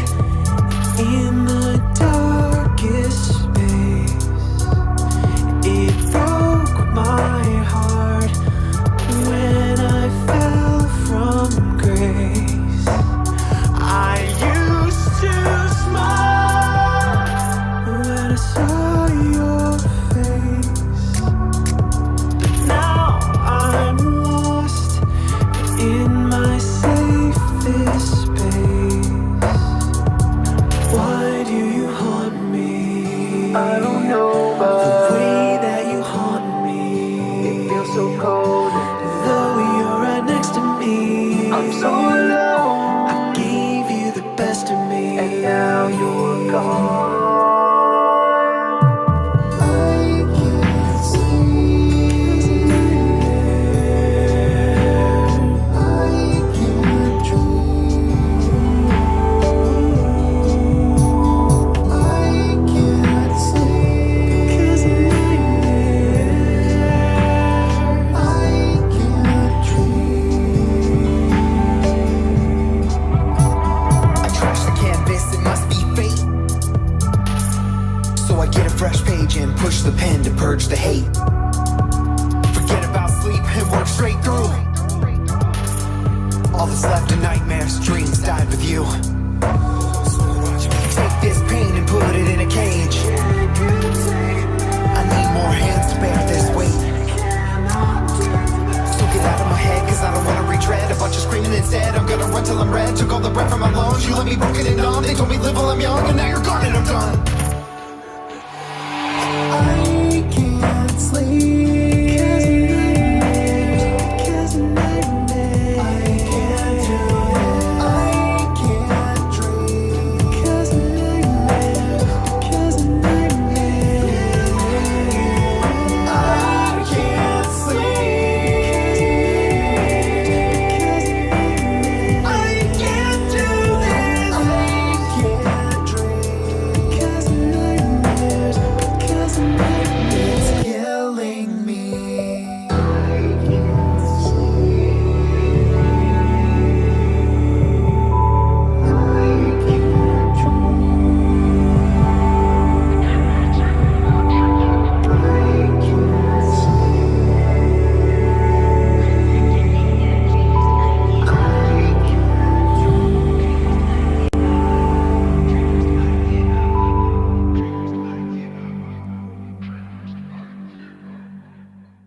I'm so alone. I gave you the best of me, and now you're gone. I can't sleep. I can't dream. I can't sleep. 'Cause of nightmares. I can't dream. I trash the canvas, it must be fate. So I get a fresh page and push the pen to purge the hate. Forget about sleep and work straight through. All that's left are nightmares, dreams died with you. Take this pain and put it in a cage. I need more hands to bear this weight. So get out of my head, cause I don't wanna retread a bunch of screaming instead. I'm gonna run till I'm red, took all the breath from my lungs. You let me broken and numb, they told me live while I'm young, and now you're gone and I'm done. I can't sleep. 'Cause of nightmares. I can't do it. I can't dream. 'Cause of nightmares. 'Cause of nightmares. I can't sleep. 'Cause of nightmares. I can't do this. I can't dream. 'Cause of nightmares. 'Cause of nightmares. It's killing me. I can't sleep. I can't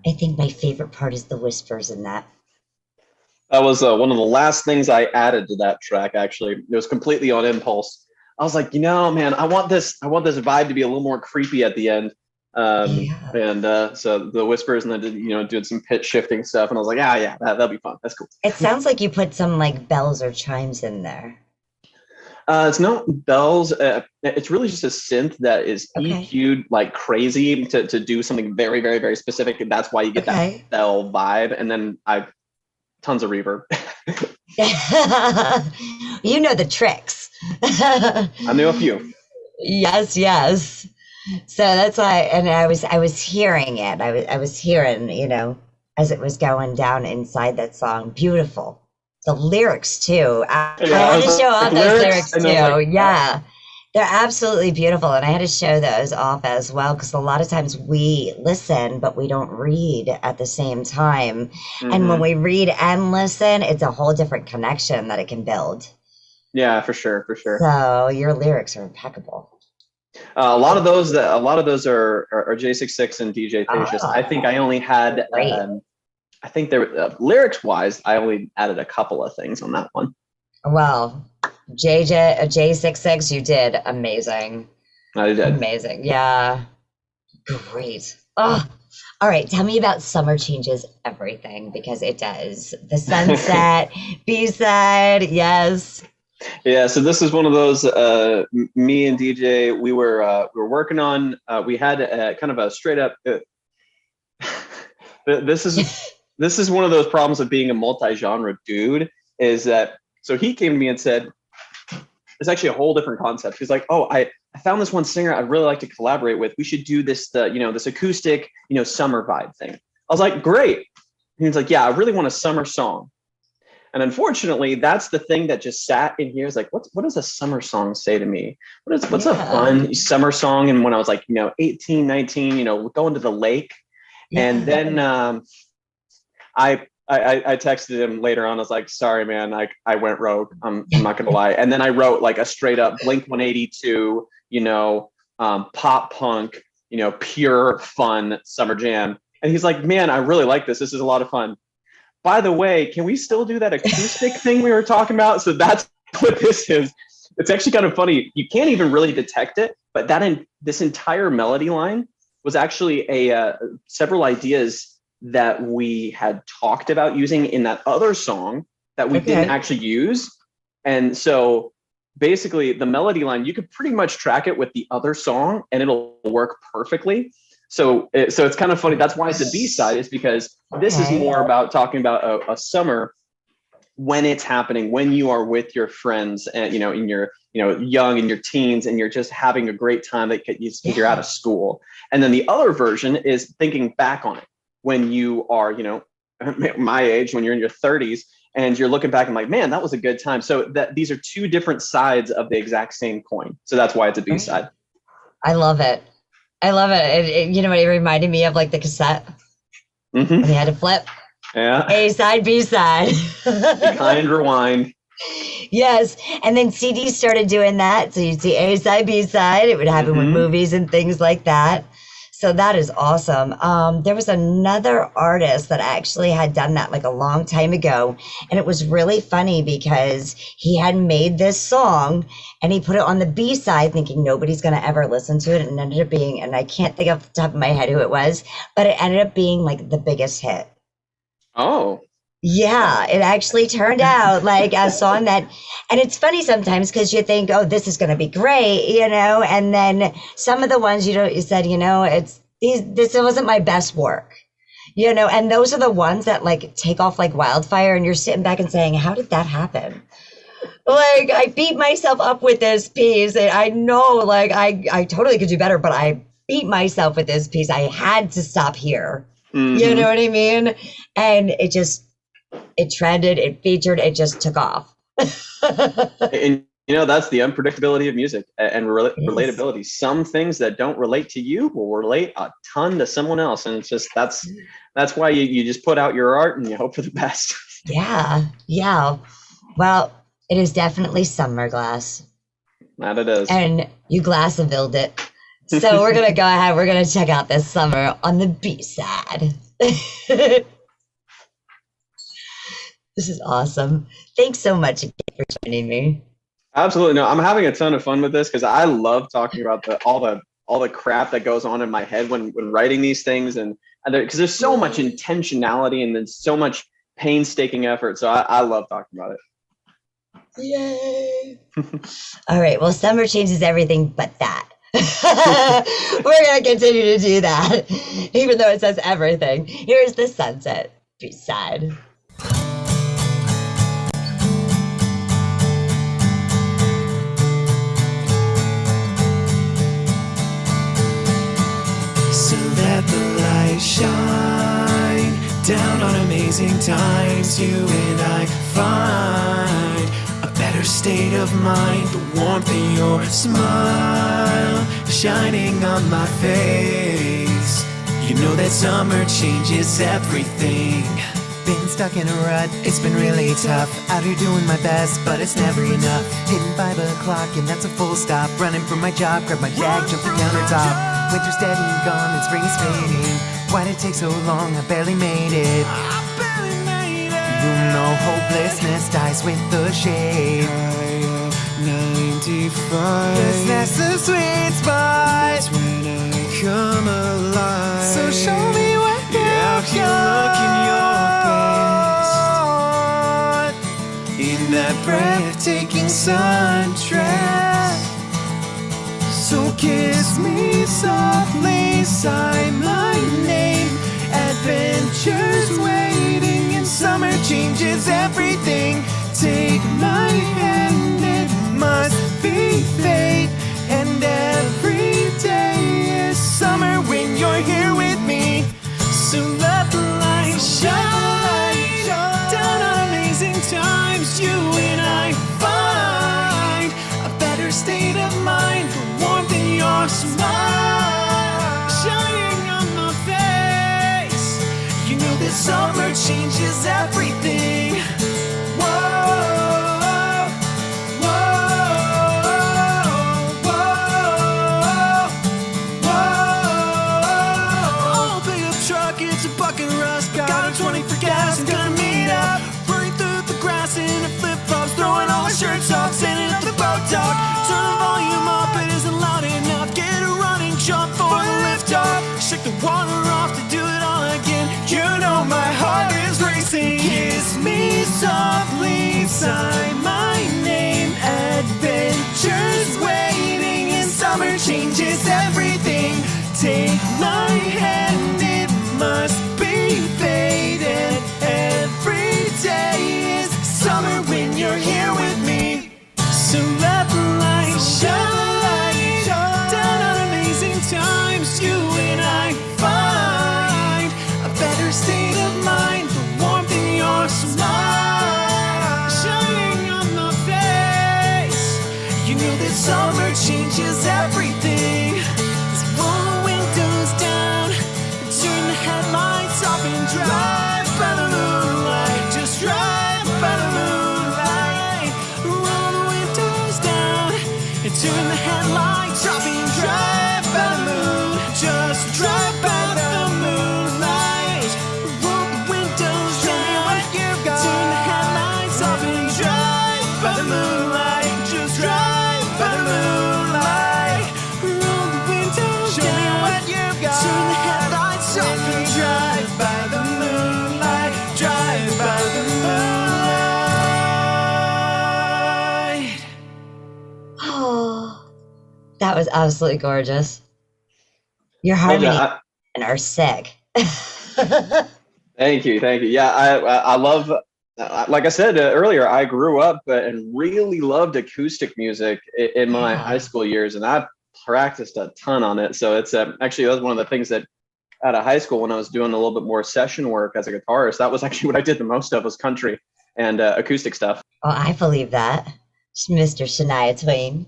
I think my favorite part is the whispers in that. That was one of the last things I added to that track. Actually, it was completely on impulse. I was like, man, I want this vibe to be a little more creepy at the end. And so the whispers, and then doing some pitch shifting stuff, and I was like, yeah, that'll be fun. That's cool. It sounds like you put some like bells or chimes in there. It's not bells. It's really just a synth that is EQ'd like crazy to do something very, very, very specific. And that's why you get that bell vibe. And then tons of reverb. You know the tricks. I knew a few. Yes. So that's why, and I was hearing it. I was hearing, as it was going down inside that song. Beautiful. The lyrics too. I had to show off those lyrics too. Yeah. They're absolutely beautiful. And I had to show those off as well, because a lot of times we listen, but we don't read at the same time. Mm-hmm. And when we read and listen, it's a whole different connection that it can build. Yeah, for sure. So your lyrics are impeccable. A lot of those are J66 and DJ Tatious. I think I only had, I think there lyrics wise, I only added a couple of things on that one. Well, J66, you did amazing. I did. Amazing. Yeah. Great. Oh, all right. Tell me about Summer Changes Everything, because it does. The Sunset, B-side. Yes. Yeah. So this is one of those, me and DJ, we were working on, we had kind of a straight up, this is one of those problems of being a multi-genre dude, is that, so he came to me and said, it's actually a whole different concept. He's like, oh, I found this one singer I'd really like to collaborate with. We should do this, this acoustic, summer vibe thing. I was like, great. He was like, yeah, I really want a summer song. And unfortunately, that's the thing that just sat in here. Is like, what does a summer song say to me? What's a fun summer song? And when I was like, 18, 19, going to the lake. Yeah. And then I texted him later on. I was like, sorry, man, I went rogue. I'm not going to lie. And then I wrote like a straight up Blink 182, pop punk, pure fun summer jam. And he's like, man, I really like this. This is a lot of fun. By the way, can we still do that acoustic thing we were talking about? So that's what this is. It's actually kind of funny. You can't even really detect it, but this entire melody line was actually several ideas that we had talked about using in that other song that we didn't Okay. actually use. And so basically the melody line, you could pretty much track it with the other song and it'll work perfectly. So it's kind of funny. That's why it's a B-side, is because this is Okay. more about talking about a summer when it's happening, when you are with your friends and, you know, in your, you know, young, in your teens, and you're just having a great time that you're out of school. And then the other version is thinking back on it when you are, you know, my age, when you're in your 30s and you're looking back and like, man, that was a good time. So that these are two different sides of the exact same coin. So that's why it's a B-side. I love it. I love it. You know what? It reminded me of like the cassette. Mm-hmm. When you had to flip. Yeah. A side, B side. Kind rewind. Yes. And then CDs started doing that. So you'd see A side, B side. It would happen with movies and things like that. So that is awesome. There was another artist that actually had done that like a long time ago. And it was really funny because he had made this song and he put it on the B side thinking nobody's going to ever listen to it. And it ended up being, and I can't think off the top of my head who it was, but it ended up being like the biggest hit. Oh. Yeah, it actually turned out like a song that, and it's funny sometimes because you think, oh, this is going to be great, you know, and then some of the ones, you know, you said, you know, this wasn't my best work, you know, and those are the ones that like take off like wildfire and you're sitting back and saying, how did that happen? Like, I beat myself up with this piece and I know like I totally could do better, but I beat myself with this piece. I had to stop here. You know what I mean? And it trended, it featured, it just took off. And you know, that's the unpredictability of music and relatability. Some things that don't relate to you will relate a ton to someone else. And it's just, that's why you just put out your art and you hope for the best. Yeah. Well, it is definitely summer, Glass. That it is. And you Glassavilled it. So we're going to go ahead. We're going to check out this summer on the B-side. This is awesome. Thanks so much again for joining me. Absolutely. No, I'm having a ton of fun with this because I love talking about all the crap that goes on in my head when writing these things, and because there's so much intentionality and then so much painstaking effort. So I love talking about it. Yay. All right. Well, summer changes everything but that. We're going to continue to do that, even though it says everything. Here's the sunset B-side. So let the light shine down on amazing times. You and I find a better state of mind. The warmth in your smile shining on my face. You know that summer changes everything. Been stuck in a rut, it's been really tough. Out here doing my best, but it's never enough. Hitting 5 o'clock and that's a full stop. Running from my job, grab my bag, jump the countertop. Winter's dead and gone and spring is fading. Why'd it take so long? I barely made it. You know hopelessness dies with the shade. 95. Cause that's the sweet spot. That's when I come alive. So show me what you're looking your best in that breathtaking sunset. So kiss me softly, sigh my name. Adventures waiting and summer changes everything. Take my hand, it must be fate. And every day is summer when you're here with me. So let the light shine down on amazing times. You and I find a better state of mind. The warmth in your smile shining on my face. You know this summer changes everything. Whoa, whoa, whoa, whoa. I'll pick up truck, it's a bucket of rust. Got a 20 for gas, I'm gonna meet up. Running through the grass in a flip-flops, throwing all my shirts off, sending up the boat talk. Turn the volume up, it isn't loud enough. Get a running jump for a lift off. Shake the water off to do it all again. You know my heart is racing. Kiss me you're here with me. So let the light shine down on amazing times. You and I find a better state of mind, the warmth in your smile shining on my face. You know that summer changes everything. Just roll the windows down, turn the headlights off and drive by the moonlight. Just drive by the moonlight. Roll the windows down and turn the headlights off and drive by the moon. Just drive by the moonlight. Roll the windows down, turn the headlights off and drive by the moonlight. Just drive by the moonlight. Roll the windows down, turn the headlights off and drive by the moonlight. Drive by the moonlight. Oh, that was absolutely gorgeous. Your Told ya, harmony are sick. Thank you. Yeah, I love, like I said earlier, I grew up and really loved acoustic music in my high school years, and I practiced a ton on it. So it's actually, that was one of the things that out of high school when I was doing a little bit more session work as a guitarist, that was actually what I did the most of, was country and acoustic stuff. Oh, I believe that. It's Mr. Shania Twain.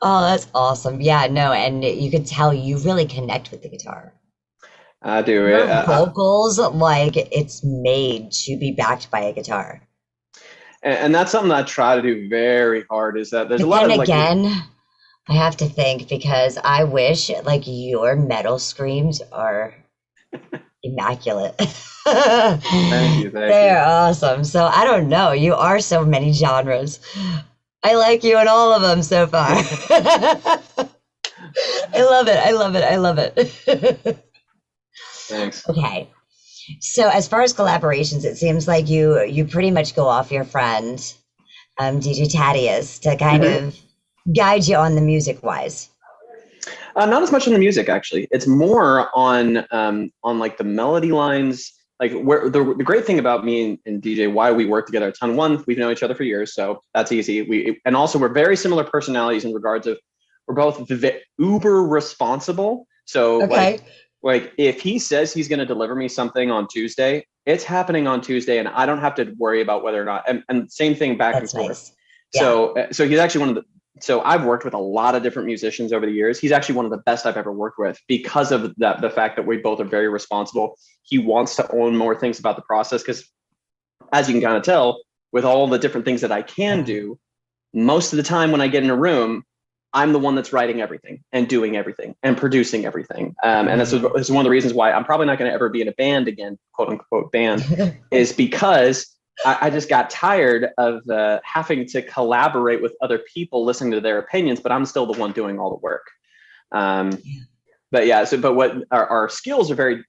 Oh, that's awesome. Yeah, no, and you could tell you really connect with the guitar. I do. Your vocals, like, it's made to be backed by a guitar. And that's something I try to do very hard, is that there's But a lot then of like, again, I have to think, because I wish like your metal screams are immaculate. thank you. They're awesome. So I don't know. You are so many genres. I like you in all of them so far. I love it. Thanks. Okay. So as far as collaborations, it seems like you pretty much go off your friend, DJ Tatious, to kind of guide you on the music wise. Not as much on the music, actually. It's more on like the melody lines. Like, where the great thing about me and DJ, why we work together a ton. One, we've known each other for years, so that's easy. And also we're very similar personalities in regards of, we're both uber responsible. So like if he says he's going to deliver me something on Tuesday, it's happening on Tuesday, and I don't have to worry about whether or not. And same thing back and forth. Nice. Yeah. So he's actually one of the. So I've worked with a lot of different musicians over the years. He's actually one of the best I've ever worked with, because of that, the fact that we both are very responsible. He wants to own more things about the process, because as you can kind of tell, with all the different things that I can do, most of the time when I get in a room, I'm the one that's writing everything and doing everything and producing everything. And this is one of the reasons why I'm probably not going to ever be in a band again, quote unquote band, is because I just got tired of having to collaborate with other people, listening to their opinions, but I'm still the one doing all the work. But yeah, but what our skills are very,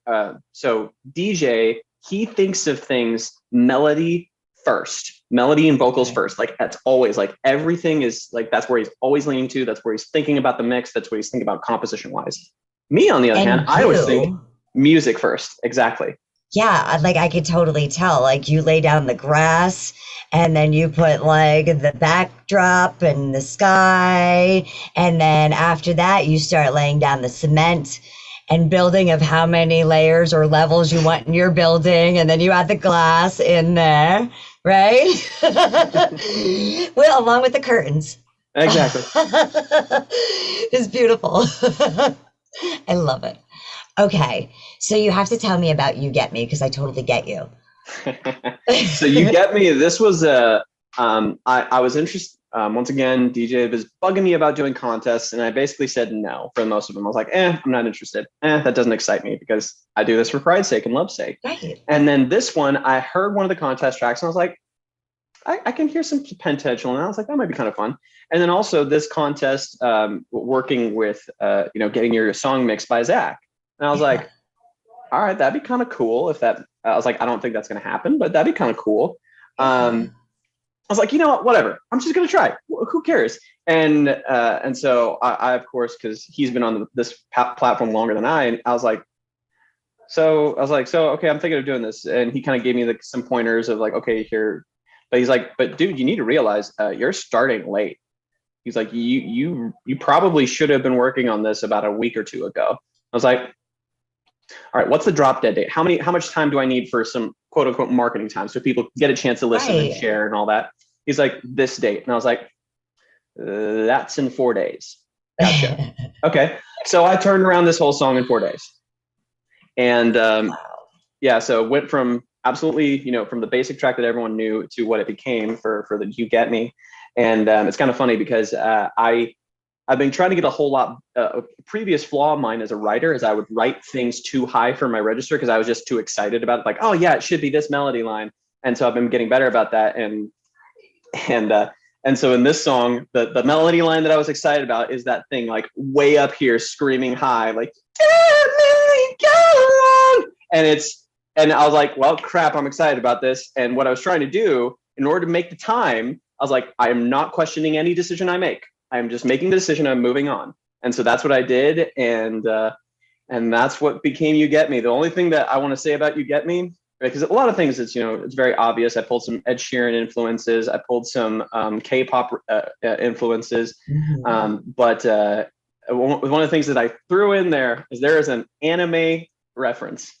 so DJ, he thinks of things melody and vocals first. Like, that's always, like, everything is like, that's where he's always leaning to. That's where he's thinking about the mix. That's what he's thinking about composition wise. Me, on the other hand, I always think music first. Exactly. Yeah, like I could totally tell. Like, you lay down the grass, and then you put like the backdrop and the sky, and then after that you start laying down the cement and building of how many layers or levels you want in your building, and then you add the glass in there, right? Well, along with the curtains. Exactly. It's beautiful. I love it. Okay, so you have to tell me about You Get Me, because I totally get you. So You Get Me, this was I was interested. Once again, DJ was bugging me about doing contests, and I basically said no for most of them. I was like, I'm not interested. That doesn't excite me, because I do this for pride's sake and love's sake. Right. And then this one, I heard one of the contest tracks, and I was like, I can hear some potential, and I was like, that might be kind of fun. And then also this contest, working with, getting your song mixed by Zach. And I was like, all right, that'd be kind of cool if that, I was like, I don't think that's going to happen, but that'd be kind of cool. I was like, you know what, whatever. I'm just going to try. Who cares? And so I of course, because he's been on this platform longer than I was like, So I was like, so okay, I'm thinking of doing this, and he kind of gave me like some pointers of like, okay, here, but he's like, but dude, you need to realize you're starting late. He's like, you probably should have been working on this about a week or two ago. I was like, all right, what's the drop dead date? How much time do I need for some quote unquote marketing time so people get a chance to listen and share and all that? He's like, this date, and I was like, that's in 4 days. Gotcha. Okay, so I turned around this whole song in 4 days, and yeah, so it went from absolutely, from the basic track that everyone knew to what it became for the You Get Me. And it's kind of funny because I've been trying to get a whole lot. A previous flaw of mine as a writer is I would write things too high for my register because I was just too excited about it. Like, oh yeah, it should be this melody line. And so I've been getting better about that. And so in this song, the melody line that I was excited about is that thing like way up here, screaming high, like and I was like, well, crap, I'm excited about this. And what I was trying to do in order to make the time, I was like, I am not questioning any decision I make. I'm just making the decision. I'm moving on. And so that's what I did. And that's what became You Get Me. The only thing that I want to say about You Get Me, because a lot of things, it's very obvious. I pulled some Ed Sheeran influences. I pulled some K-pop influences. But one of the things that I threw in there is an anime reference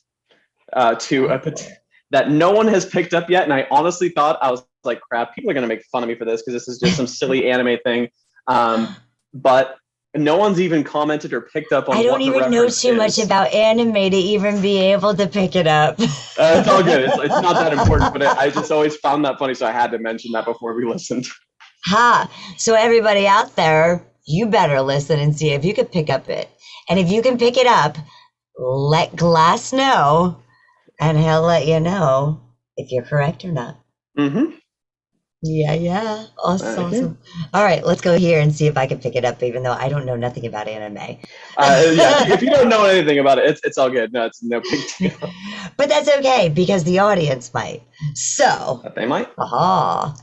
that no one has picked up yet. And I honestly thought, I was like, crap, people are going to make fun of me for this because this is just some silly anime thing. But no one's even commented or picked up on. I don't even know too much about anime to even be able to pick it up. It's all good. It's not that important, but I just always found that funny, so I had to mention that before we listened. So everybody out there, you better listen and see if you can pick up it. And if you can pick it up, let Glass know, and he'll let you know if you're correct or not. Mm-hmm. Yeah. Awesome. All right, let's go here and see if I can pick it up, even though I don't know nothing about anime. If you don't know anything about it, it's all good. No, it's no big deal. But that's okay, because the audience might. So. But they might. Aha.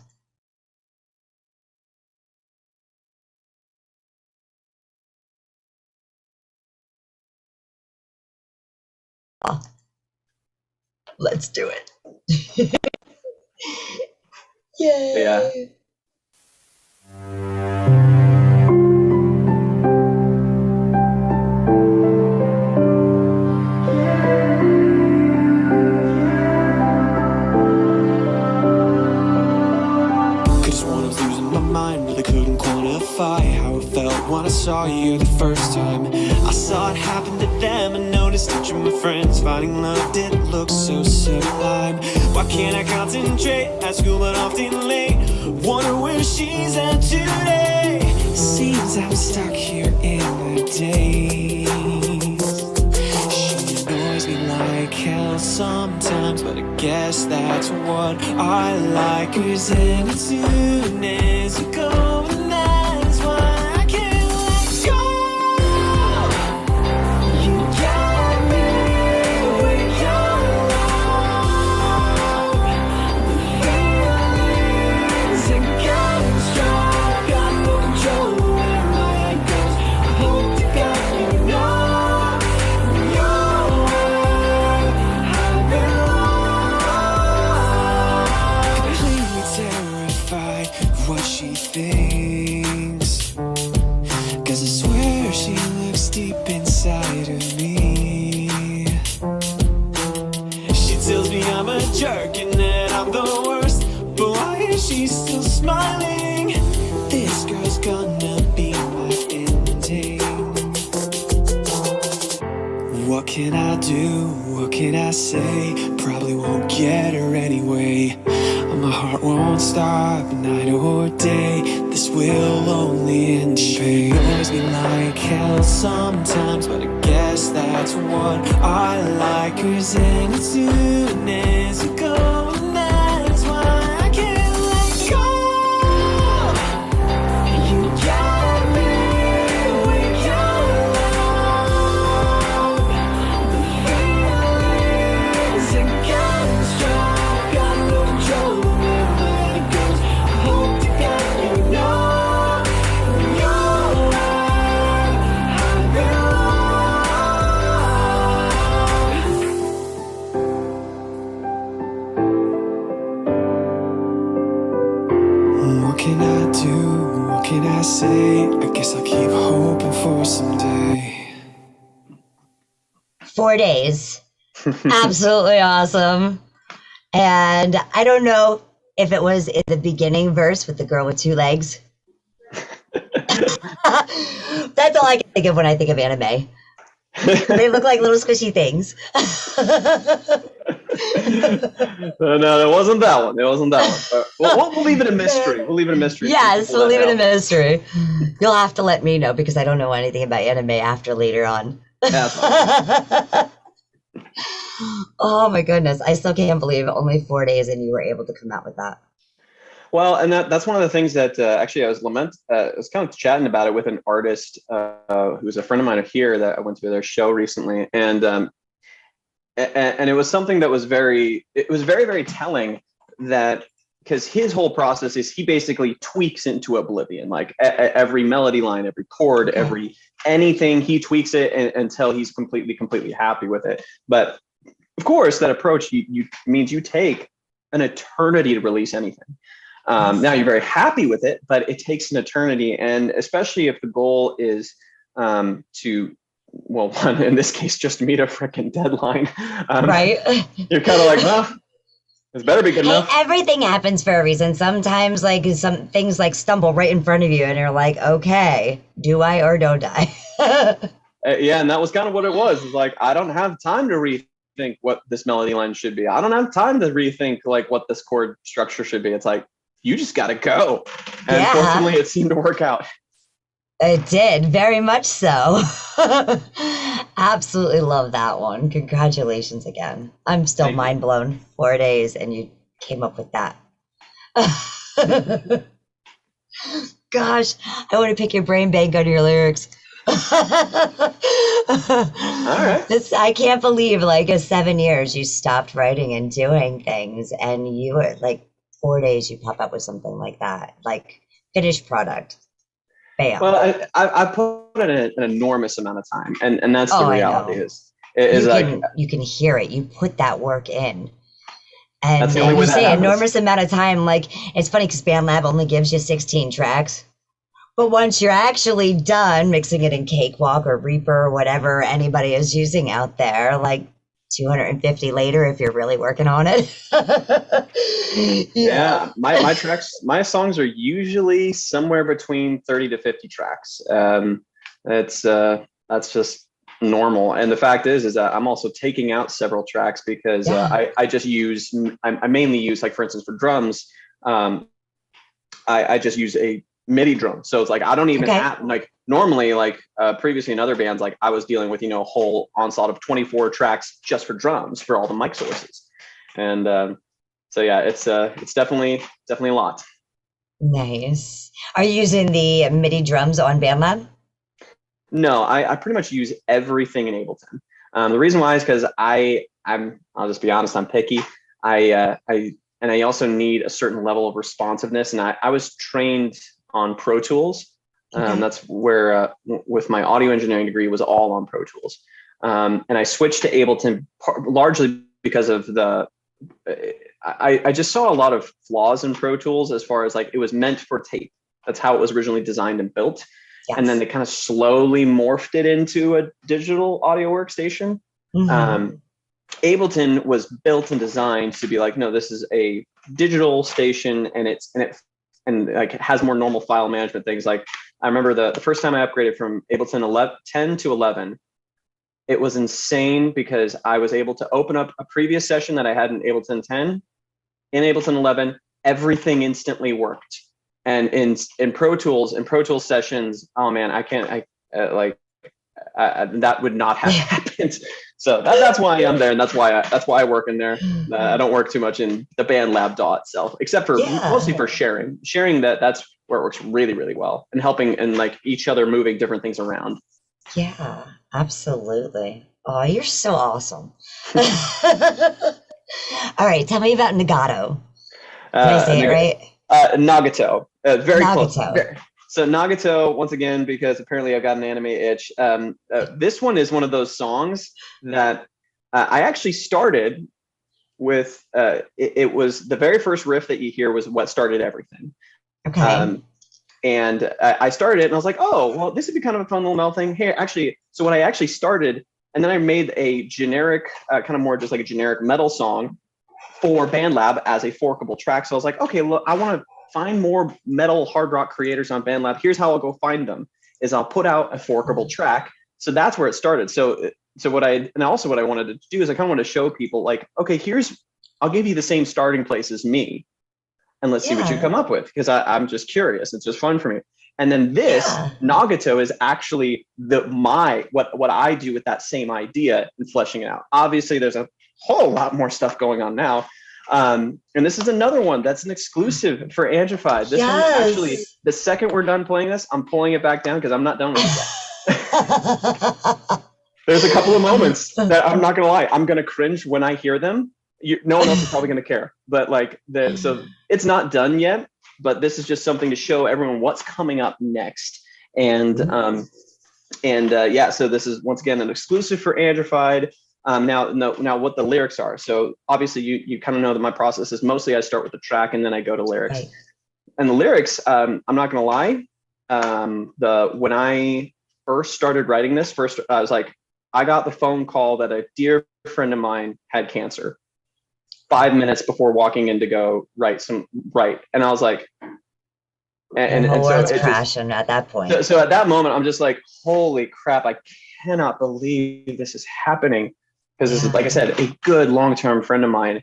Let's do it. Yay. Yeah. Cause when I was losing my mind, really couldn't quantify how it felt when I saw you the first time. I saw it happen to them and noticed that you're my friends. Finding love didn't look so sublime. Why can't I concentrate? At school but often late. Wonder where she's at today. Seems I'm stuck here in the days. She annoys me like hell sometimes, but I guess that's what I like. Cause in as soon as you go, and that's why I can't let go. You got me when you're around. The feelings are getting strong. Got no control where my head goes. I hope to God you know you're where I belong. Completely terrified of what she thinks. Cause I swear she looks deep inside of me. She tells me I'm a jerk and that I'm the worst. But why is she still smiling? This girl's gonna be my ending. What can I do? What can I say? Probably won't get her anyway. My heart won't stop night or day. This will only end in pain. Annoys me like hell sometimes, but I guess that's what I like. Cause in as soon as you go, and that's why I can't let go. You got me when you're around. The feelings are getting strong. Got no control where my head goes. I hope to God you know you're where I belong. say, I guess I'll keep hoping for someday. 4 days. Absolutely awesome. And I don't know if it was in the beginning verse with the girl with 2 legs. That's all I can think of when I think of anime. They look like little squishy things. No, it wasn't that one. It wasn't that one. We'll leave it a mystery. We'll leave it a mystery. Yes, we'll leave it a mystery. You'll have to let me know because I don't know anything about anime after later on. Oh my goodness. I still can't believe only 4 days and you were able to come out with that. Well, and that's one of the things that actually I was kind of chatting about it with an artist who's a friend of mine here that I went to their show recently, and it was something that was very, very telling, that because his whole process is he basically tweaks into oblivion, like every melody line, every chord, every anything, he tweaks it until he's completely happy with it. But of course, that approach you means you take an eternity to release anything. Now you're very happy with it, but it takes an eternity. And especially if the goal is to, well, one, in this case, just meet a freaking deadline. Right. You're kind of like, well, this better be good enough. Everything happens for a reason. Sometimes like some things like stumble right in front of you and you're like, okay, do I or don't I? Yeah, and that was kind of what it was. It's like, I don't have time to rethink what this melody line should be. I don't have time to rethink like what this chord structure should be. It's like, you just got to go. And fortunately, it seemed to work out. It did, very much so. Absolutely love that one. Congratulations again. I'm still mind blown. 4 days and you came up with that. Gosh, I want to pick your brain bank on your lyrics. All right. I can't believe like 7 years you stopped writing and doing things and you were like 4 days you pop up with something like that, like finished product. Bam. Well, I put in an enormous amount of time, and that's the reality. You can hear it. You put that work in, and that's the only way you that say happens. Enormous amount of time. Like it's funny because BandLab only gives you 16 tracks, but once you're actually done mixing it in Cakewalk or Reaper or whatever anybody is using out there, like 250 later if you're really working on it. Yeah, my tracks, my songs are usually somewhere between 30 to 50 tracks. That's just normal. And the fact is that I'm also taking out several tracks because I just use, I mainly use, like for instance for drums, I just use a MIDI drum. So it's like I don't even have, like normally, like previously in other bands, like I was dealing with a whole onslaught of 24 tracks just for drums for all the mic sources, and so yeah, it's definitely a lot. Nice. Are you using the MIDI drums on BandLab? No, I pretty much use everything in Ableton. The reason why is because I'll just be honest, I'm picky. I also need a certain level of responsiveness, and I was trained on Pro Tools. That's where with my audio engineering degree was all on Pro Tools, and I switched to Ableton largely because of I just saw a lot of flaws in Pro Tools as far as like it was meant for tape. That's how it was originally designed and built. Yes. And then they kind of slowly morphed it into a digital audio workstation. Mm-hmm. Ableton was built and designed to be like, no, this is a digital station, and it has more normal file management things. Like I remember the first time I upgraded from Ableton 10 to 11, it was insane because I was able to open up a previous session that I had in Ableton 10. In Ableton 11, everything instantly worked. And in Pro Tools sessions, oh man, that would not have happened. So that's why I'm there, and that's why I work in there. I don't work too much in the BandLab DAW itself, except for mostly for sharing. That's where it works really, really well, and helping and like each other moving different things around. Yeah, absolutely. Oh, you're so awesome. All right, tell me about Nagato. Did I say it right? Nagato. Very Nagato. Close. So Nagato, once again, because apparently I've got an anime itch. This one is one of those songs that I actually started with. It was the very first riff that you hear was what started everything. Okay. And I started it, and I was like, oh, well, this would be kind of a fun little metal thing. Hey, actually, so when I actually started, and then I made a generic, kind of more just like a generic metal song for BandLab as a forkable track. So I was like, okay, look, I want to find more metal hard rock creators on BandLab. Here's how I'll go find them, is I'll put out a forkable track. So that's where it started. So what I wanted to do is I kind of want to show people like, okay, I'll give you the same starting place as me, and let's see what you come up with, because I'm just curious. It's just fun for me. And then this Nagato is actually what I do with that same idea and fleshing it out. Obviously, there's a whole lot more stuff going on now. And this is another one that's an exclusive for Angified. This one actually, the second we're done playing this, I'm pulling it back down because I'm not done with it yet. There's a couple of moments that I'm not gonna lie, I'm gonna cringe when I hear them. No one else is probably gonna care, but like so it's not done yet. But this is just something to show everyone what's coming up next. And yeah, so this is once again an exclusive for Angified. Now what the lyrics are. So obviously you kind of know that my process is mostly I start with the track and then I go to lyrics. Right. And the lyrics, I'm not gonna lie, when I first started writing this, I was like, I got the phone call that a dear friend of mine had cancer 5 minutes before walking in to go write. And I was like, and the so world's it's crashing at that point. So at that moment, I'm just like, holy crap, I cannot believe this is happening. Because this is, like I said, a good long-term friend of mine,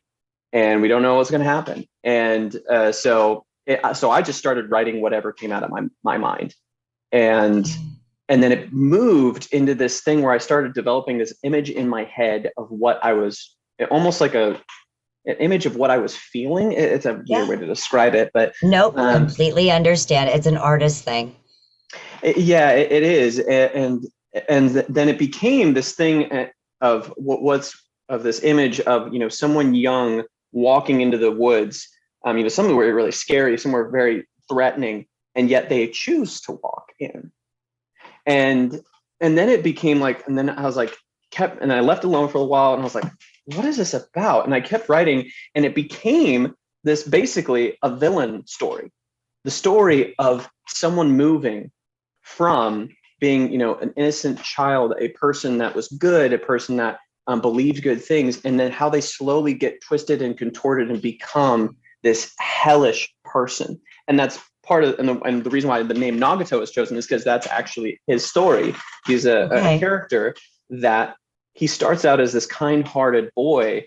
and we don't know what's going to happen. And so I just started writing whatever came out of my mind. And then it moved into this thing where I started developing this image in my head of what I was, almost like an image of what I was feeling. It's a weird way to describe it, but nope, completely understand. It's an artist thing. It is, and then it became this thing of this image of someone young walking into the woods, somewhere really scary, somewhere very threatening, and yet they choose to walk in. And then it became like, and then I was like, and I left alone for a while, and I was like, what is this about? And I kept writing, and it became this basically a villain story, the story of someone moving from being, an innocent child, a person that was good, a person that believed good things, and then how they slowly get twisted and contorted and become this hellish person. And that's part of, and the reason why the name Nagato is chosen is because that's actually his story. He's a character that he starts out as this kind-hearted boy,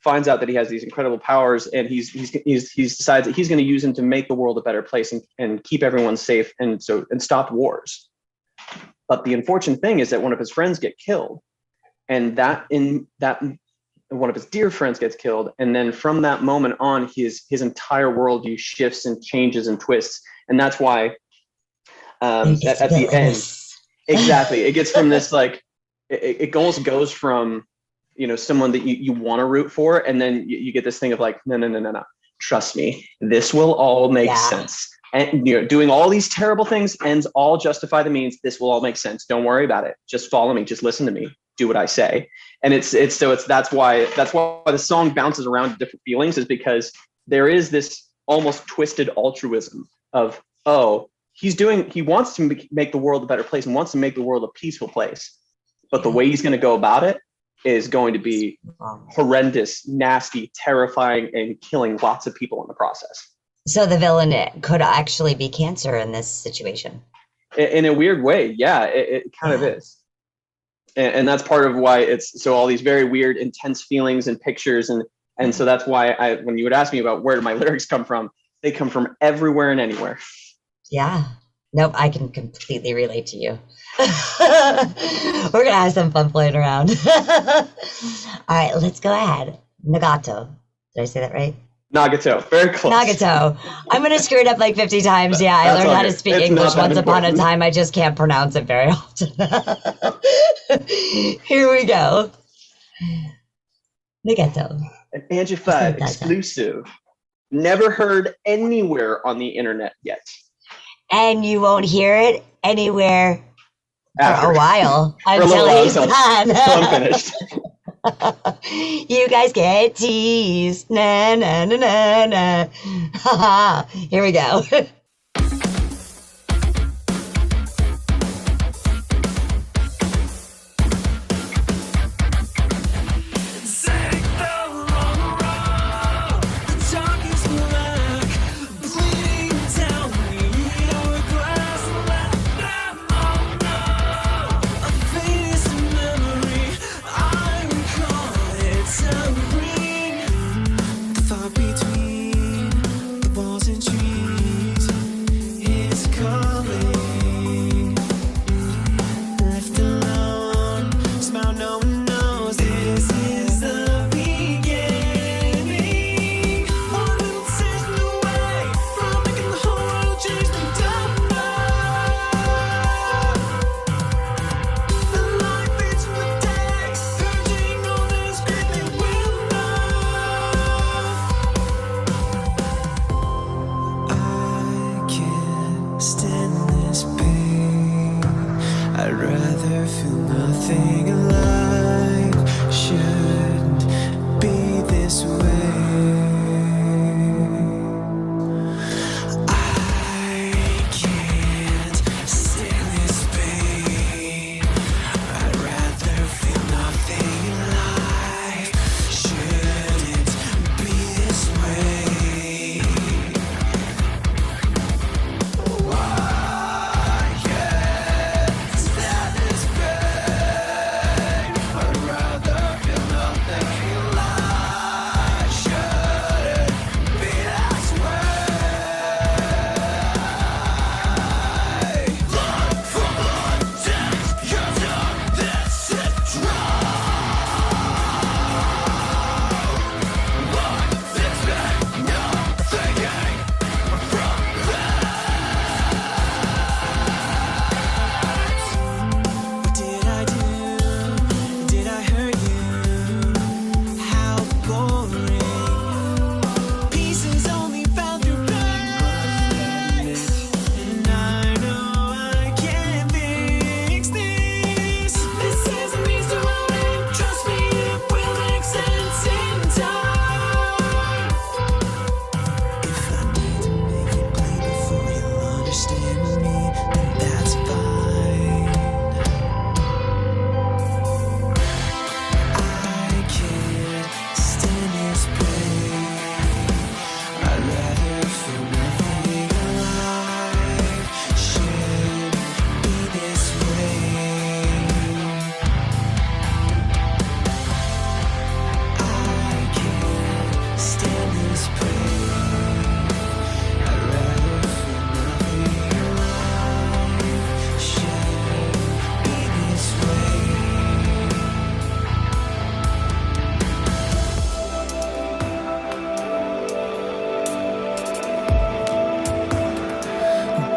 finds out that he has these incredible powers, and he decides that he's going to use them to make the world a better place and keep everyone safe and stop wars. But the unfortunate thing is that one of his friends get killed, and one of his dear friends gets killed. And then from that moment on, his entire worldview shifts and changes and twists. And that's why at the end, exactly, it gets from this, like, it almost goes from, someone that you want to root for. And then you get this thing of like, no, trust me, this will all make sense. And doing all these terrible things ends all justify the means. This will all make sense. Don't worry about it. Just follow me. Just listen to me. Do what I say. And that's why the song bounces around different feelings, is because there is this almost twisted altruism of, he wants to make the world a better place and wants to make the world a peaceful place. But the way he's going to go about it is going to be horrendous, nasty, terrifying, and killing lots of people in the process. So the villain could actually be cancer in this situation. In a weird way, yeah, it kind of is. And that's part of why it's so all these very weird, intense feelings and pictures. And so that's why when you would ask me about where do my lyrics come from, they come from everywhere and anywhere. Yeah. Nope, I can completely relate to you. We're going to have some fun playing around. All right, let's go ahead. Nagato. Did I say that right? Nagato, very close. Nagato. I'm going to screw it up like 50 times. Yeah, I learned how to speak English once upon a time. I just can't pronounce it very often. Here we go. Nagato. An Angified exclusive. Never heard anywhere on the internet yet. And you won't hear it anywhere for a while until he's done. I'm finished. You guys get teased. Na na na na na. Here we go.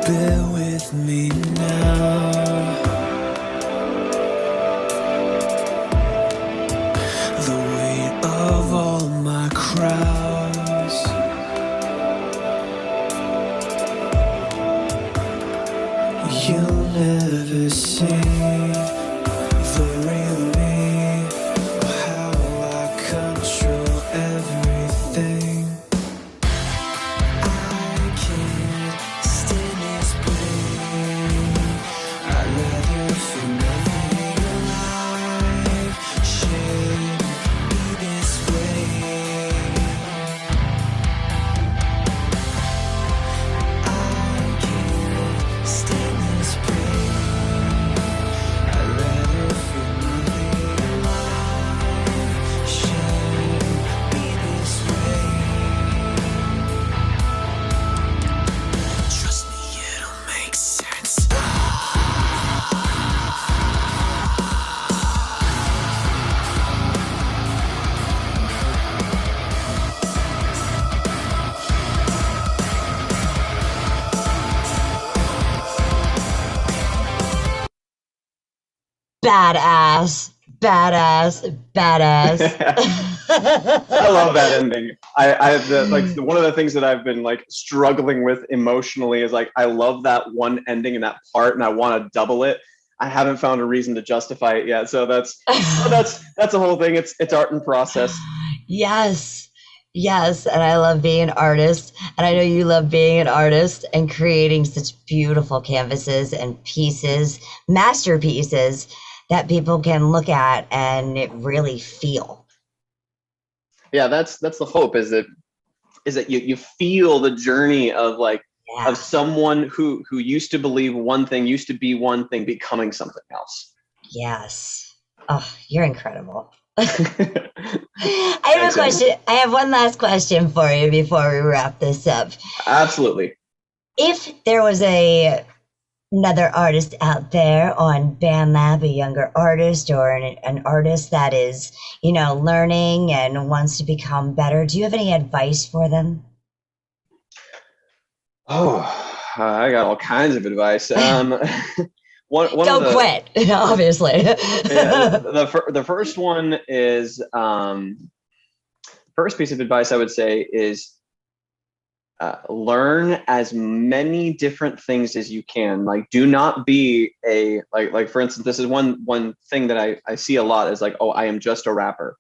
bear with me now. The weight of all my crowds, you'll never see the real me, or how I control everything. I can't stand this pain. I'd rather feel nothing alive. Should be this way. I can't stand this pain. I'd rather feel nothing alive. Should be this way. Trust me, it'll make sense. Badass. Badass. Badass. I love that ending. I have one of the things that I've been like struggling with emotionally is like I love that one ending and that part, and I want to double it. I haven't found a reason to justify it yet. So that's the whole thing. It's art in process. Yes. Yes. And I love being an artist. And I know you love being an artist and creating such beautiful canvases and pieces, masterpieces that people can look at and really feel. Yeah, that's the hope, is that you feel the journey of like of someone who used to believe one thing, used to be one thing, becoming something else. Yes. Oh, you're incredible. I have a question. I have one last question for you before we wrap this up. Absolutely. If there was another artist out there on BandLab, a younger artist or an artist that is, learning and wants to become better, do you have any advice for them? Oh, I got all kinds of advice. Don't quit, obviously. The first one is first piece of advice I would say is learn as many different things as you can. Like, do not be like for instance, this is one thing that I see a lot is like, oh, I am just a rapper,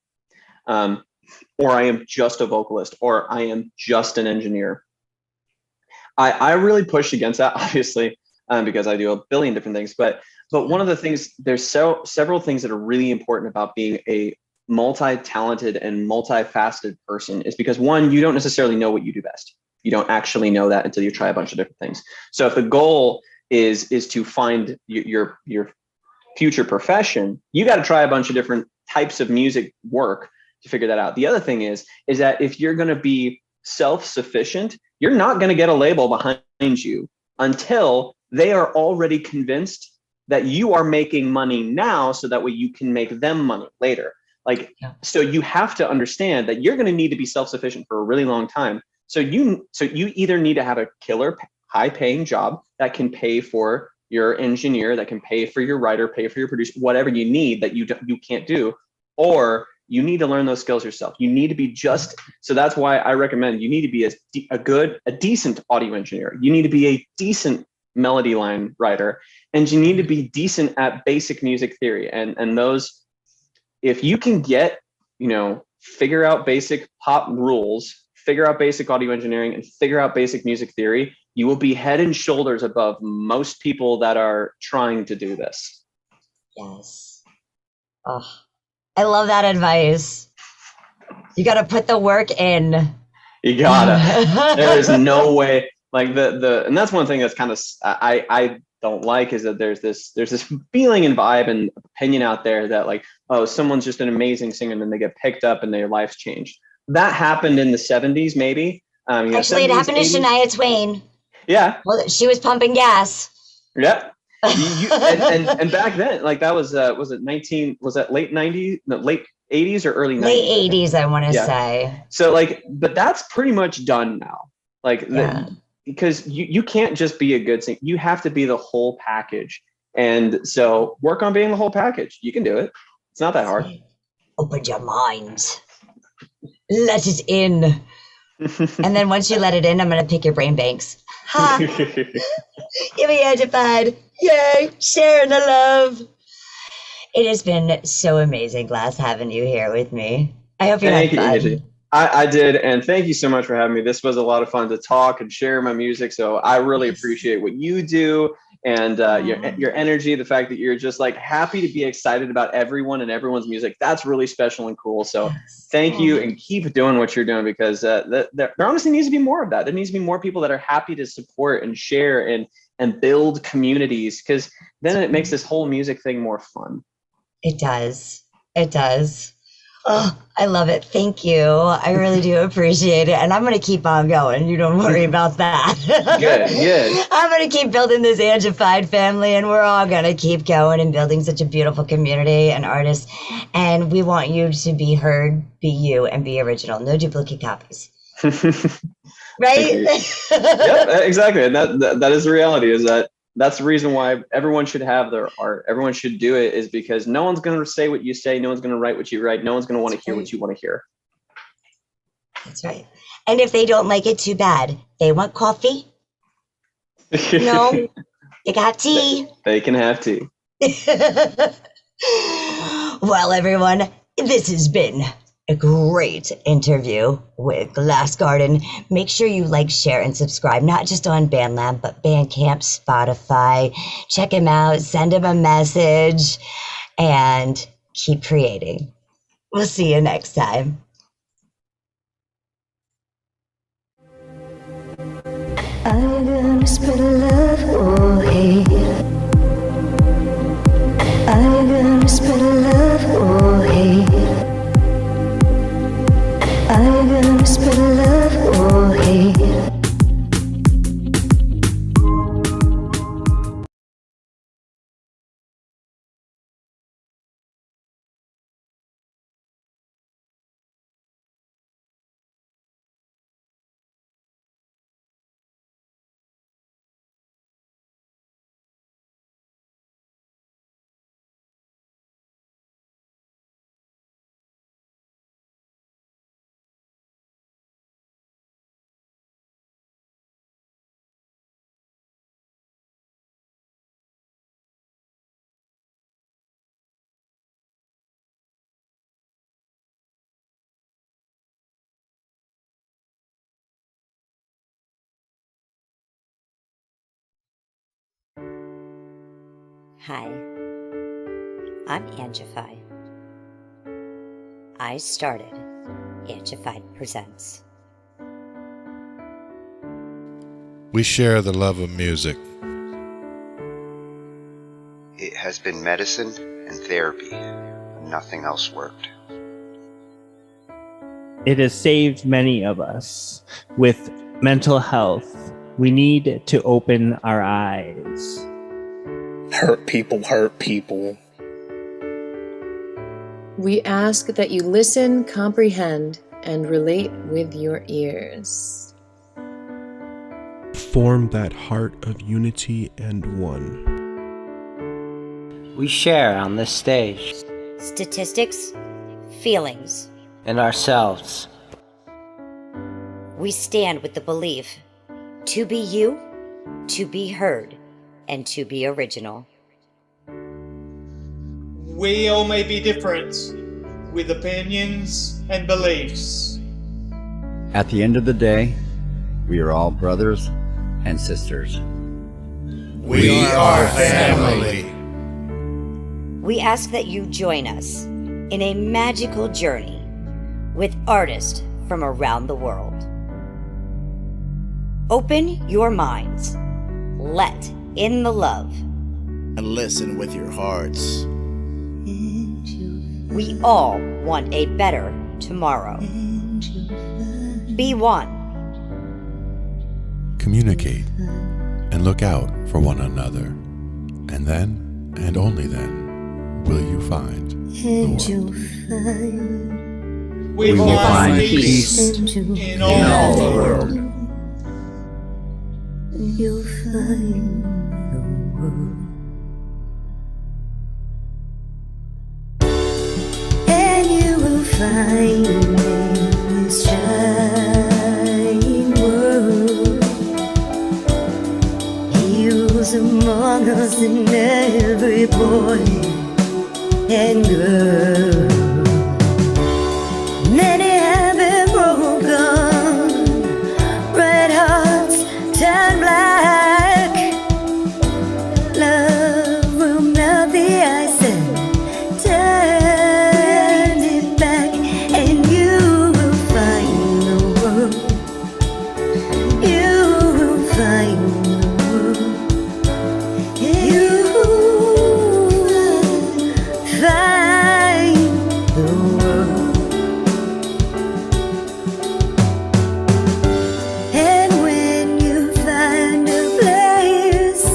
or I am just a vocalist, or I am just an engineer. I really push against that, obviously, because I do a billion different things. But one of the things, there's several things that are really important about being a multi-talented and multifaceted person is because, one, you don't necessarily know what you do best. You don't actually know that until you try a bunch of different things. So if the goal is to find your future profession, you got to try a bunch of different types of music work to figure that out. The other thing is that if you're going to be self-sufficient, you're not going to get a label behind you until they are already convinced that you are making money now, so that way you can make them money later. So you have to understand that you're going to need to be self-sufficient for a really long time. So you either need to have a killer high-paying job that can pay for your engineer, that can pay for your writer, pay for your producer, whatever you need that you can't do, or you need to learn those skills yourself. You need to be so that's why I recommend you need to be a decent audio engineer. You need to be a decent melody line writer, and you need to be decent at basic music theory. And those, if you can figure out basic pop rules, figure out basic audio engineering, and figure out basic music theory, you will be head and shoulders above most people that are trying to do this. Yes. Oh, I love that advice. You got to put the work in. You gotta. There is no way. Like and that's one thing that's kind of I don't like, is that there's this feeling and vibe and opinion out there that like, oh, someone's just an amazing singer and then they get picked up and their life's changed. That happened in the 70s, maybe. Actually, 70s, it happened 80s. To Shania Twain. Yeah. Well, she was pumping gas. Yeah. and back then, like that was it late 90s, no, late 80s or early 90s? Late 80s, I want to say. So but that's pretty much done now. Like because you can't just be a good singer. You have to be the whole package. And so work on being the whole package. You can do it. It's not that hard. Open your mind. Let it in. And then once you let it in, I'm going to pick your brain banks. Ha! Give me Angified. Yay! Sharing the love. It has been so amazing, Glass, having you here with me. I hope you had fun. Angie. I did, and thank you so much for having me. This was a lot of fun to talk and share my music, so I really appreciate what you do and your energy, the fact that you're just like happy to be excited about everyone and everyone's music. That's really special and cool. So thank you, and keep doing what you're doing, because there honestly needs to be more of that. There needs to be more people that are happy to support and share and build communities, because then it makes this whole music thing more fun. It does. It does. Oh, I love it. Thank you. I really do appreciate it. And I'm going to keep on going. You don't worry about that. Good. I'm going to keep building this Angified family, and we're all going to keep going and building such a beautiful community and artists. And we want you to be heard, be you, and be original. No duplicate copies. Right? Yep, exactly. And that is the reality, is that's the reason why everyone should have their art. Everyone should do it, is because no one's going to say what you say. No one's going to write what you write. No one's going to want to hear what you want to hear. That's right. And if they don't like it, too bad. They want coffee? No, they got tea. They can have tea. Well, everyone, this has been a great interview with Glass Garden. Make sure you like, share, and subscribe, not just on BandLab, but Bandcamp, Spotify. Check him out, send him a message, and keep creating. We'll see you next time. I'm gonna spread love or hate. I'm gonna spread love or hate. I'm gonna spread love or hate. Hi, I'm Angified. I started Angified Presents. We share the love of music. It has been medicine and therapy. Nothing else worked. It has saved many of us. With mental health, we need to open our eyes. Hurt people hurt people. We ask that you listen, comprehend, and relate with your ears. Form that heart of unity and one. We share on this stage. Statistics, feelings, And ourselves. We stand with the belief to be you, to be heard, and to be original. We all may be different, with opinions and beliefs. At the end of the day, we are all brothers and sisters. We are family. We ask that you join us in a magical journey with artists from around the world. Open your minds, let in the love, and listen with your hearts. We all want a better tomorrow. Be one. Communicate and look out for one another. And then, and only then, will you find the world. We will find peace in all the world. you'll find the world. And you will find in this giant world heroes among us and every boy and girl. Many have been broken, red hearts turn black. Love will melt the ice and turn it back, and you will find the world. You will find the world. You will find the world. And when you find a place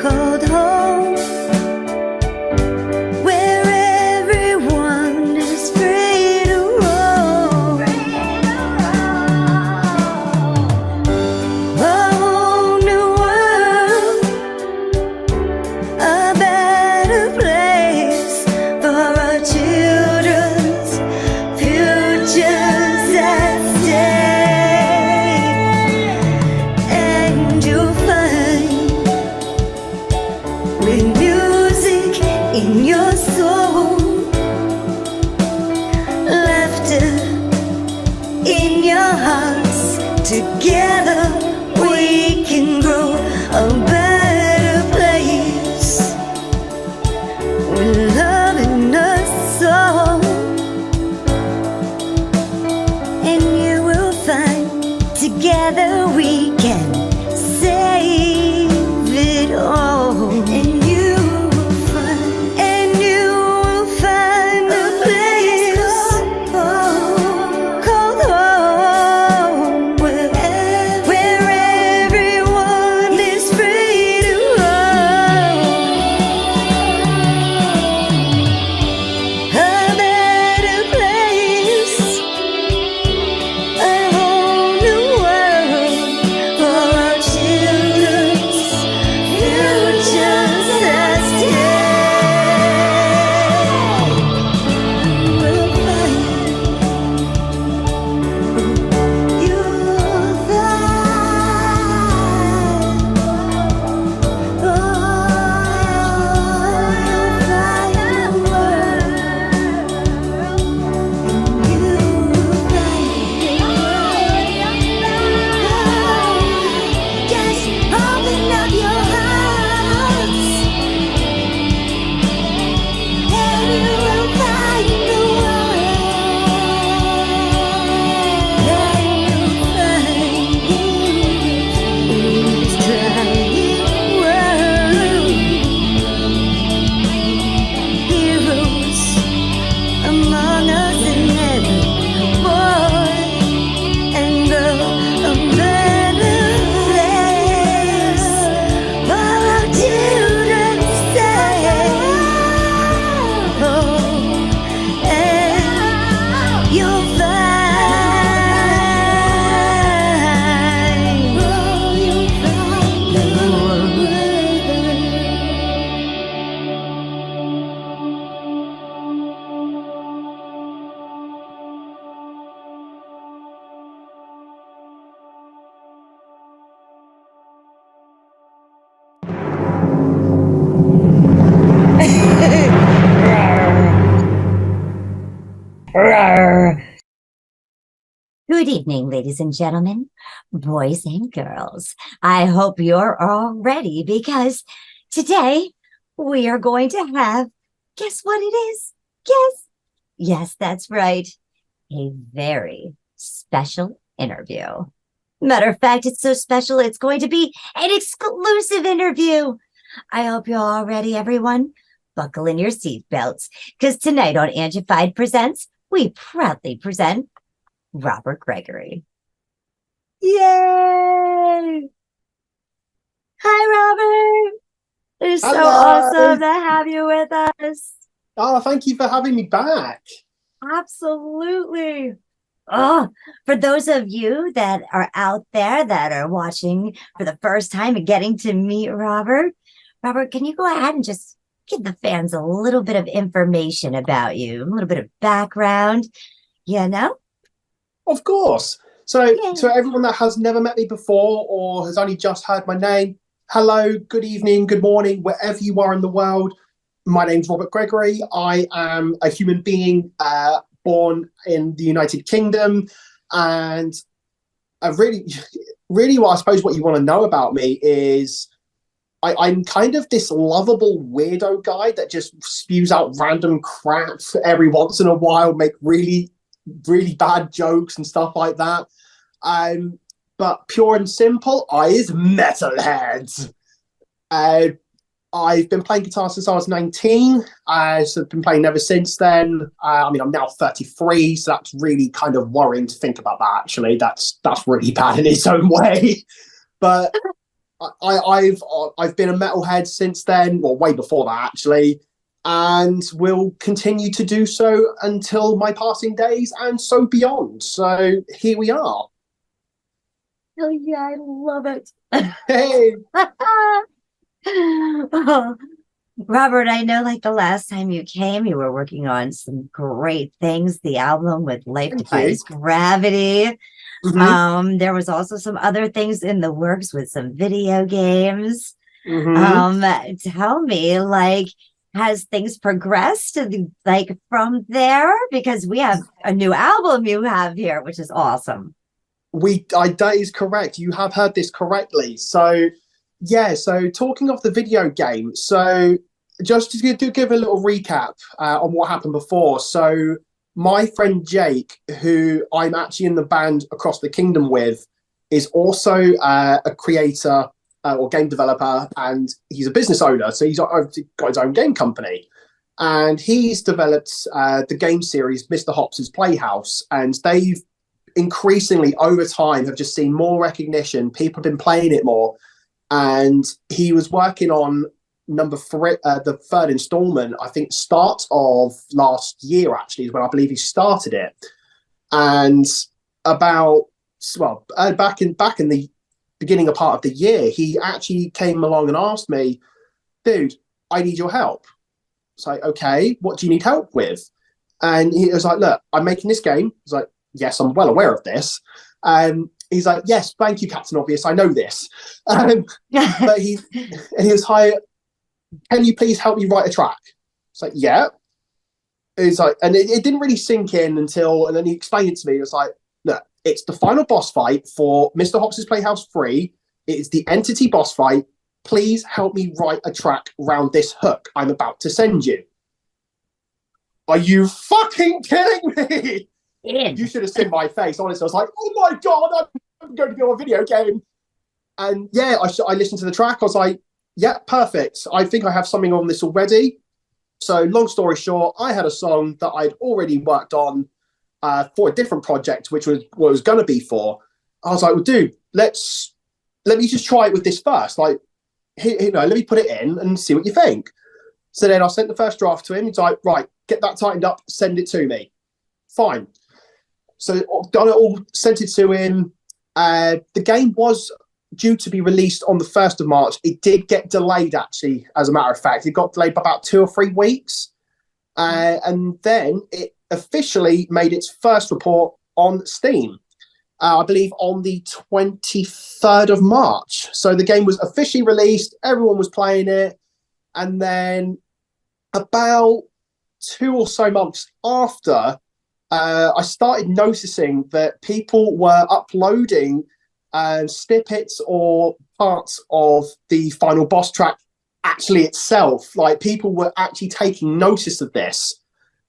called home, where everyone is free to roam, a whole new world, a better place for our children's futures at stake. And you'll find with music in your soul, laughter in your hearts, together we can grow a better place with love in us all. And you will find together we can save it all. And you will find a place called home, where everyone is free to roam, a better place, a whole new world for our children's futures at stake. We'll find, you'll find, oh, you'll find the world. Just open up your hearts, and you will find the world. And you'll find this trying world, heroes among us and every boy and girl, a better place for our children's sake. Oh, and you'll find, you'll find the world. Good evening, ladies and gentlemen, boys and girls. I hope you're all ready because today we are going to have, guess what it is? Guess? Yes, that's right. A very special interview. Matter of fact, it's so special, it's going to be an exclusive interview. I hope you're all ready, everyone. Buckle in your seatbelts, because tonight on Angified Presents, we proudly present Robert Gregory. Yay! Hi, Robert. It's so Hello. awesome to have you with us. Oh, thank you for having me back. Absolutely. Oh, for those of you that are out there that are watching for the first time and getting to meet Robert, Robert, can you go ahead and just give the fans a little bit of information about you, a little bit of background, you know? Of course. So, to everyone that has never met me before or has only just heard my name, hello, good evening, good morning, wherever you are in the world. My name's Robert Gregory. I am a human being born in the United Kingdom, and I really, what I suppose what you want to know about me is I'm kind of this lovable weirdo guy that just spews out random crap every once in a while, make really bad jokes and stuff like that. But pure and simple, I is metalheads. I've been playing guitar since I was 19. I've been playing ever since then. I'm now 33, so that's really kind of worrying to think about that, actually. That's really bad in its own way. But I've been a metalhead since then, or way before that, actually, and will continue to do so until my passing days and so beyond. So here we are. Oh, yeah, I love it. Hey! Oh, Robert, I know like the last time you came, you were working on some great things. The album with Life Defies Gravity. There was also some other things in the works with some video games. Tell me, like, has things progressed like from there? Because we have a new album you have here, which is awesome. That is correct. You have heard this correctly. So, yeah. So, talking of the video game, so just to give a little recap on what happened before. So, my friend Jake, who I'm actually in the band Across the Kingdom with, is also a creator or game developer, and he's a business owner. So, he's got his own game company. And he's developed the game series Mr. Hops' Playhouse, and they've increasingly over time have just seen more recognition. People have been playing it more, and he was working on number 3, the 3rd installment. I think start of last year actually is when I believe he started it. And back in the beginning of part of the year, he actually came along and asked me, "Dude, I need your help." It's like, okay, what do you need help with? And he was like, "Look, I'm making this game." I was like, "Yes, I'm well aware of this." He's like, "Yes, thank you, Captain Obvious. I know this." But he was like, "Can you please help me write a track?" It's like, "Yeah." It's like, and it didn't really sink in and then he explained it to me. It was like, "Look, it's the final boss fight for Mr. Hops' Playhouse 3. It's the entity boss fight. Please help me write a track around this hook I'm about to send you." Are you fucking kidding me? You should have seen my face. Honestly, I was like, "Oh my God, I'm going to be on a video game." And yeah, I listened to the track. I was like, "Yeah, perfect. I think I have something on this already." So long story short, I had a song that I'd already worked on for a different project, which was what it was going to be for. I was like, "Well, dude, let me just try it with this first. Like, let me put it in and see what you think." So then I sent the first draft to him. He's like, "Right, get that tightened up, send it to me." Fine. So done it all, sent it to him. The game was due to be released on the 1st of March. It did get delayed, actually, as a matter of fact. It got delayed by about 2 or 3 weeks. And then it officially made its first report on Steam, I believe on the 23rd of March. So the game was officially released. Everyone was playing it. And then about 2 or so months after, I started noticing that people were uploading snippets or parts of the final boss track actually itself. Like, people were actually taking notice of this.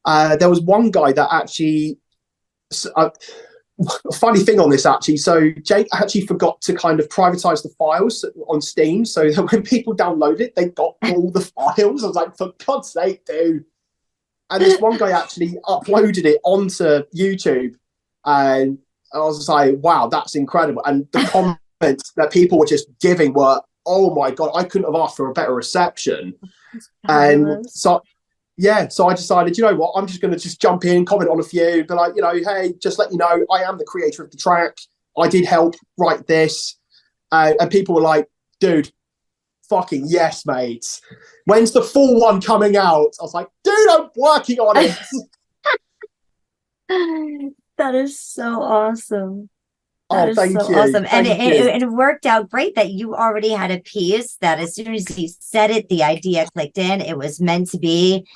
There was one guy that actually funny thing on this, actually. So Jake actually forgot to kind of privatize the files on Steam, so that when people download it, they got all the files. I was like, for God's sake, dude. And this one guy actually uploaded it onto YouTube, and I was just like, wow, that's incredible. And the comments that people were just giving were, oh my God, I couldn't have asked for a better reception. And so yeah, so I decided, you know what, I'm just going to just jump in, comment on a few, be like, you know, hey, just let you know, I am the creator of the track. I did help write this. And people were like, dude, fucking yes, mate. When's the full one coming out? I was like, dude, I'm working on it. That is so awesome. That Oh, is thank so you. awesome. And Thank you. it worked out great that you already had a piece that as soon as you said it, the idea clicked in. It was meant to be.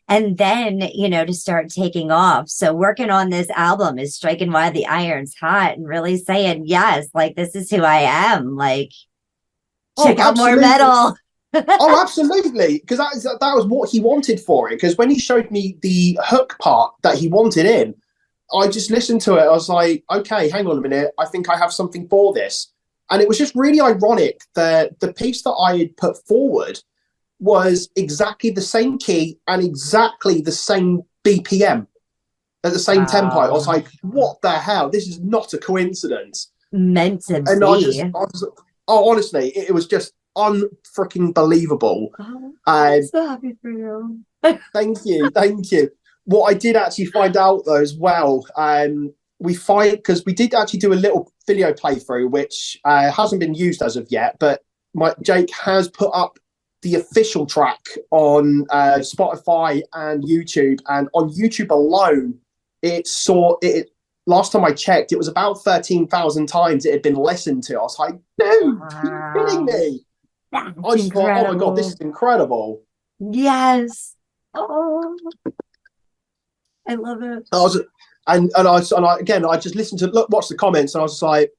And then, you know, to start taking off. So working on this album is striking while the iron's hot and really saying, yes, like, this is who I am. Like, check out more metal. Oh, absolutely. Because that was what he wanted for it. Because when he showed me the hook part that he wanted in, I just listened to it. I was like, okay, hang on a minute. I think I have something for this. And it was just really ironic that the piece that I had put forward was exactly the same key and exactly the same BPM at the same tempo. I was like, what the hell? This is not a coincidence. Meant to and be. Oh, honestly, it was just unfreaking believable. I'm so happy for you. Thank you. What I did actually find out though as well, because we did actually do a little video playthrough, which hasn't been used as of yet, but Jake has put up the official track on Spotify and YouTube, and on YouTube alone, last time I checked, it was about 13,000 times it had been listened to. I was like, dude, are you kidding me? I just thought, oh my God, this is incredible. Yes. Oh, I love it. I just listened to watch the comments, and I was like,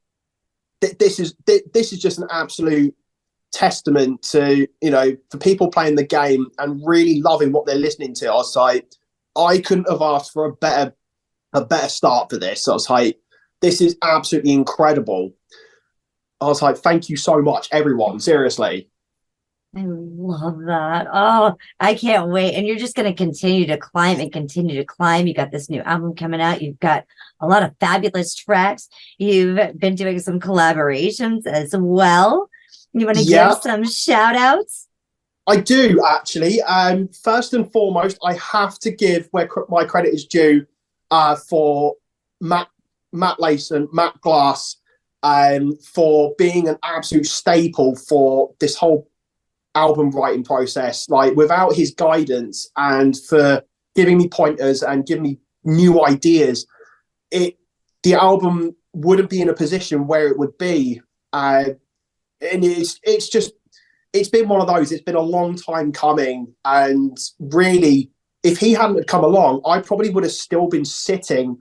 this is just an absolute testament to, you know, for people playing the game and really loving what they're listening to. I was like, I couldn't have asked for a better start for this. I was like, this is absolutely incredible. I was like, thank you so much, everyone. Seriously. I love that. Oh, I can't wait. And you're just going to continue to climb and continue to climb. You got this new album coming out. You've got a lot of fabulous tracks. You've been doing some collaborations as well. You want to give some shout outs? I do, actually. First and foremost, I have to give where my credit is due for Matt Layson, Matt Glass, for being an absolute staple for this whole album writing process. Like, without his guidance and for giving me pointers and giving me new ideas, the album wouldn't be in a position where it would be. And it's been one of those. It's been a long time coming, and really, if he hadn't come along, I probably would have still been sitting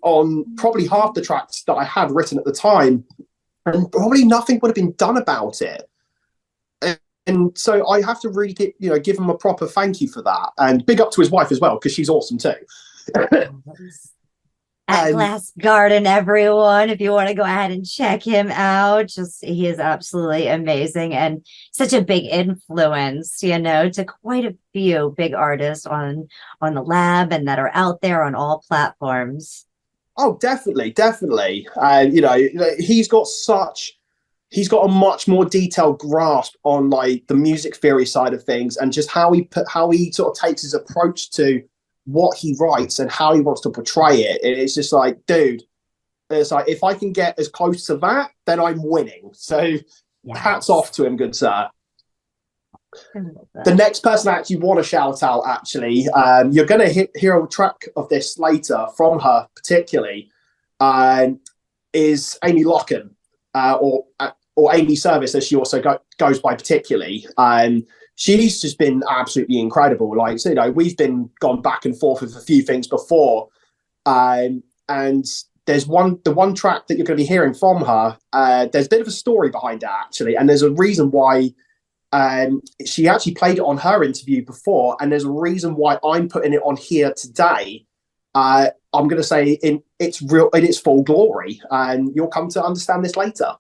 on probably half the tracks that I had written at the time, and probably nothing would have been done about it. And so I have to really give him a proper thank you for that, and big up to his wife as well, because she's awesome too. At Glass Garden, everyone, if you want to go ahead and check him out, he is absolutely amazing and such a big influence, you know, to quite a few big artists on the lab and that are out there on all platforms. Oh, definitely. He's got a much more detailed grasp on like the music theory side of things, and just how he sort of takes his approach to what he writes and how he wants to portray it. It's just like, dude, it's like, if I can get as close to that, then I'm winning. So hats off to him, good sir. The next person I actually want to shout out, you're going to hear a track of this later from her particularly, is Amy Locken, or Amy Service, as she also goes by particularly. She's just been absolutely incredible. Like, so, you know, we've gone back and forth with a few things before. And there's the one track that you're going to be hearing from her. There's a bit of a story behind it, actually. And there's a reason why she actually played it on her interview before. And there's a reason why I'm putting it on here today. I'm going to say in its full glory. And you'll come to understand this later.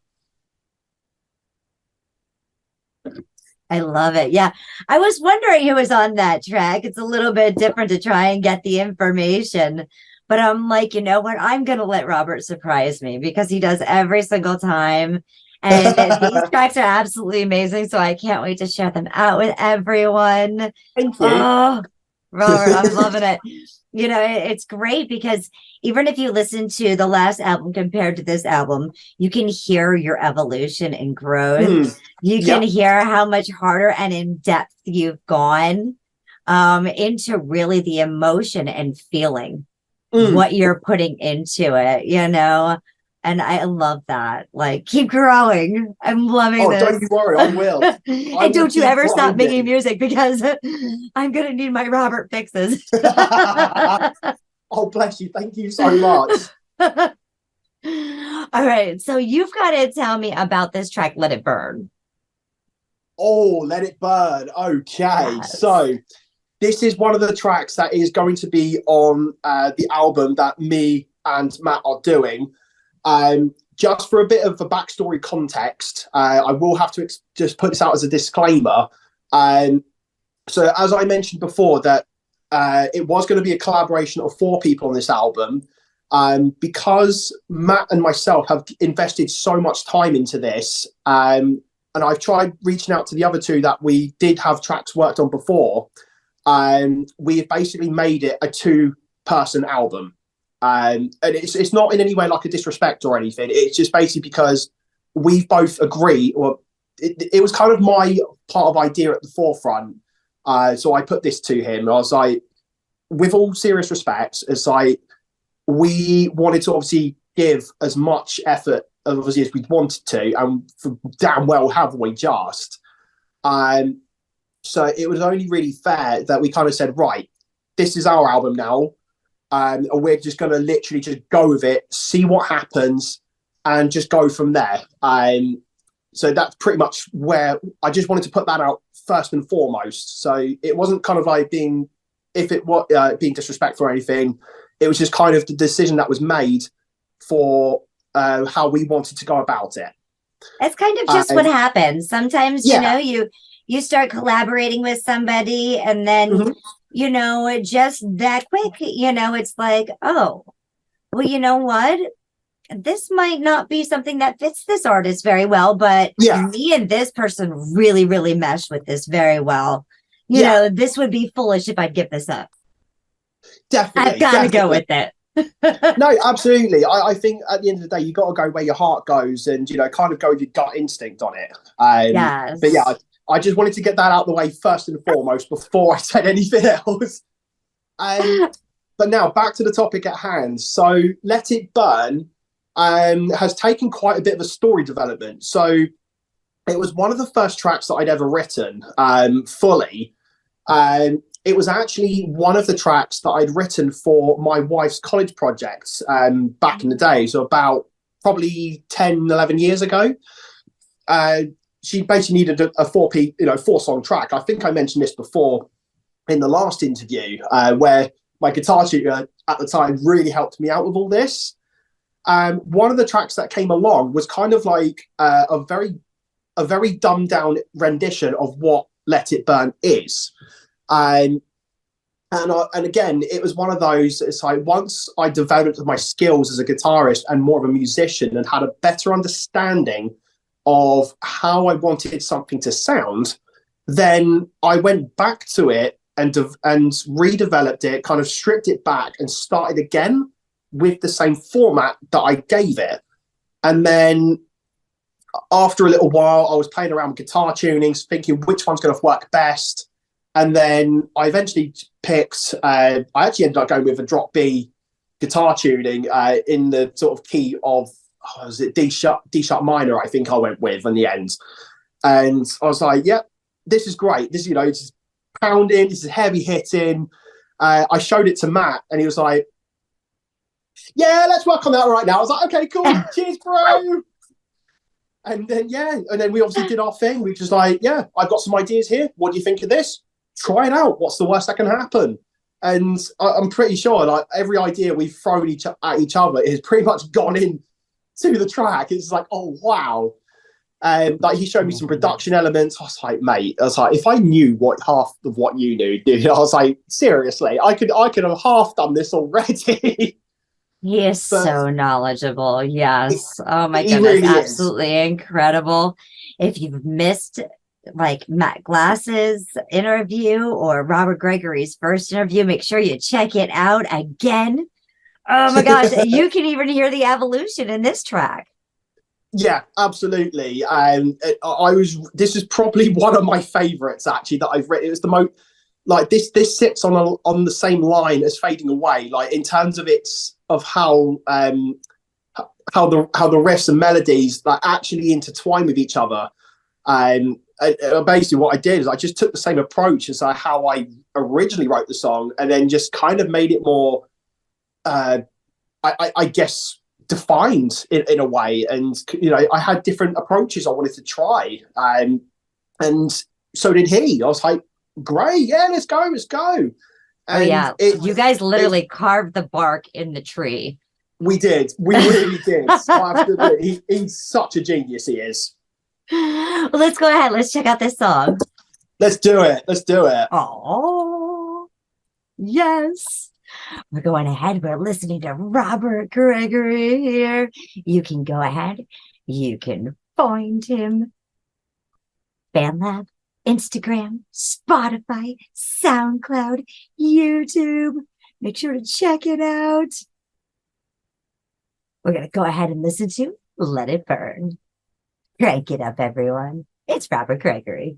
I love it. Yeah. I was wondering who was on that track. It's a little bit different to try and get the information, but I'm like, you know what? I'm going to let Robert surprise me, because he does every single time. And these tracks are absolutely amazing. So I can't wait to share them out with everyone. Thank you. Oh, Robert, I'm loving it. It's great because even if you listen to the last album compared to this album, you can hear your evolution and growth. You can hear how much harder and in depth you've gone into really the emotion and feeling what you're putting into it, And I love that. Like, keep growing. I'm loving this. Don't you worry, I will. And don't you ever stop making music because I'm going to need my Robert fixes. Oh, bless you. Thank you so much. All right. So you've got to tell me about this track, Let It Burn. Oh, Let It Burn. Okay. Yes. So this is one of the tracks that is going to be on the album that me and Matt are doing. Just for a bit of a backstory context, I will have to just put this out as a disclaimer. So as I mentioned before, that it was going to be a collaboration of 4 people on this album. Because Matt and myself have invested so much time into this, and I've tried reaching out to the other 2 that we did have tracks worked on before, we've basically made it a 2-person album. And it's not in any way like a disrespect or anything. It's just basically because we both agree, or it was kind of my part of idea at the forefront. So I put this to him. I was like, with all serious respect, it's like we wanted to obviously give as much effort obviously as we wanted to, and damn well have we just. So it was only really fair that we kind of said, right, this is our album now. And we're just going to literally just go with it, see what happens, and just go from there. So that's pretty much where I just wanted to put that out first and foremost. So it wasn't kind of like being disrespectful or anything. It was just kind of the decision that was made for how we wanted to go about it. That's kind of just what happens. Sometimes, you start collaborating with somebody and then, just that quick, it's like, oh, well, you know what? This might not be something that fits this artist very well, but me and this person really, really mesh with this very well. You know, this would be foolish if I'd give this up. Definitely. I've got to go with it. No, absolutely. I think at the end of the day, you got to go where your heart goes and, kind of go with your gut instinct on it. Yes. But yeah, I just wanted to get that out of the way first and foremost before I said anything else. But now back to the topic at hand. So Let It Burn has taken quite a bit of a story development. So it was one of the first tracks that I'd ever written fully. It was actually one of the tracks that I'd written for my wife's college projects back in the day. So about probably 10, 11 years ago. She basically needed a 4-song track. I think I mentioned this before in the last interview, where my guitar tutor at the time really helped me out with all this. One of the tracks that came along was kind of like a very dumbed down rendition of what Let It Burn is. And again, it was one of those, it's like once I developed my skills as a guitarist and more of a musician and had a better understanding of how I wanted something to sound, then I went back to it and redeveloped it, kind of stripped it back and started again with the same format that I gave it. And then after a little while, I was playing around with guitar tunings, thinking which one's going to work best. And then I eventually picked, I actually ended up going with a drop B guitar tuning in the sort of key of, was it D sharp minor, I think I went with in the end. And I was like, yep, this is great. This, it's pounding, this is heavy hitting. I showed it to Matt and he was like, yeah, let's work on that right now. I was like, okay, cool. Cheers, bro. And then we obviously did our thing. We just like, yeah, I've got some ideas here. What do you think of this? Try it out. What's the worst that can happen? And I'm pretty sure like every idea we've thrown at each other has pretty much gone in to the track. It's like, oh, wow. Like he showed me some production elements. I was like, mate, if I knew what half of what you knew, dude, I was like, seriously, I could have half done this already. He is so knowledgeable. Yes. Oh my goodness. Really absolutely incredible. If you've missed like Matt Glass's interview or Robert Gregory's first interview, make sure you check it out again. Oh my gosh, you can even hear the evolution in this track. Yeah, absolutely. This is probably one of my favorites actually that I've written. It was the most like this sits on the same line as Fading Away, like in terms of how the riffs and melodies like actually intertwine with each other. Basically what I did is I just took the same approach as how I originally wrote the song, and then just kind of made it more I guess defined in a way. And I had different approaches I wanted to try, and so did he. I was like, great, yeah, let's go. And oh yeah, you guys literally carved the bark in the tree. We did. We really did. Absolutely. He's such a genius, he is. Well, let's go ahead. Let's check out this song. Let's do it. Oh, yes. We're going ahead. We're listening to Robert Gregory here. You can go ahead. You can find him. BandLab, Instagram, Spotify, SoundCloud, YouTube. Make sure to check it out. We're going to go ahead and listen to Let It Burn. Crank it up, everyone. It's Robert Gregory.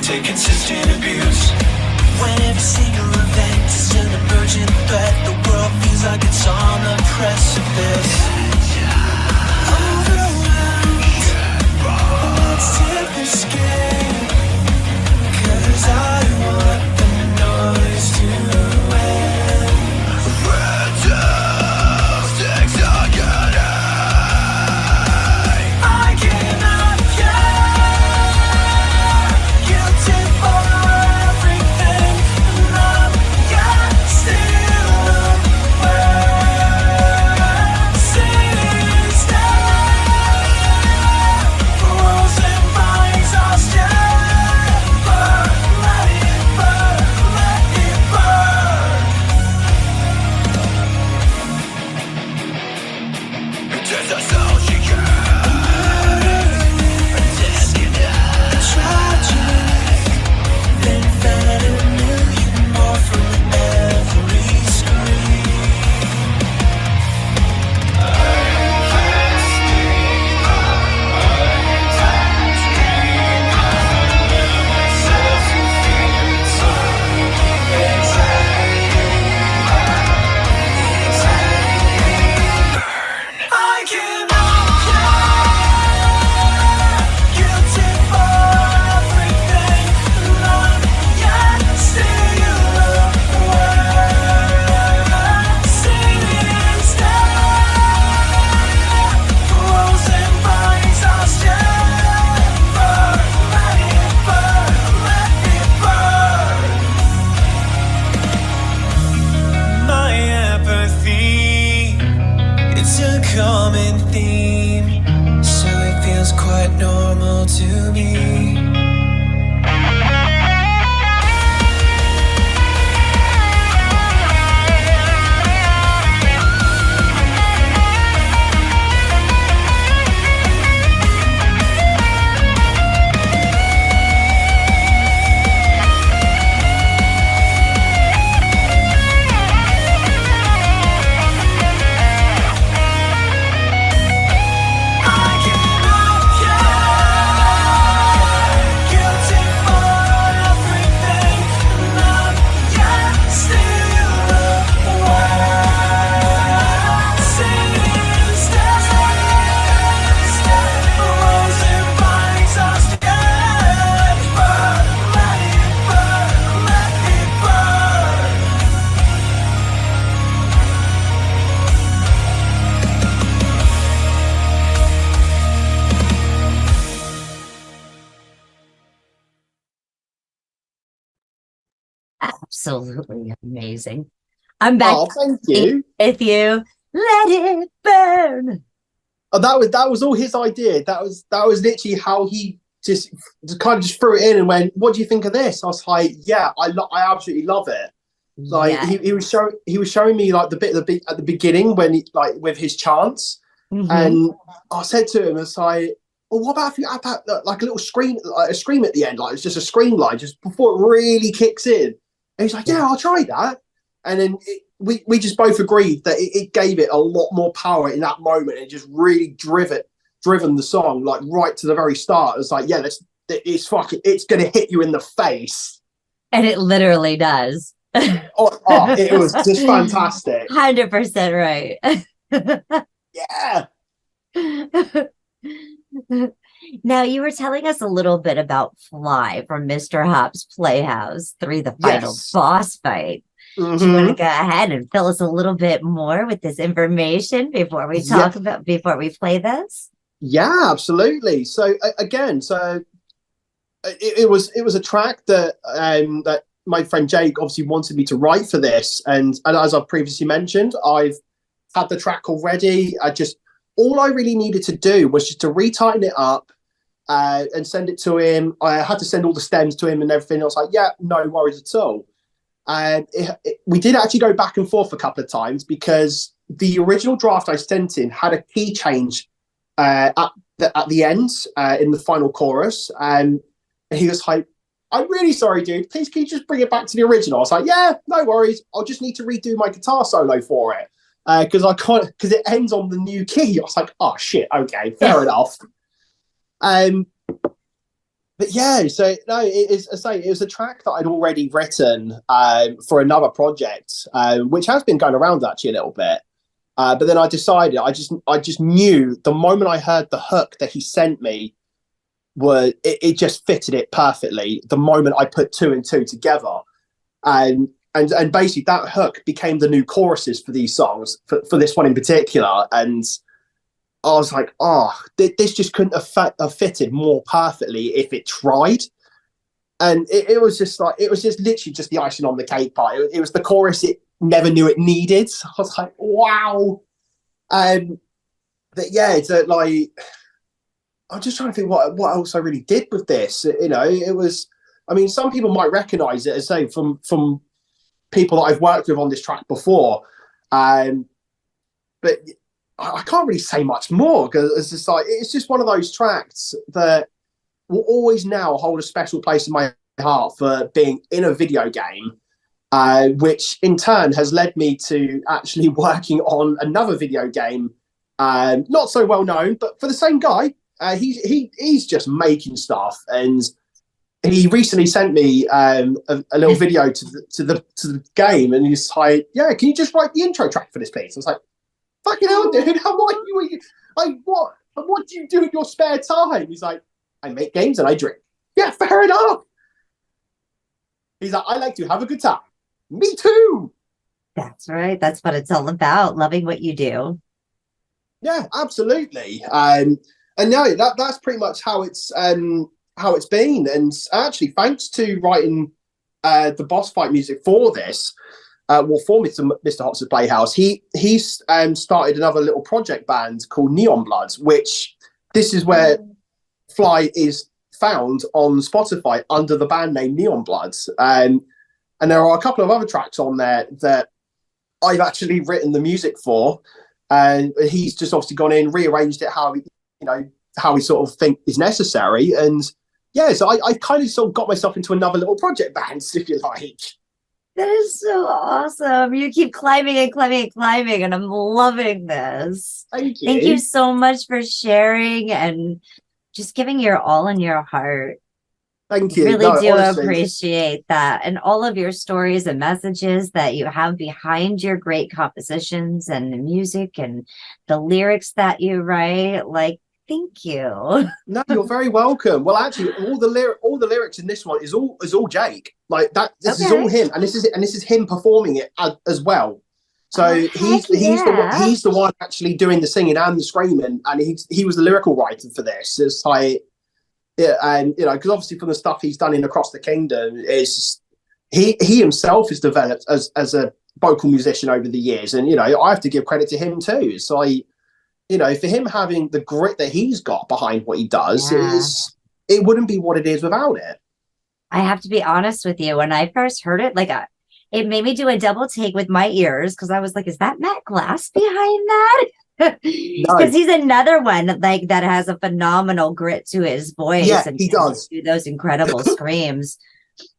Take consistent abuse. When every single event is an emergent threat, the world feels like it's on the precipice. Overwhelmed, let's tip the scale, 'cause I want the noise to end. Random sticks agony. I cannot common theme, so it feels quite normal to me. absolutely amazing. I'm back Oh, thank you. with you. Let it burn. Oh, that was all his idea. That was literally how he just kind of just threw it in and went, "What do you think of this?" I was like, "Yeah, I absolutely love it." Like he was showing me like the bit at the beginning when he, like with his chants, and I said to him, "It's like, well, what about if you add that like a little scream, like a scream at the end, like it's just a scream line just before it really kicks in?" And he's like, "Yeah, I'll try that." And then we just both agreed that it gave it a lot more power in that moment. It just really driven the song like right to the very start. It's like, yeah, it's gonna hit you in the face, and it literally does. It was just fantastic. 100% right. Yeah. Now, you were telling us a little bit about Fly from Mr. Hop's Playhouse through the final boss fight. Do you want to go ahead and fill us a little bit more with this information before we before we play this? Yeah, absolutely. So again, it was a track that that my friend Jake obviously wanted me to write for this, and as I've previously mentioned, I've had the track already. All I really needed to do was just to retighten it up and send it to him. I had to send all the stems to him and everything. I was like, yeah, no worries at all. And we did actually go back and forth a couple of times because the original draft I sent in had a key change at the end in the final chorus. And he was like, "I'm really sorry, dude. Please, can you just bring it back to the original?" I was like, "Yeah, no worries. I'll just need to redo my guitar solo for it because it ends on the new key." I was like, "Oh shit, okay, fair enough." But yeah, so no, it was a track that I'd already written for another project, which has been going around actually a little bit. But then I decided, I just knew the moment I heard the hook that he sent me, it just fitted it perfectly. The moment I put two and two together, and basically that hook became the new choruses for these songs, for this one in particular, and I was like, oh, this just couldn't have fitted more perfectly if it tried. And it was just literally just the icing on the cake part. It was the chorus it never knew it needed. So I was like, wow. But yeah, it's like, I'm just trying to think what else I really did with this. You know, it was, I mean, some people might recognize it as say from people that I've worked with on this track before. But I can't really say much more because it's just one of those tracks that will always now hold a special place in my heart for being in a video game, which in turn has led me to actually working on another video game, not so well known, but for the same guy. He's just making stuff, and he recently sent me a little video to the game, and he's like, "Yeah, can you just write the intro track for this, please?" I was like, "Fucking hell, dude! What do you do in your spare time?" He's like, "I make games and I drink." Yeah, fair enough. He's like, "I like to have a good time." Me too. That's right. That's what it's all about. Loving what you do. Yeah, absolutely. And no, that's pretty much how it's been. And actually, thanks to writing the boss fight music for this, for Mr. Hop's Playhouse, he's started another little project band called Neon Bloods, which this is where Fly is found on Spotify under the band name Neon Bloods. And there are a couple of other tracks on there that I've actually written the music for. And he's just obviously gone in, rearranged it how he sort of think is necessary. And yeah, so I kind of sort of got myself into another little project band, if you like. That is so awesome. You keep climbing and climbing and climbing, and I'm loving this. Thank you. Thank you so much for sharing and just giving your all in your heart. Thank you. Really do honestly appreciate that. And all of your stories and messages that you have behind your great compositions and the music and the lyrics that you write. Like, thank you. No, you're very welcome. Well, actually, all the lyrics in this one is all Jake. Like that. This is all him, and this is him performing it as well. So he's the one actually doing the singing and the screaming, and he was the lyrical writer for this. It's like, yeah, and because obviously from the stuff he's done in Across the Kingdom, he himself has developed as a vocal musician over the years, and I have to give credit to him too. So for him having the grit that he's got behind what he does, it wouldn't be what it is without it. I have to be honest with you. When I first heard it, it made me do a double take with my ears because I was like, "Is that Matt Glass behind that?" Because he's another one that has a phenomenal grit to his voice. Yeah, and he does do those incredible screams.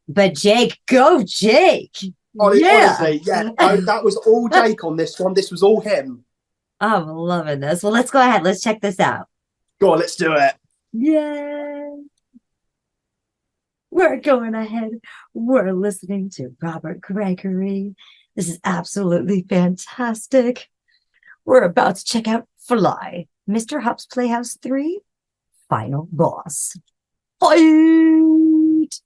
But Jake, go Jake! Honestly, that was all Jake on this one. This was all him. I'm loving this. Well, let's go ahead. Let's check this out. Go on, let's do it. Yeah. We're going ahead. We're listening to Robert Gregory. This is absolutely fantastic. We're about to check out Fly, Mr. Hop's Playhouse 3, Final Boss. Fight!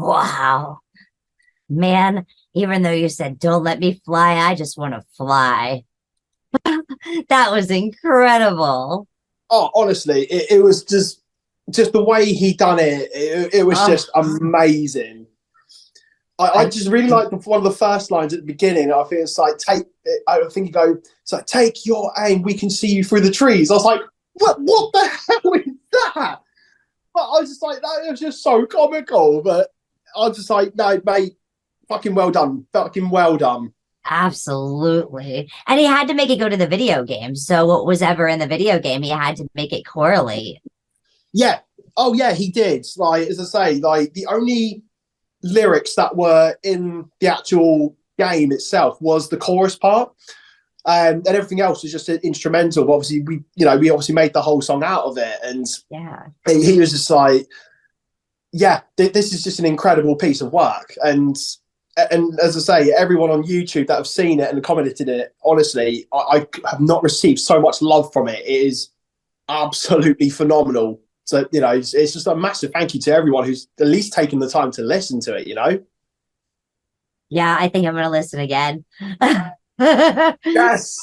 Wow. Man, even though you said don't let me fly, I just want to fly. That was incredible. Oh, honestly, it was just the way he done it. It was just amazing. I just really like one of the first lines at the beginning. I think it's like I think you go, it's like, take your aim. We can see you through the trees. I was like, what the hell is that? But I was just like, that was just so comical. But I was just like, no, mate, fucking well done, fucking well done. Absolutely. And he had to make it go to the video game. So what was ever in the video game, he had to make it correlate. Yeah. Oh, yeah, he did. Like, as I say, like the only lyrics that were in the actual game itself was the chorus part. And everything else was just an instrumental. But obviously, we obviously made the whole song out of it. And yeah, he was just like, yeah, this is just an incredible piece of work. And as I say, everyone on YouTube that have seen it and commented it, honestly, I have not received so much love from it. It is absolutely phenomenal. So, it's just a massive thank you to everyone who's at least taken the time to listen to it, Yeah, I think I'm going to listen again. Yes.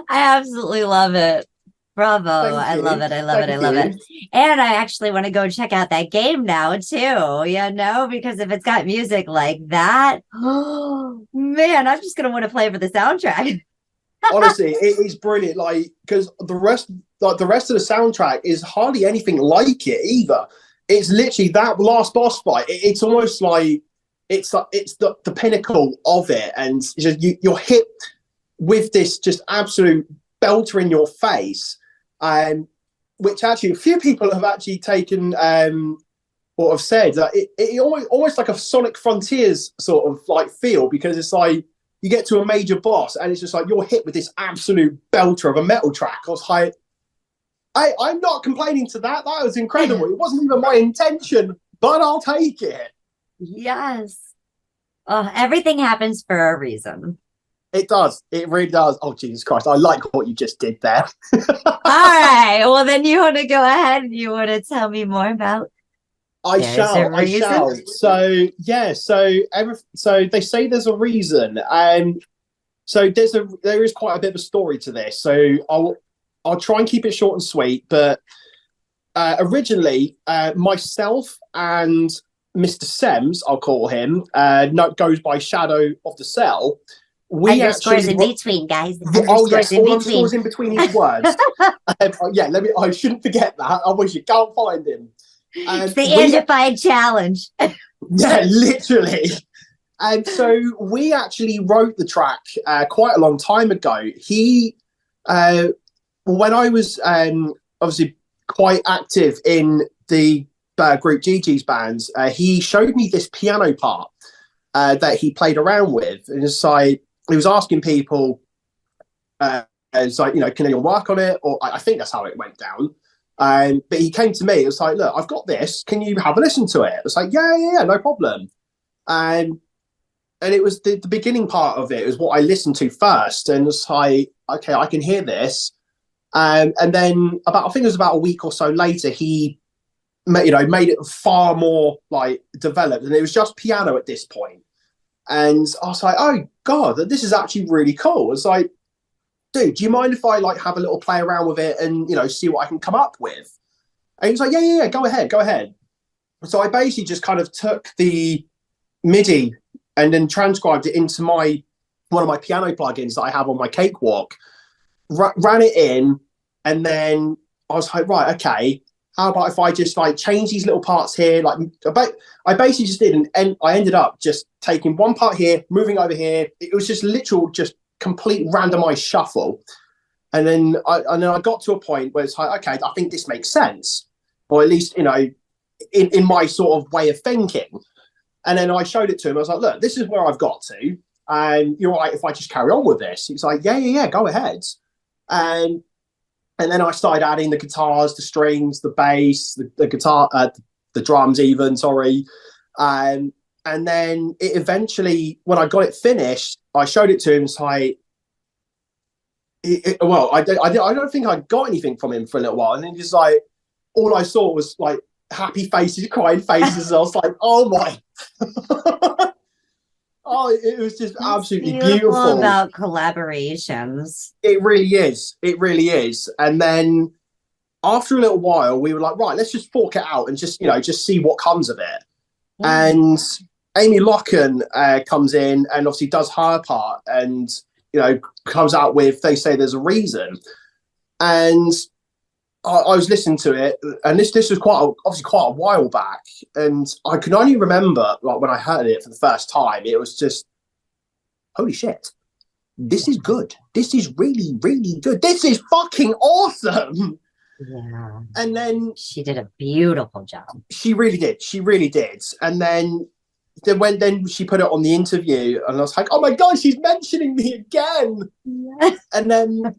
I absolutely love it. Bravo. I love it. I love it. I love it. And I actually want to go check out that game now too, because if it's got music like that, oh man, I'm just going to want to play for the soundtrack. Honestly, it is brilliant. Like, because the rest of the soundtrack is hardly anything like it either. It's literally that last boss fight. It's almost like it's the pinnacle of it, and just, you're hit with this just absolute belter in your face. Which actually a few people have actually taken or have said that it almost like a Sonic Frontiers sort of like feel, because it's like you get to a major boss and it's just like you're hit with this absolute belter of a metal track. I was like, I'm not complaining to that. That was incredible. It wasn't even my intention, but I'll take it. Yes. Everything happens for a reason. It does. It really does. Oh, Jesus Christ. I like what you just did there. All right. Well, then you want to go ahead and you want to tell me more about I shall. So, yeah. So they say there's a reason. So there is quite a bit of a story to this. So I'll try and keep it short and sweet. But originally, myself and Mr. Sems, I'll call him, goes by Shadow of the Cell. We underscores in between, guys. Oh yes, all underscores in between his words. Yeah, I shouldn't forget that. Otherwise, you can't find him. It's the Angified challenge. Yeah, literally. And so we actually wrote the track quite a long time ago. When I was obviously quite active in the group GG's bands, he showed me this piano part that he played around with, and it's like he was asking people, it's like, can anyone work on it? Or I think that's how it went down. But he came to me. It was like, look, I've got this. Can you have a listen to it? It's like, yeah, no problem. And it was the beginning part of it was what I listened to first, and it's like, okay, I can hear this. And then I think it was about a week or so later, he made it far more like developed, and it was just piano at this point. And I was like, oh God, this is actually really cool. It's like, dude, do you mind if I like have a little play around with it and see what I can come up with? And he was like, yeah, go ahead. So I basically just kind of took the MIDI and then transcribed it into one of my piano plugins that I have on my Cakewalk, ran it in, and then I was like, right, okay, how about if I just like change these little parts here? Like, I basically just did, and I ended up just taking one part here, moving over here. It was just literal, just complete randomized shuffle. And then I got to a point where it's like, okay, I think this makes sense, or at least in my sort of way of thinking. And then I showed it to him. I was like, look, this is where I've got to, and you're right if I just carry on with this. He's like, yeah, go ahead. And then I started adding the guitars, the strings, the bass, the guitar, the drums even, sorry. And then it eventually, when I got it finished, I showed it to him. It's like, I don't think I got anything from him for a little while. And then just like, all I saw was like happy faces, crying faces. And I was like, oh my Oh, it was just absolutely Beautiful beautiful. about collaborations. It really is. It really is. And then after a little while, we were like, right, let's just fork it out and just see what comes of it. And Amy Locken comes in and obviously does her part and, comes out with, they say there's a reason. And I was listening to it, and this was obviously quite a while back, and I can only remember, like, when I heard it for the first time, it was just, holy shit, this is good. This is really, really good. This is fucking awesome. Yeah. And then she did a beautiful job. She really did. She really did. And then she put it on the interview, and I was like, oh my god, she's mentioning me again. Yeah. And then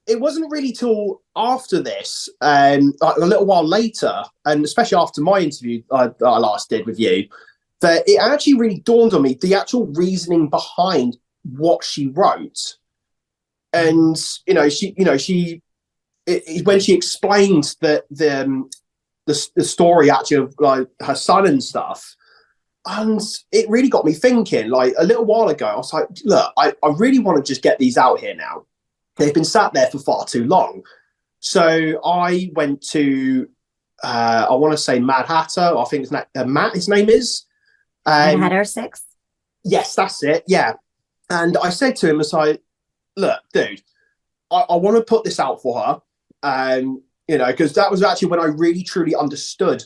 it wasn't really till after this, like a little while later, and especially after my interview that I last did with you, that it actually really dawned on me the actual reasoning behind what she wrote. And when she explained that the story actually of like her son and stuff, and it really got me thinking. Like a little while ago, I was like, look, I really want to just get these out here now. They've been sat there for far too long. So I went to, I want to say Mad Hatter. I think it's Matt, his name is. Mad Hatter 6? Yes, that's it. Yeah. And I said to him, look, dude, I want to put this out for her. Because that was actually when I really, truly understood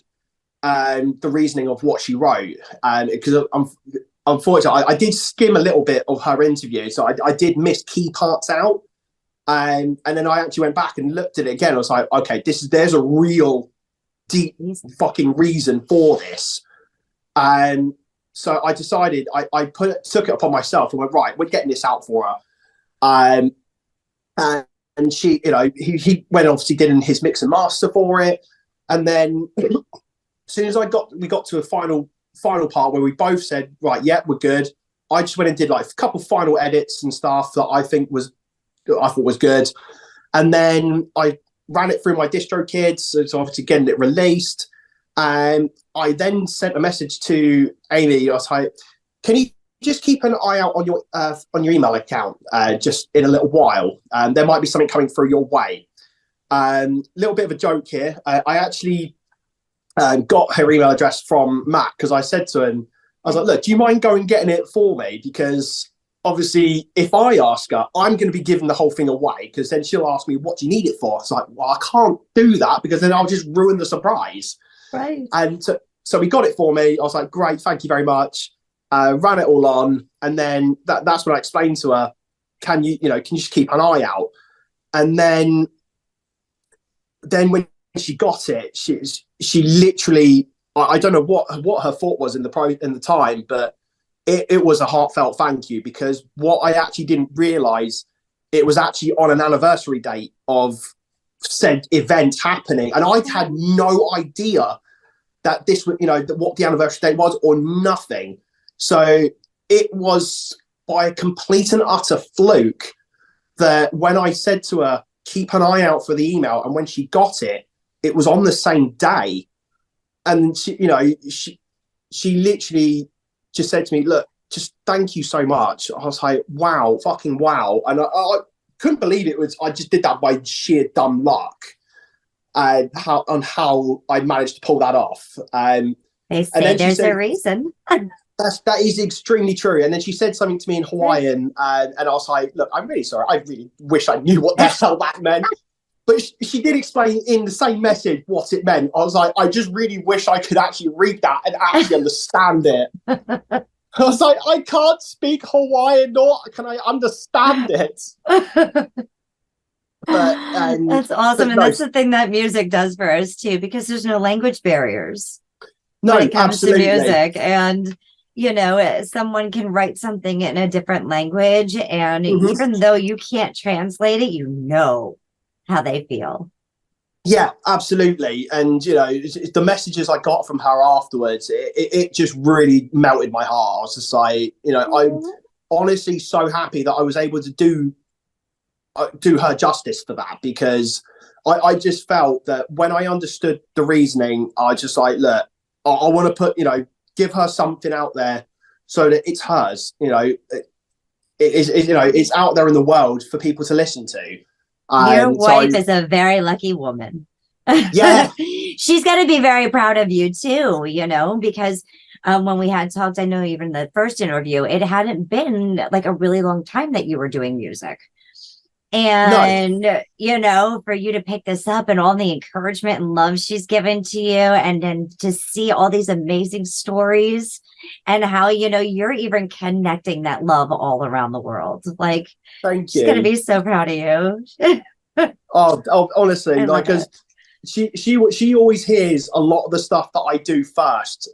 the reasoning of what she wrote. Because unfortunately, I did skim a little bit of her interview. So I did miss key parts out. And then I actually went back and looked at it again. I was like, okay, there's a real deep fucking reason for this. So I decided I took it upon myself and went, right, we're getting this out for her. And she, he went, obviously did his mix and master for it. And then as soon as we got to a final part where we both said, right, yeah, we're good. I just went and did like a couple final edits and stuff that I thought was good. And then I ran it through my DistroKid, so obviously getting it released. And I then sent a message to Amy. I was like, can you just keep an eye out on your email account just in a little while? There might be something coming through your way. Little bit of a joke here. I actually got her email address from Matt, because I said to him, I was like, look, do you mind going and getting it for me? Because obviously, if I ask her, I'm going to be giving the whole thing away, because then she'll ask me, what do you need it for? It's like, well, I can't do that, because then I'll just ruin the surprise. Right. And so he got it for me. I was like, great, thank you very much. Ran it all on. And then that's when I explained to her, can you just keep an eye out? And then when she got it, she literally, I don't know what her thought was in the time, but it was a heartfelt thank you, because what I actually didn't realize, it was actually on an anniversary date of said event happening. And I'd had no idea that this was, what the anniversary date was, or nothing. So it was by a complete and utter fluke that when I said to her, keep an eye out for the email, and when she got it, it was on the same day. And she literally just said to me, look, just thank you so much. I was like, wow, fucking wow. And I couldn't believe it was, I just did that by sheer dumb luck. How I managed to pull that off. They say there's a reason. That is extremely true. And then she said something to me in Hawaiian, and I was like, look, I'm really sorry. I really wish I knew what the hell that meant. But she did explain in the same message what it meant. I was like, I just really wish I could actually read that and actually understand it. I was like, I can't speak Hawaiian, nor can I understand it. That's awesome. And that's the thing that music does for us too, because there's no language barriers when it comes to music. And someone can write something in a different language, and even though you can't translate it, how they feel. Yeah, absolutely. And the messages I got from her afterwards, it just really melted my heart. I was just like, I'm honestly so happy that I was able to do her justice for that, because I just felt that when I understood the reasoning, I just like, look, I want to put give her something out there so that it's hers. It's out there in the world for people to listen to. Your wife is a very lucky woman. Yeah. She's got to be very proud of you too, because when we had talked, I know even the first interview, it hadn't been like a really long time that you were doing music. And, for you to pick this up and all the encouragement and love she's given to you, and then to see all these amazing stories and how, you're even connecting that love all around the world. Like, thank she's you. going to be so proud of you. Honestly, because she always hears a lot of the stuff that I do first,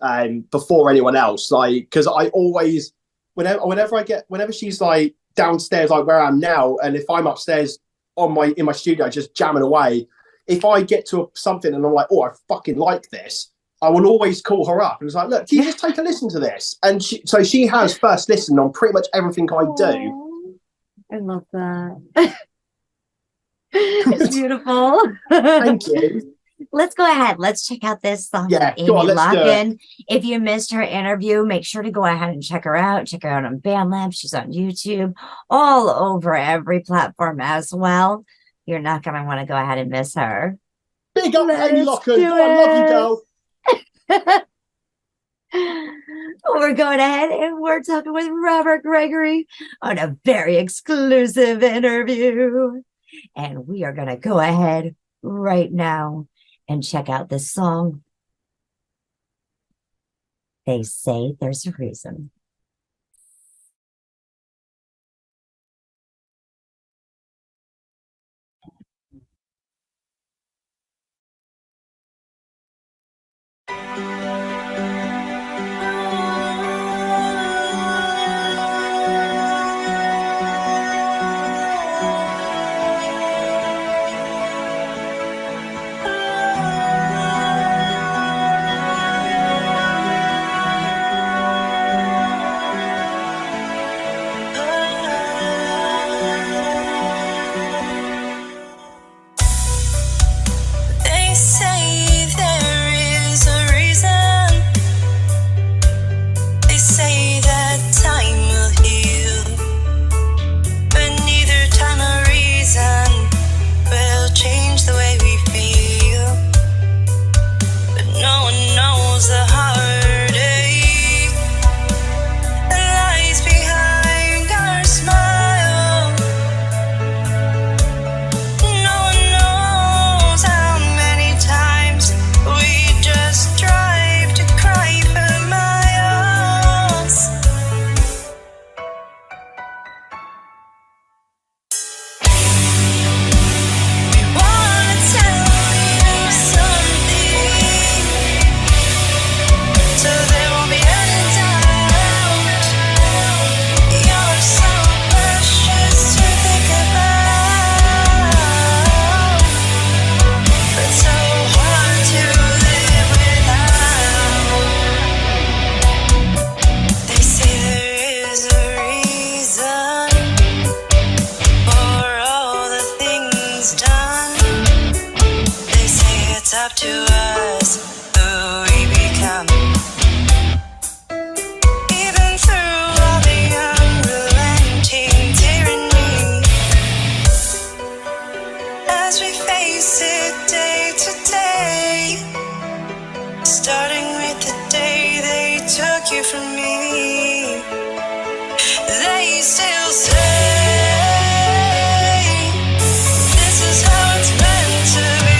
before anyone else. Like, because I always, whenever she's like downstairs, like where I am now, and if I'm upstairs in my studio just jamming away, if I get to something and I'm like, oh, I fucking like this, I will always call her up and it's like, look, can you just take a listen to this? And she has first listen on pretty much everything I do. I love that. It's beautiful. Thank you. Let's go ahead. Let's check out this song. Yeah, Amy go on, let's do Loughlin. it. If you missed her interview, make sure to go ahead and check her out. Check her out on BandLab. She's on YouTube, all over every platform as well. You're not going to want to go ahead and miss her. Big up Amy Loughlin. I love you, girl. We're going ahead and we're talking with Robert Gregory on a very exclusive interview. And we are going to go ahead right now and check out this song. They say there's a reason. They say there is a reason. They say that time will heal, but neither time or reason will change the way we feel. But no one knows the heartache that lies behind our smile. No one knows how many times we just drive to cry for miles. We wanna tell you something, so there won't be any doubt. You're so precious to think about, but so hard to live without. They say there is a reason for all the things done. They say it's up to us who we become. Even through all the unrelenting tyranny, as we face it day to day, starting with the day they took you from me, they still say this is how it's meant to be.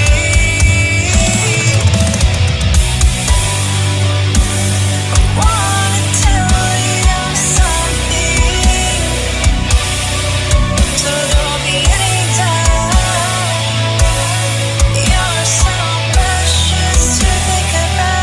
I wanna tell you something, so there won't be any doubt. You're so precious to think about,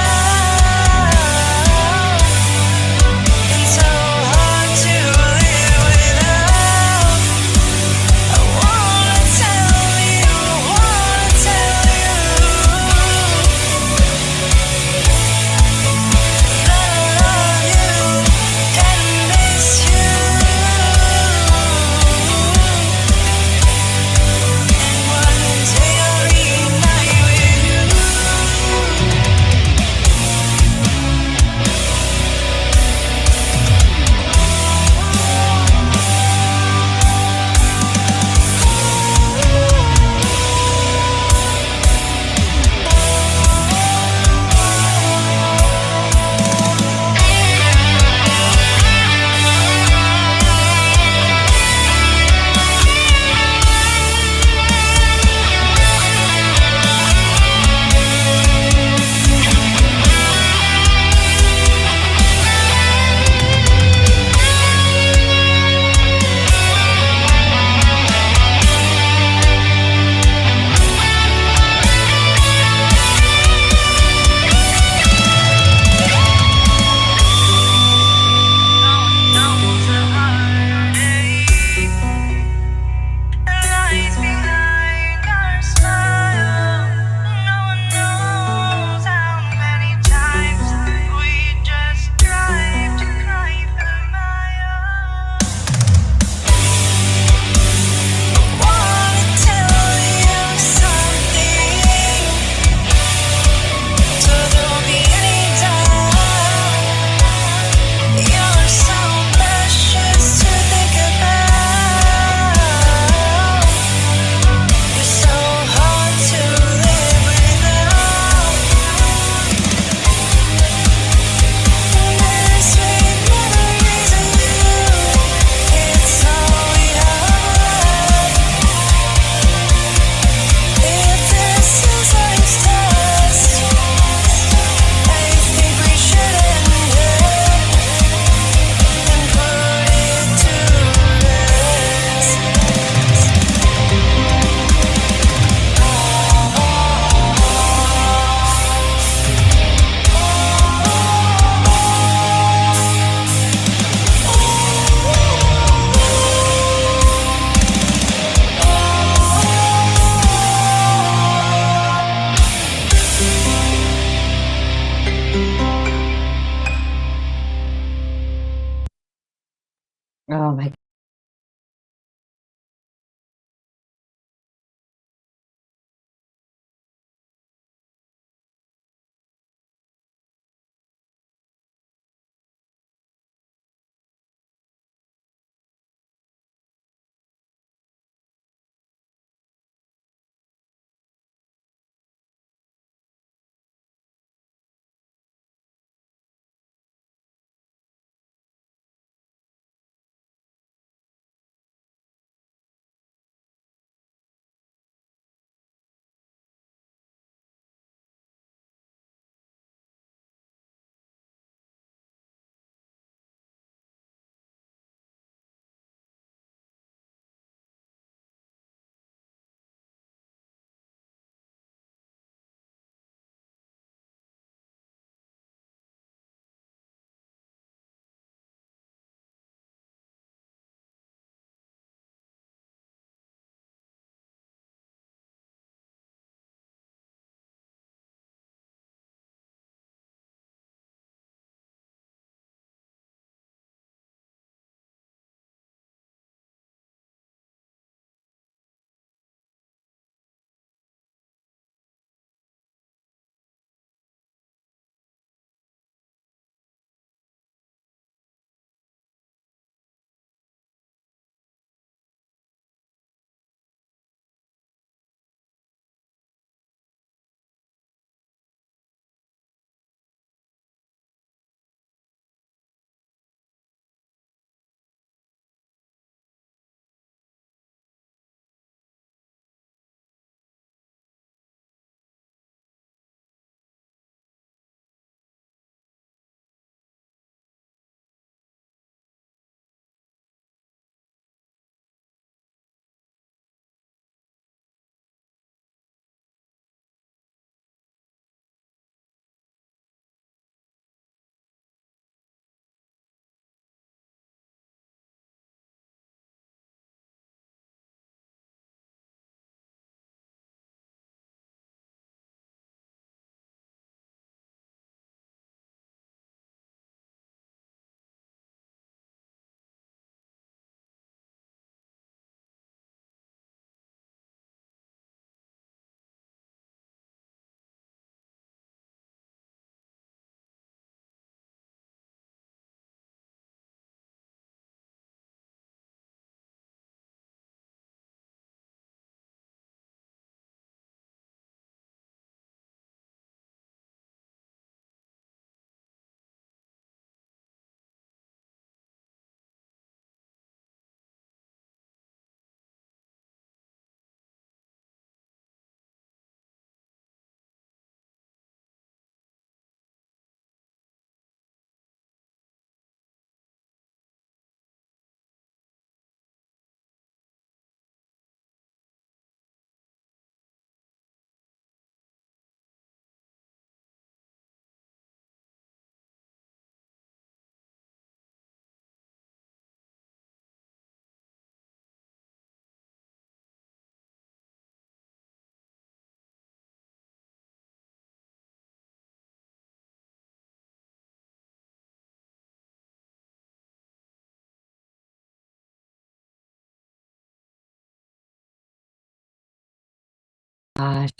Gosh,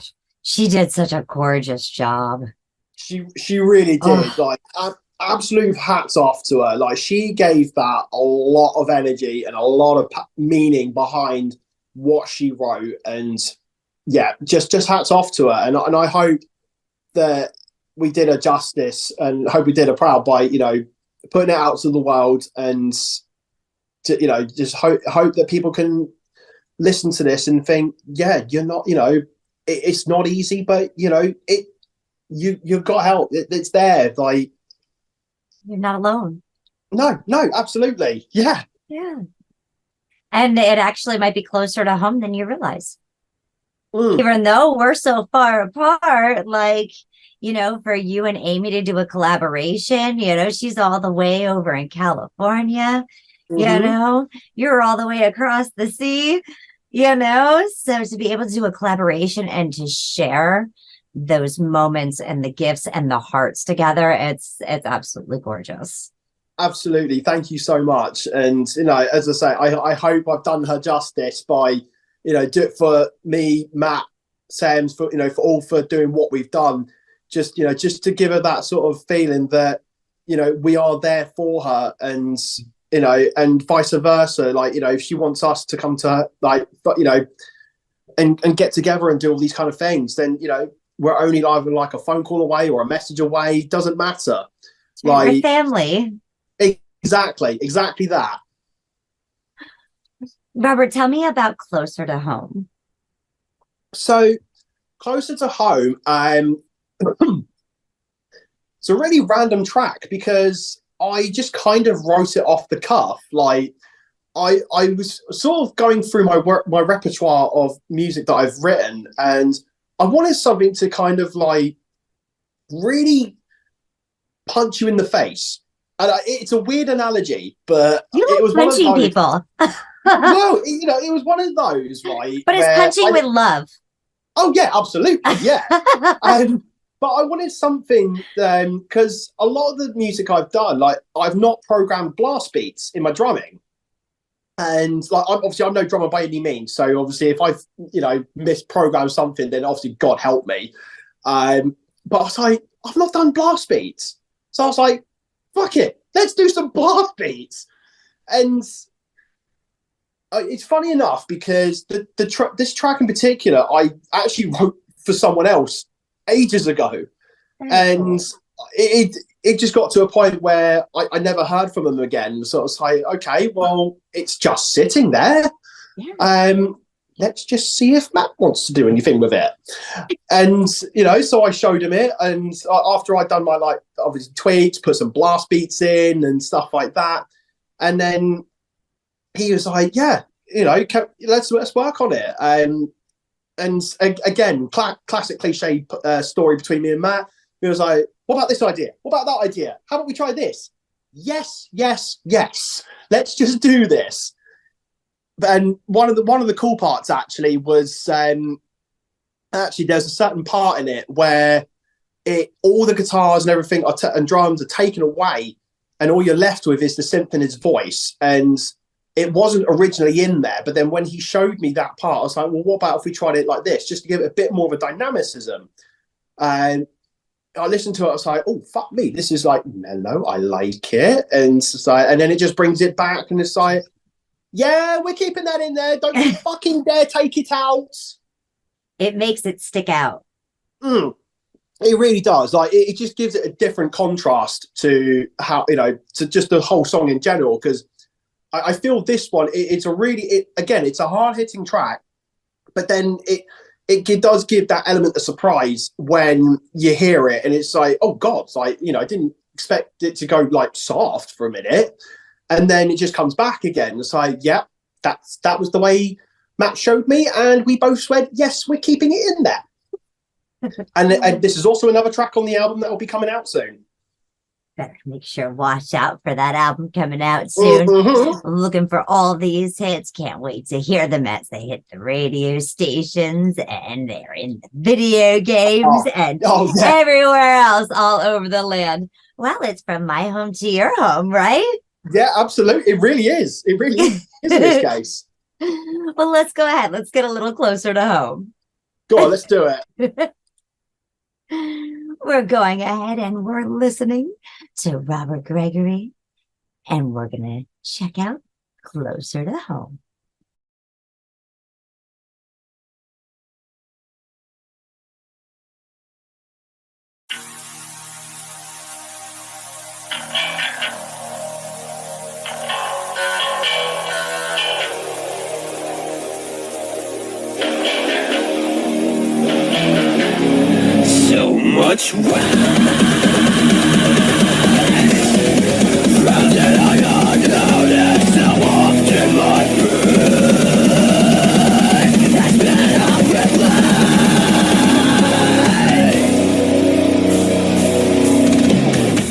she did such a gorgeous job. She really did. Oh. Like, absolute hats off to her. Like, she gave that a lot of energy and a lot of meaning behind what she wrote. And yeah, just hats off to her. And I hope that we did her justice, and hope we did her proud by, you know, putting it out to the world, and to, you know, just hope that people can listen to this and think, yeah, you're not, you know, it's not easy, but you know, you've got help. It's there. Like, You're not alone. No, absolutely. Yeah. Yeah. And it actually might be closer to home than you realize. Even though we're so far apart, like, you know, for you and Amy to do a collaboration, you know, she's all the way over in California, you know, you're all the way across the sea, you know, so to be able to do a collaboration and to share those moments and the gifts and the hearts together, it's absolutely gorgeous. Absolutely. Thank you so much. And, you know, as I say, I hope I've done her justice by, you know, do it for me, Matt, Sam's, for, you know, for doing what we've done. Just, you know, just to give her that sort of feeling that, you know, we are there for her, and, you know, and vice versa. Like, you know, if she wants us to come to her, like, but, you know, and get together and do all these kind of things, then, you know, we're only either like a phone call away or a message away. Doesn't matter. Like, Like, family. Exactly that. Robert, tell me about Closer to Home. So, Closer to Home, it's a really random track because I just kind of wrote it off the cuff. Like, I was sort of going through my repertoire of music that I've written, and I wanted something to kind of like really punch you in the face. And it's a weird analogy, but it was punching people. Well, you know, it was one of those, right? But it's punching with love. Oh yeah, absolutely, yeah. But I wanted something, because a lot of the music I've done, like, I've not programmed blast beats in my drumming, and like, I'm no drummer by any means. So obviously, if I've, you know, misprogrammed something, then obviously God help me. But I was like, I've not done blast beats, so I was like, fuck it, let's do some blast beats. And it's funny enough because this track in particular, I actually wrote for someone else ages ago, and it just got to a point where I never heard from them again. So I was like, okay, well, it's just sitting there. Let's just see if Matt wants to do anything with it. And, you know, so I showed him it, and after I'd done my, like, obviously tweaks, put some blast beats in and stuff like that, and then he was like, yeah, you know, let's work on it. And again, classic cliche story between me and Matt. He was like, what about this idea? What about that idea? How about we try this? Yes. Let's just do this. And one of the cool parts actually was actually there's a certain part in it where all the guitars and everything and drums are taken away, and all you're left with is the synth and his voice. And it wasn't originally in there, but then when he showed me that part, I was like, well, what about if we tried it like this, just to give it a bit more of a dynamicism? And I listened to it, I was like, oh, fuck me, this is like mellow, I like it. And it's like, and then it just brings it back, and it's like, yeah, we're keeping that in there. Don't you fucking dare take it out. It makes it stick out. It really does. Like, it just gives it a different contrast to how, you know, to just the whole song in general, because I feel this one, it's a really, again, it's a hard-hitting track, but then it does give that element of surprise when you hear it, and it's like, oh God, it's like, you know, I didn't expect it to go like soft for a minute, and then it just comes back again. It's like, yeah, that was the way Matt showed me, and we both said, yes, we're keeping it in there. and this is also another track on the album that will be coming out soon. Better make sure, watch out for that album coming out soon. Looking for all these hits. Can't wait to hear them as they hit the radio stations, and they're in the video games and everywhere else all over the land. Well, it's from my home to your home, right? Yeah, absolutely. It really is. It really is in this case. Well, let's go ahead. Let's get a little closer to home. Go on, let's do it. We're going ahead and we're listening to Robert Gregory, and we're going to check out Closer to Home. So much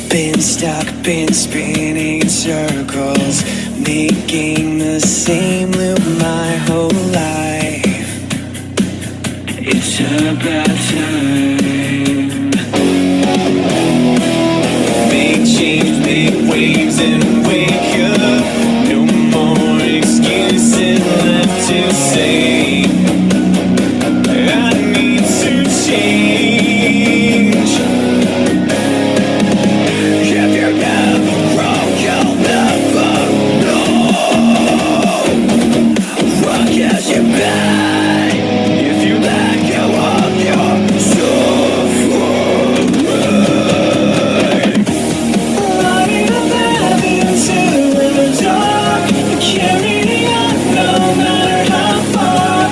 Been stuck, been spinning in circles, making the same loop my whole life. It's about time. Make change, make waves and wake up. No more excuses left to say. I need to change. If you're never wrong, you'll never know what gets you back. If you let go of your suffering, lighting a path into the dark, carrying on no matter how far.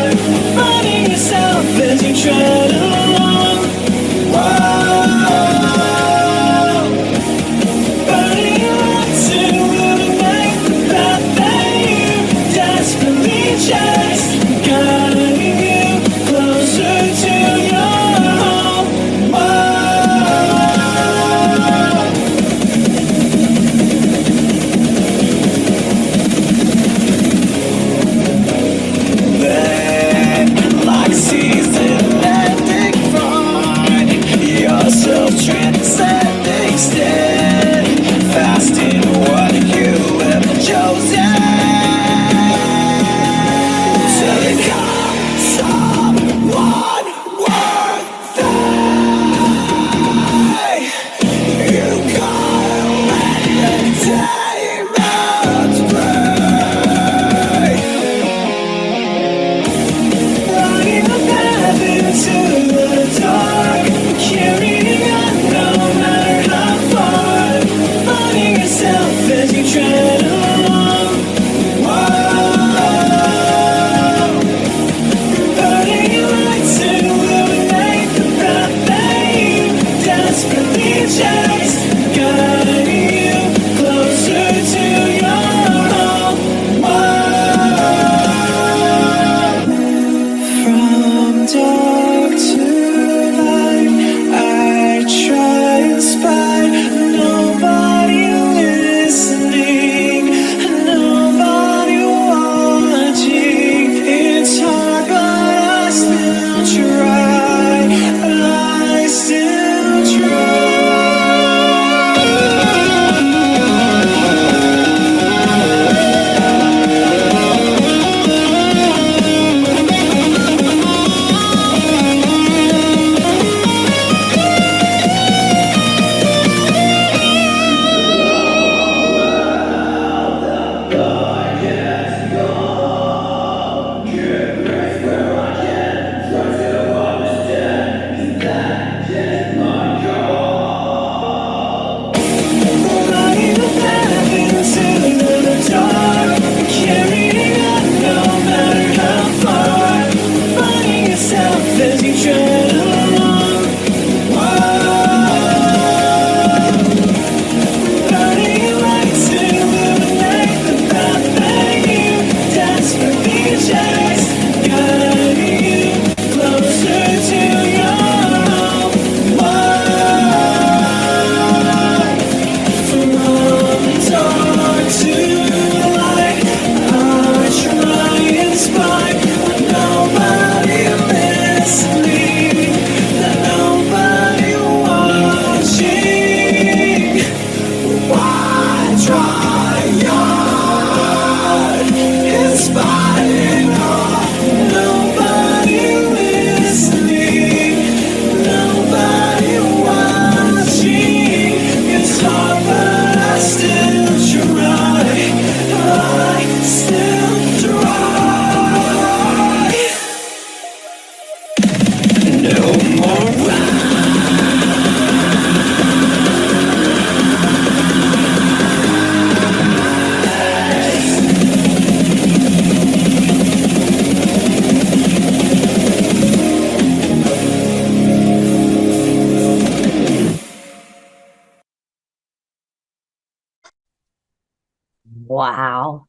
Wow.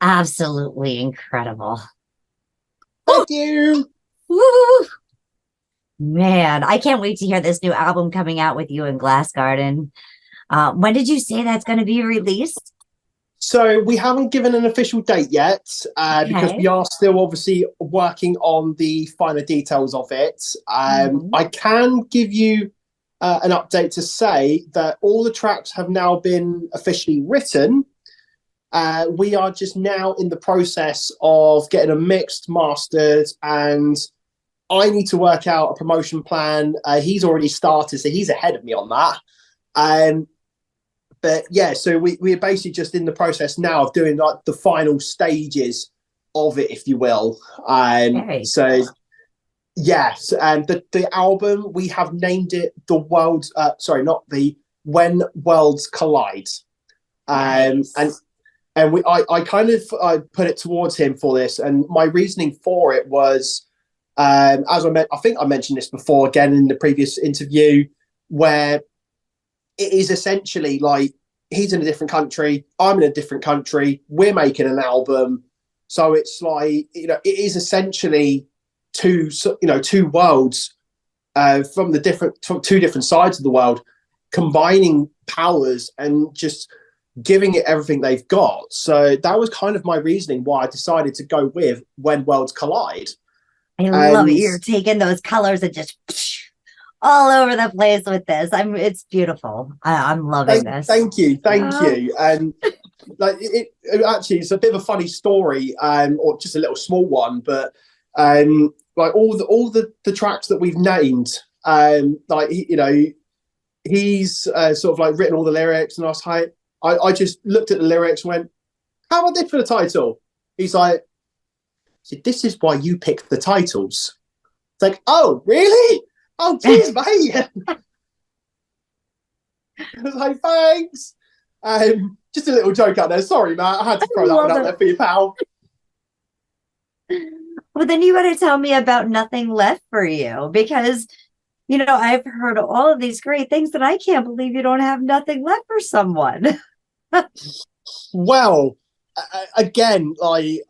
Absolutely incredible. Thank you. Woo! Man, I can't wait to hear this new album coming out with you in Glass Garden. When did you say that's going to be released? So we haven't given an official date yet because Okay. we are still obviously working on the finer details of it. I can give you an update to say that all the tracks have now been officially written. We are just now in the process of getting them mixed, mastered, and I need to work out a promotion plan. He's already started, so he's ahead of me on that. But yeah, so we're basically just in the process now of doing like the final stages of it, if you will. So yes, and the album, we have named it the world's sorry, not the When Worlds Collide. And I kind of put it towards him for this, and my reasoning for it was, as I think I mentioned this before again in the previous interview, where it is essentially like he's in a different country, I'm in a different country, we're making an album, so it's like, you know, it is essentially two worlds from two different sides of the world, combining powers and just giving it everything they've got. So that was kind of my reasoning why I decided to go with When Worlds Collide. I love it. You're taking those colors and just all over the place with this. It's beautiful. I'm loving this. Thank you. And like it actually, it's a bit of a funny story, or just a little small one, but like all the tracks that we've named, like you know, he's sort of like written all the lyrics, and I was like, I just looked at the lyrics and went, how about this for the title? He's like, this is why you picked the titles. It's like, oh, really? Oh, cheers, mate. I was like, thanks. Just a little joke out there. Sorry, Matt. I had to throw that one out there for you, pal. Well, then you got to tell me about Nothing Left for You, because, you know, I've heard all of these great things that I can't believe you don't have nothing left for someone. Well, again, like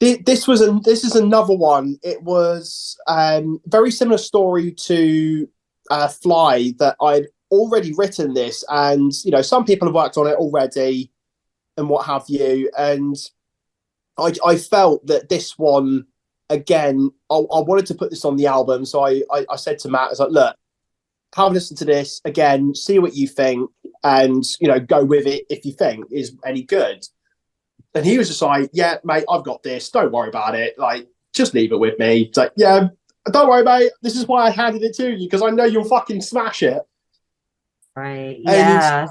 this is another one. It was very similar story to Fly, that I'd already written this, and you know, some people have worked on it already and what have you, and I felt that this one, again, I wanted to put this on the album. So I said to Matt, I was like, look, have a listen to this again, see what you think, and you know, go with it if you think is any good. And he was just like, yeah, mate, I've got this, don't worry about it, like just leave it with me. It's like, yeah, don't worry, mate, this is why I handed it to you, because I know you'll fucking smash it. Right. Yeah. And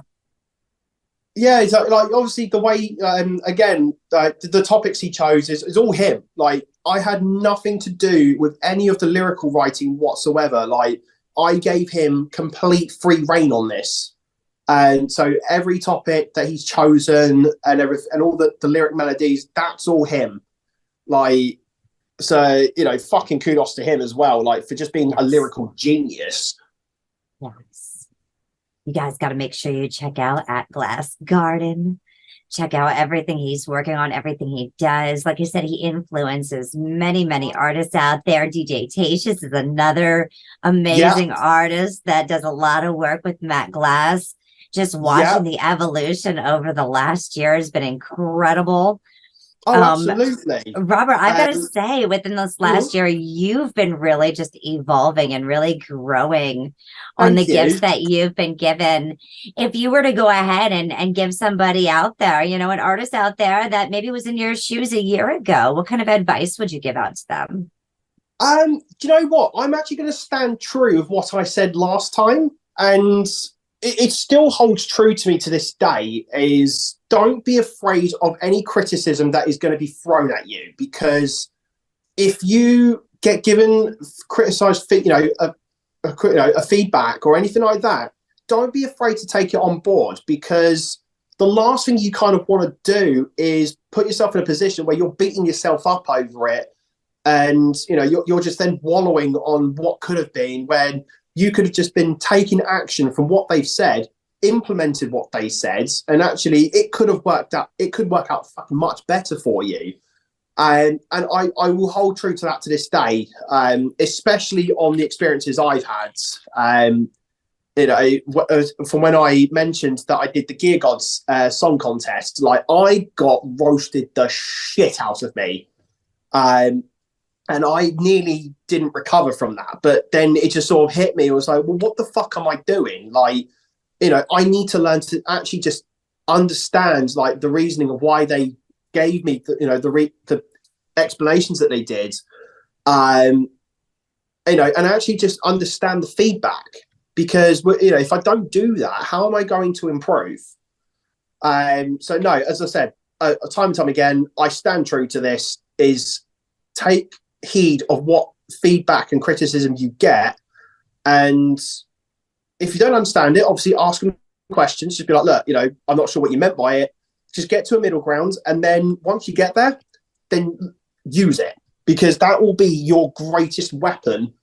yeah, it's like obviously the way, again, the topics he chose is all him. Like, I had nothing to do with any of the lyrical writing whatsoever. Like, I gave him complete free reign on this. And so every topic that he's chosen and everything, and all the lyric melodies, that's all him. Like, so, you know, fucking kudos to him as well, like, for just being a lyrical genius. Yes. You guys got to make sure you check out At Glass Garden. Check out everything he's working on, everything he does. Like you said, he influences many, many artists out there. DJ Tatious is another amazing artist that does a lot of work with Matt Glass. Just watching the evolution over the last year has been incredible. Oh, absolutely. Robert, I've got to say, within this last year, you've been really just evolving and really growing on the gifts that you've been given. If you were to go ahead and give somebody out there, you know, an artist out there that maybe was in your shoes a year ago, what kind of advice would you give out to them? Do you know what? I'm actually going to stand true of what I said last time, and it still holds true to me to this day, is don't be afraid of any criticism that is going to be thrown at you, because if you get given criticized, you know, a feedback or anything like that, don't be afraid to take it on board, because the last thing you kind of want to do is put yourself in a position where you're beating yourself up over it, and you know, you're just then wallowing on what could have been, when you could have just been taking action from what they've said implemented what they said, and actually it could have worked out. It could work out fucking much better for you. And I will hold true to that to this day, especially on the experiences I've had. From when I mentioned that I did the Gear Gods song contest, like I got roasted the shit out of me. And I nearly didn't recover from that. But then it just sort of hit me. It was like, well, what the fuck am I doing? Like, I need to learn to actually just understand like the reasoning of why they gave me the explanations that they did, and actually just understand the feedback, because if I don't do that, how am I going to improve? So no, as I said, time and time again, I stand true to this: is take heed of what feedback and criticism you get, and if you don't understand it, obviously ask them questions. Just be like, look, I'm not sure what you meant by it. Just get to a middle ground, and then once you get there, then use it, because that will be your greatest weapon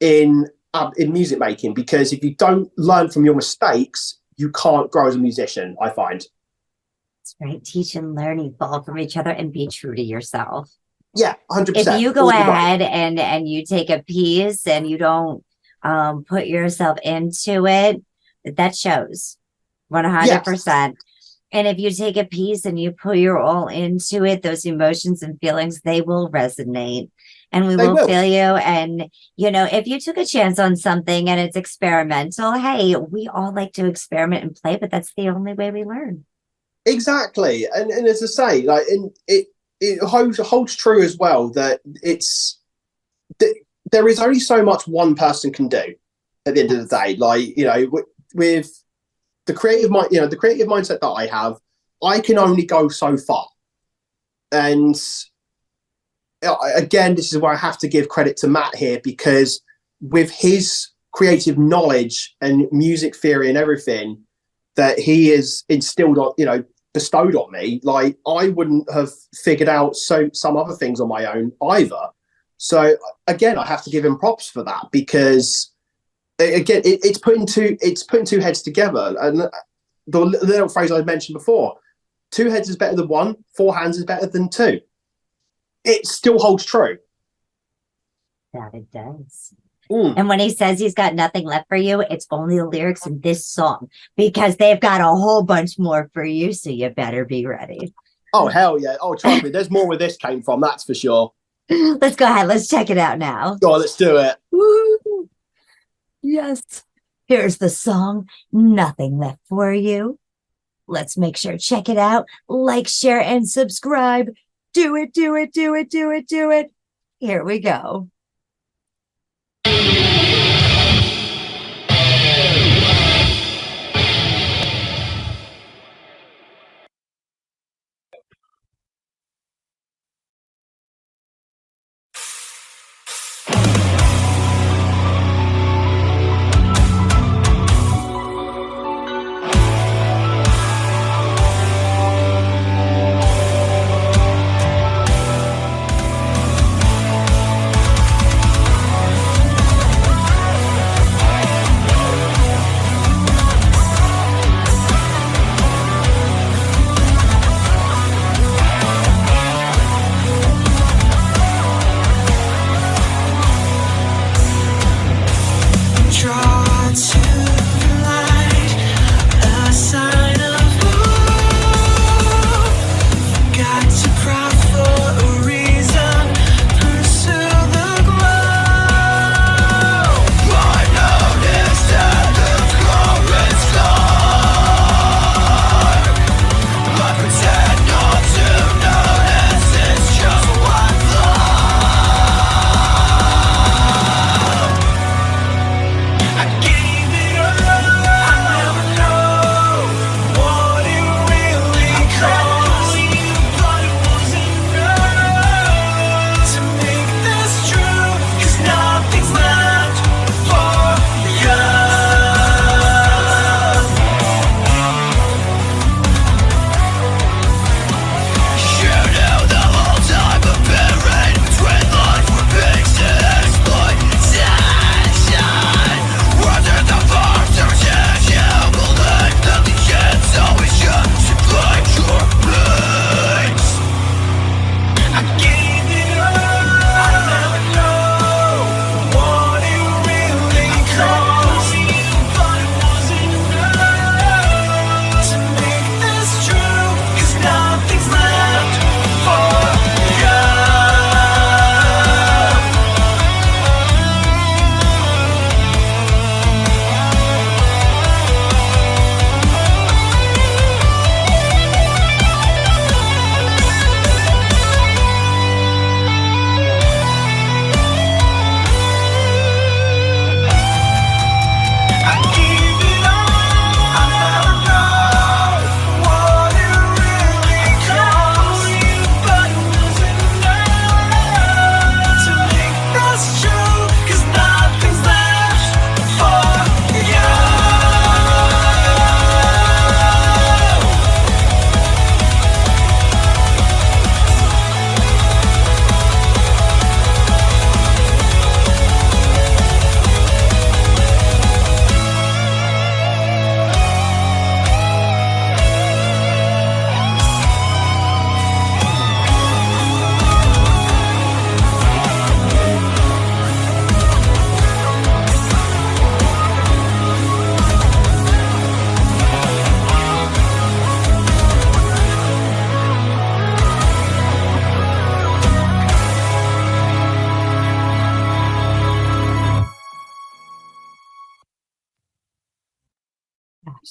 in music making. Because if you don't learn from your mistakes, you can't grow as a musician, I find. That's right. Teach and learn, evolve from each other, and be true to yourself. Yeah, 100%. If you go ahead and you take a piece and you don't put yourself into it, that shows 100%. Yes. And if you take a piece and you put your all into it, those emotions and feelings, they will resonate, and we will feel you. And, if you took a chance on something and it's experimental, hey, we all like to experiment and play, but that's the only way we learn. Exactly. And as I say, like, it holds true as well that there is only so much one person can do at the end of the day. Like, with the creative mindset that I have, I can only go so far. And again, this is where I have to give credit to Matt here, because with his creative knowledge and music theory and everything that he has instilled on, bestowed on me, like I wouldn't have figured out some other things on my own either. So again, I have to give him props for that, because again, it's putting two heads together. And the little phrase I mentioned before, 2 heads is better than 1, 4 hands is better than 2. It still holds true. That it does. And when he says he's got nothing left for you, it's only the lyrics in this song, because they've got a whole bunch more for you, so you better be ready. Oh, hell yeah. Oh, trust me, there's more where this came from, that's for sure. Let's go ahead. Let's check it out now. Go on, let's do it. Woo! Yes. Here's the song, Nothing Left For You. Let's make sure, check it out. Like, share, and subscribe. Do it, do it, do it, do it, do it. Here we go.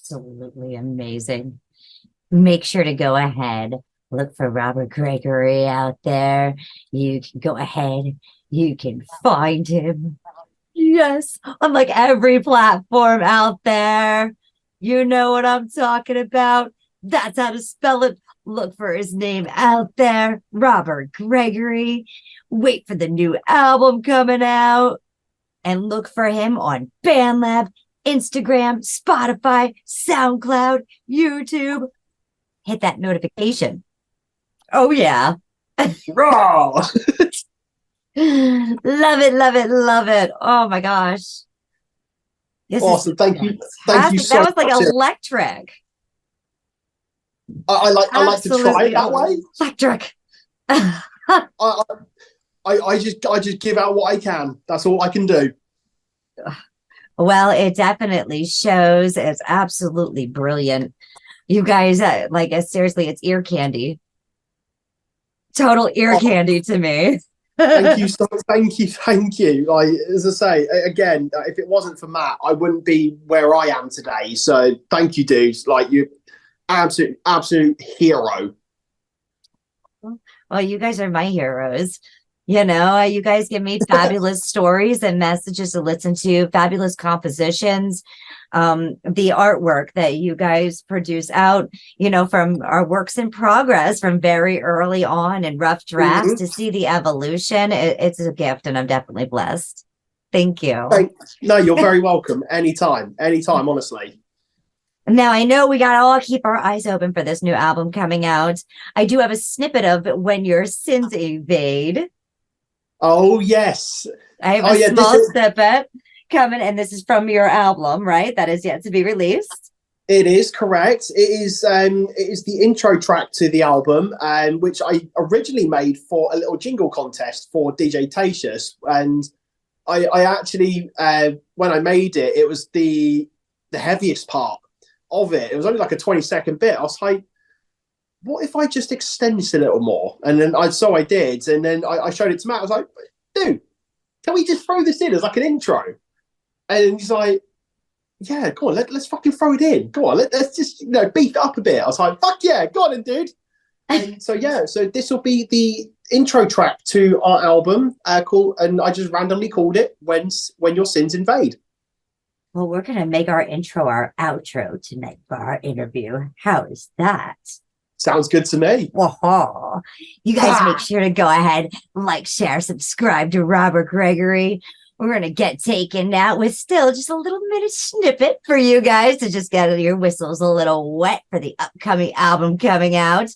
absolutely amazing. Make sure to go ahead, look for Robert Gregory out there. You can go ahead, you can find him. Yes, on like every platform out there. You know what I'm talking about. That's how to spell it. Look for his name out there, Robert Gregory. Wait for the new album coming out and look for him on BandLab, Instagram, Spotify, SoundCloud, YouTube. Hit that notification. Oh, yeah. Raw. Love it, love it, love it. Oh my gosh. This awesome. is Thank you. Thank you fantastic. so That was like much. electric. I like to try it that way. Electric. I just give out what I can. That's all I can do. Well, it definitely shows. It's absolutely brilliant. You guys, seriously, it's ear candy. Total ear candy to me. Thank you so thank you. Like, as I say again, if it wasn't for Matt, I wouldn't be where I am today. So thank you, dudes. Like, you absolute hero. Well, you guys are my heroes. You guys give me fabulous stories and messages to listen to, fabulous compositions. The artwork that you guys produce out, from our works in progress from very early on and rough drafts to see the evolution. It's a gift, and I'm definitely blessed. Thank you. No, you're very welcome. Anytime, honestly. Now, I know we got to all keep our eyes open for this new album coming out. I do have a snippet of When Your Sins Evade. Oh, yes. I have a small snippet coming, and this is from your album, right? That is yet to be released. It is correct. It is the intro track to the album, which I originally made for a little jingle contest for DJ Tatious. And I actually, when I made it, it was the heaviest part of it. It was only like a 20-second bit. I was like, what if I just extend this a little more? And then I did. And then I showed it to Matt. I was like, dude, can we just throw this in as like an intro? And he's like, yeah, go on, let's fucking throw it in. Go on, let's just beef it up a bit. I was like, fuck yeah, go on, dude. And so this will be the intro track to our album, and I just randomly called it When Your Sins Invade. Well, we're gonna make our intro our outro tonight for our interview. How is that? Sounds good to me. Whoa. You guys make sure to go ahead, like, share, subscribe to Robert Gregory. We're going to get taken now with still just a little minute snippet for you guys to just get your whistles a little wet for the upcoming album coming out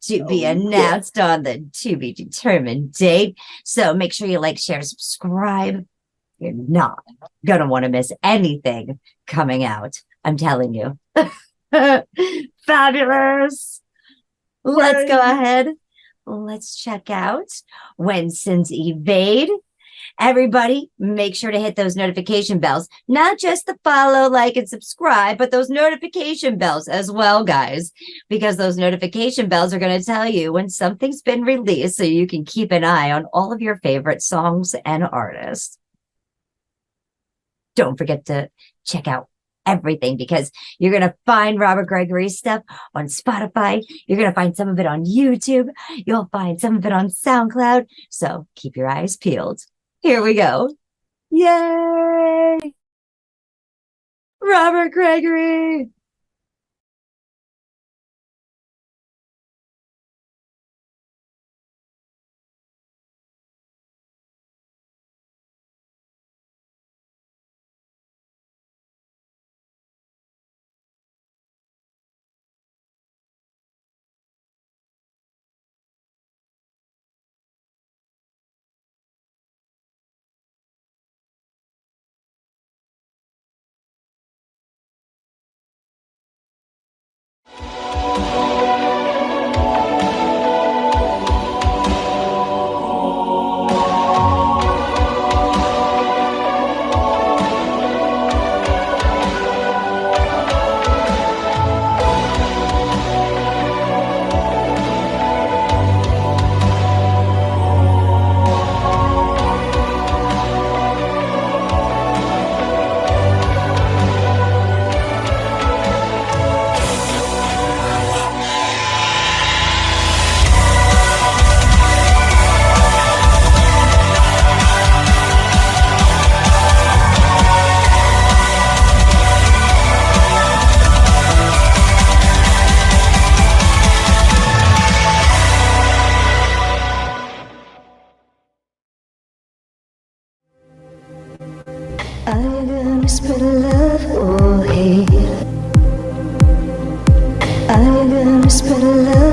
to be announced on the to be determined date. So make sure you like, share, subscribe. You're not going to want to miss anything coming out. I'm telling you. Fabulous. Let's go ahead. Let's check out When Sins Evade. Everybody, make sure to hit those notification bells. Not just the follow, like, and subscribe, but those notification bells as well, guys. Because those notification bells are going to tell you when something's been released so you can keep an eye on all of your favorite songs and artists. Don't forget to check out everything, because you're going to find Robert Gregory's stuff on Spotify. You're going to find some of it on YouTube. You'll find some of it on SoundCloud. So keep your eyes peeled. Here we go. Yay! Robert Gregory! Are you gonna spread love or hate? Are you gonna spread love?